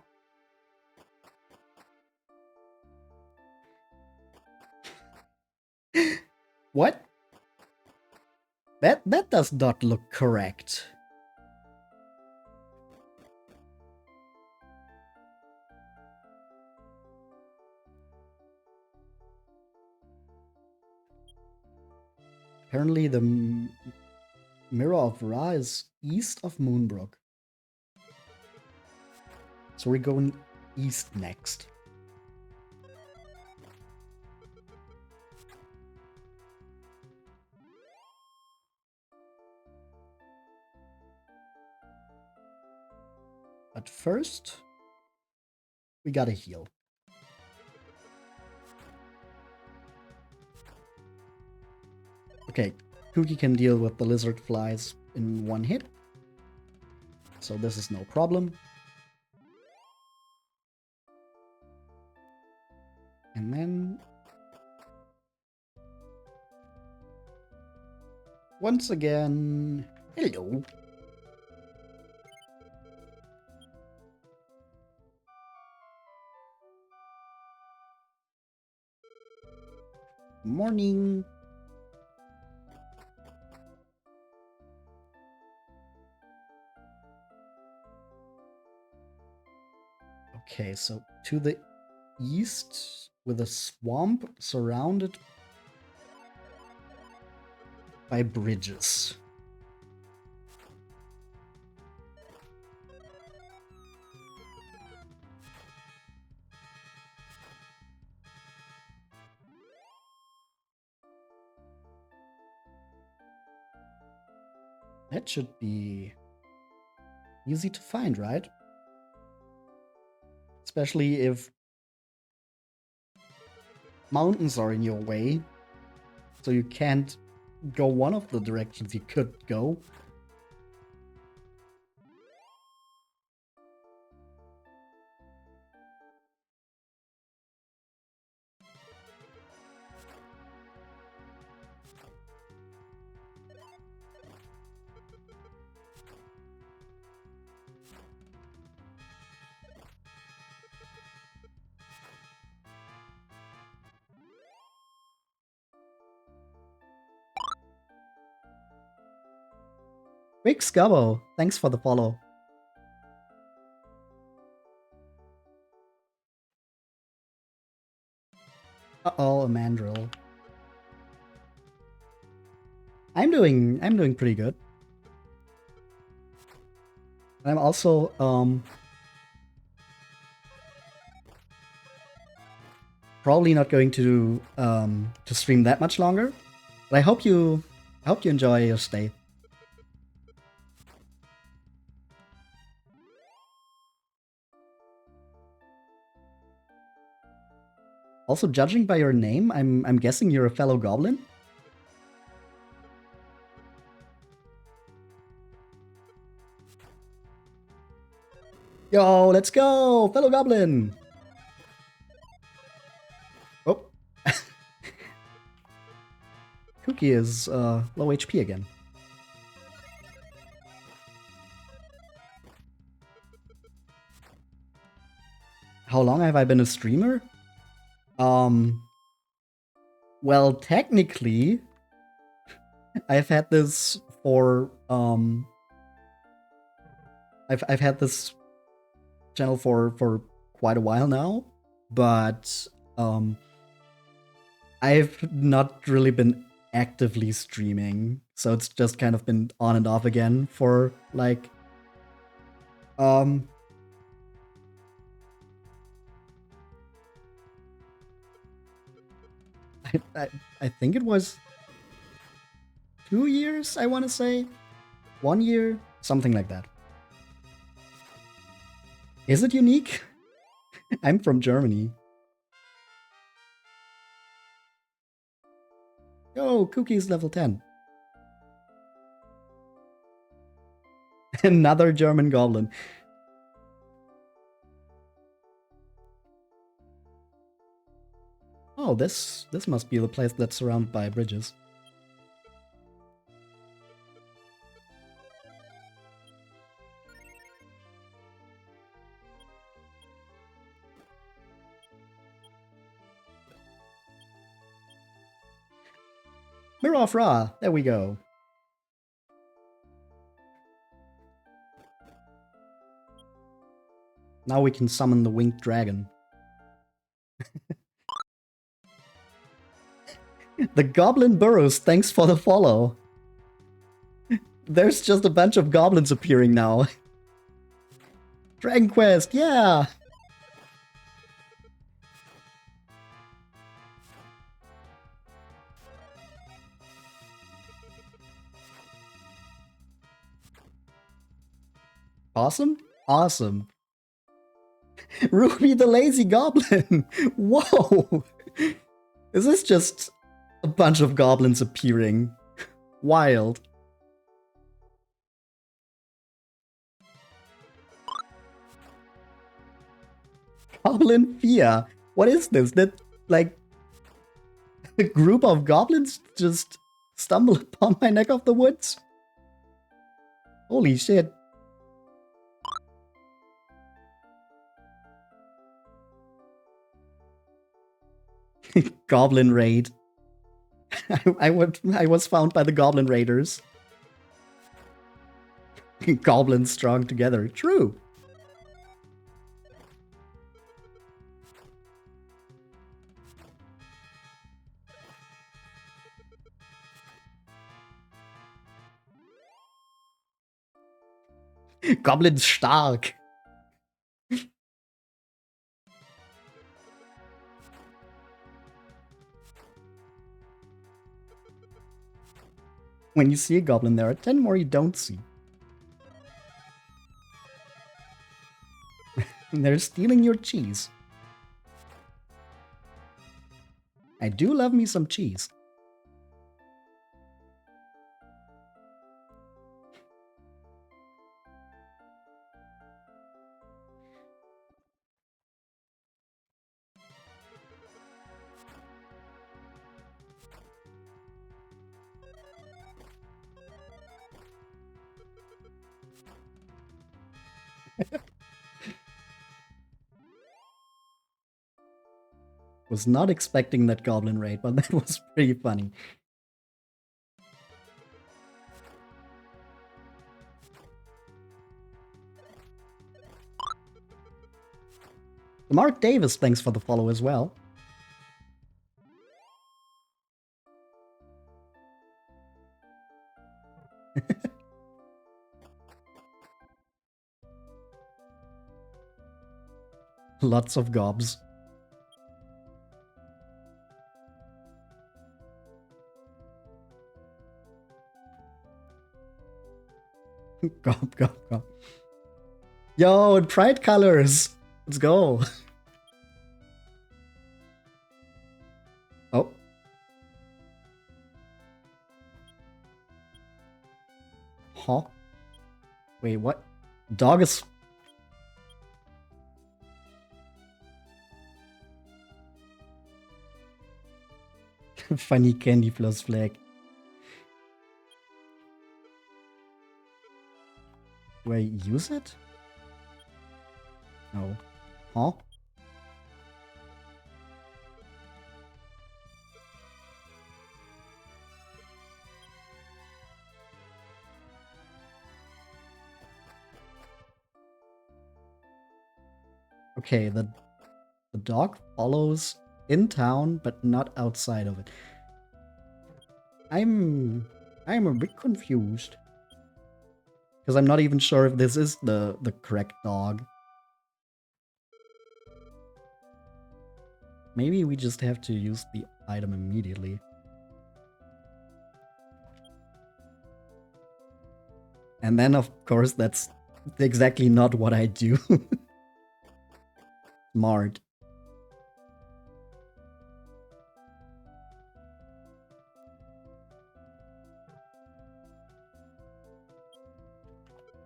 What? That does not look correct. Apparently the Mirror of Ra is east of Moonbrooke. So we're going east next. But first, we gotta heal. Okay, Kooky can deal with the lizard flies in one hit. So this is no problem. And then... once again... hello. Morning. Okay, so to the east with a swamp surrounded by bridges. That should be easy to find, right? Especially if mountains are in your way, so you can't go one of the directions you could go. Big Scubbo, thanks for the follow. Uh-oh, a mandrill. I'm doing pretty good. I'm also probably not going to stream that much longer. But I hope you enjoy your stay. Also, judging by your name, I'm guessing you're a fellow goblin. Yo, let's go, fellow goblin. Oh, Kooky is low HP again. How long have I been a streamer? Well, technically, I've had this for I've had this channel for quite a while now, but I've not really been actively streaming, so it's just kind of been on and off again for like I think it was 2 years, I want to say. 1 year, something like that. Is it unique? I'm from Germany. Yo, Kooky's level 10. Another German goblin. Oh, this must be the place that's surrounded by bridges. Mirror of Ra, there we go. Now we can summon the winged dragon. The Goblin Burrows, thanks for the follow. There's just a bunch of goblins appearing now. Dragon Quest, yeah! Awesome? Awesome. Ruby the Lazy Goblin! Whoa! Is this just a bunch of goblins appearing? Wild. Goblin Fear. What is this? That, like, a group of goblins just stumble upon my neck of the woods? Holy shit. Goblin Raid. I was found by the Goblin Raiders. Goblins strong together. True. Goblins stark. When you see a goblin, there are 10 more you don't see. And they're stealing your cheese. I do love me some cheese. Was not expecting that goblin raid, but that was pretty funny. Mark Davis, thanks for the follow as well. Lots of gobs. Gob, gob, gob. Yo, in Pride colors! Let's go! Oh. Huh? Wait, what? Dog is... Funny candy floss flag. Do I use it? No. Huh? Okay, the dog follows in town, but not outside of it. I'm a bit confused. Because I'm not even sure if this is the correct dog. Maybe we just have to use the item immediately. And then, of course, that's exactly not what I do. Smart.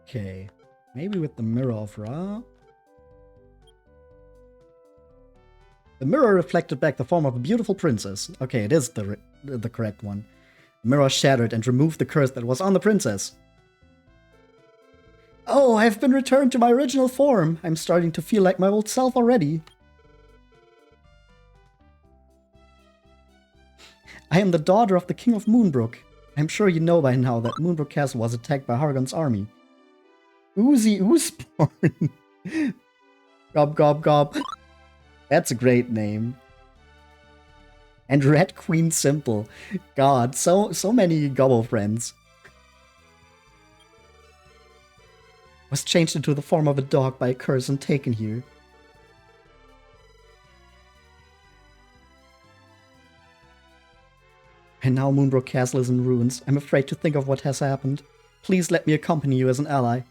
Okay, maybe with the Mirror of Ra. The mirror reflected back the form of a beautiful princess. Okay, it is the correct one. The mirror shattered and removed the curse that was on the princess. Oh, I've been returned to my original form. I'm starting to feel like my old self already. I am the daughter of the King of Moonbrooke. I'm sure you know by now that Moonbrooke Castle was attacked by Hargon's army. Oozy Ooseborn. Gob, gob, gob. That's a great name. And Red Queen Simple. God, so many gobble friends. Was changed into the form of a dog by a curse and taken here. And now Moonbrooke Castle is in ruins. I'm afraid to think of what has happened. Please let me accompany you as an ally.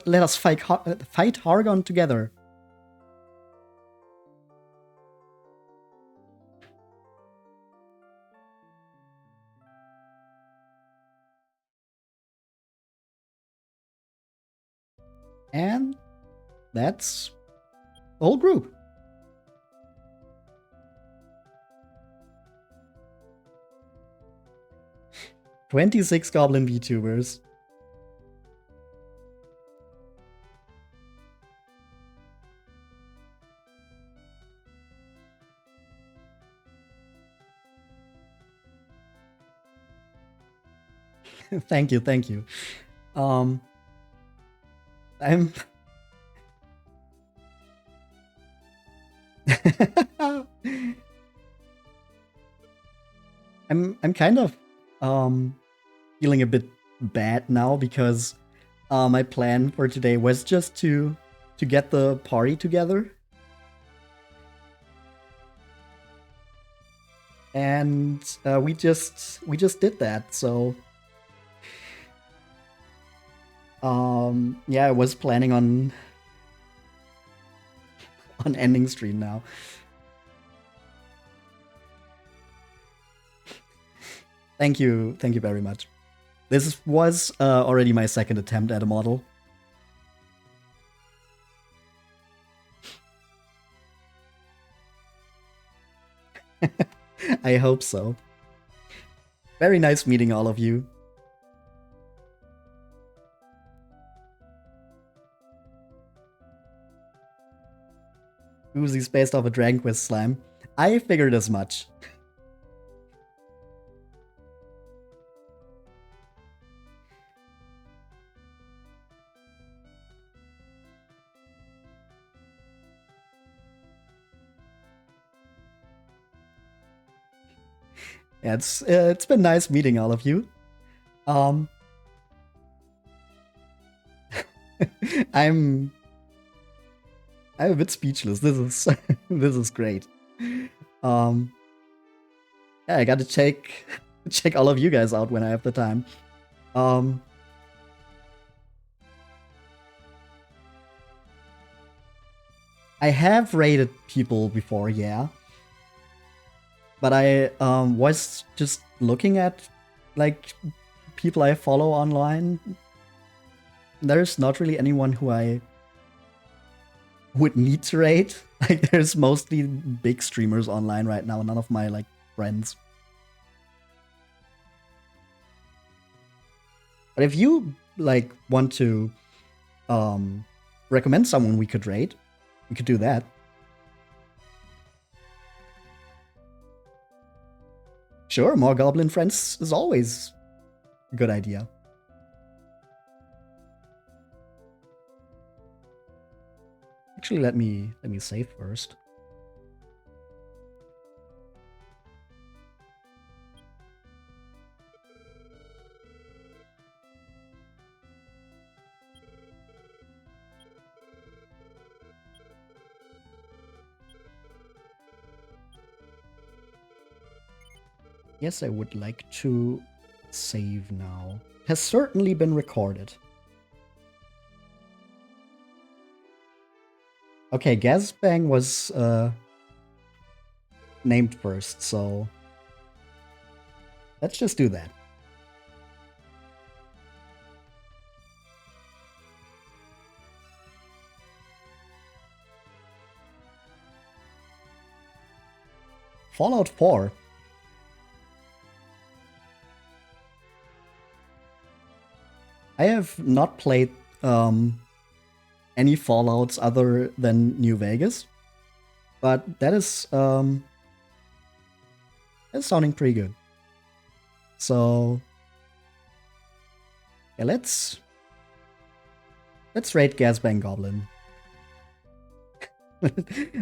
Let us fight Hargon together. And that's the whole group. "26 Goblin VTubers. Thank you, thank you. I'm kind of feeling a bit bad now because my plan for today was just to get the party together. And we just did that, so Yeah, I was planning on ending stream now. Thank you very much. This was already my second attempt at a model. I hope so. Very nice meeting all of you. Uzi's based off a Dragon Quest slime. I figured as much. Yeah, it's been nice meeting all of you. I'm a bit speechless. This is this is great. Yeah, I gotta check all of you guys out when I have the time. I have rated people before, yeah. But I was just looking at like people I follow online. There's not really anyone who I would need to rate. Like there's mostly big streamers online right now, none of my like friends. But if you like want to recommend someone we could rate, we could do that. Sure, more goblin friends is always a good idea. Actually, let me save first. Yes, I would like to save now. Has certainly been recorded. Okay, Gasbang was named first, so let's just do that. Fallout 4. I have not played any Fallouts other than New Vegas, but that is that's sounding pretty good. So yeah, let's raid Gasbang Goblin.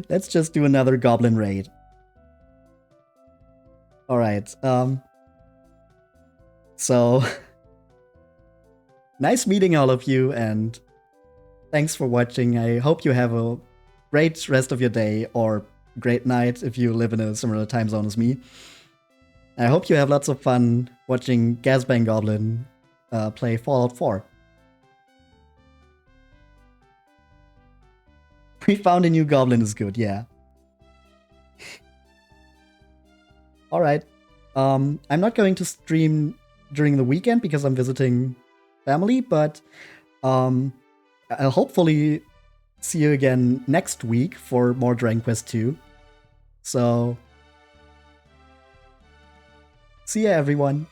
Let's just do another Goblin raid. All right. So nice meeting all of you, and thanks for watching. I hope you have a great rest of your day or great night if you live in a similar time zone as me. I hope you have lots of fun watching Gasbang Goblin play Fallout 4. We found a new goblin is good, yeah. Alright. I'm not going to stream during the weekend because I'm visiting family, but I'll hopefully see you again next week for more Dragon Quest 2. So, see ya, everyone.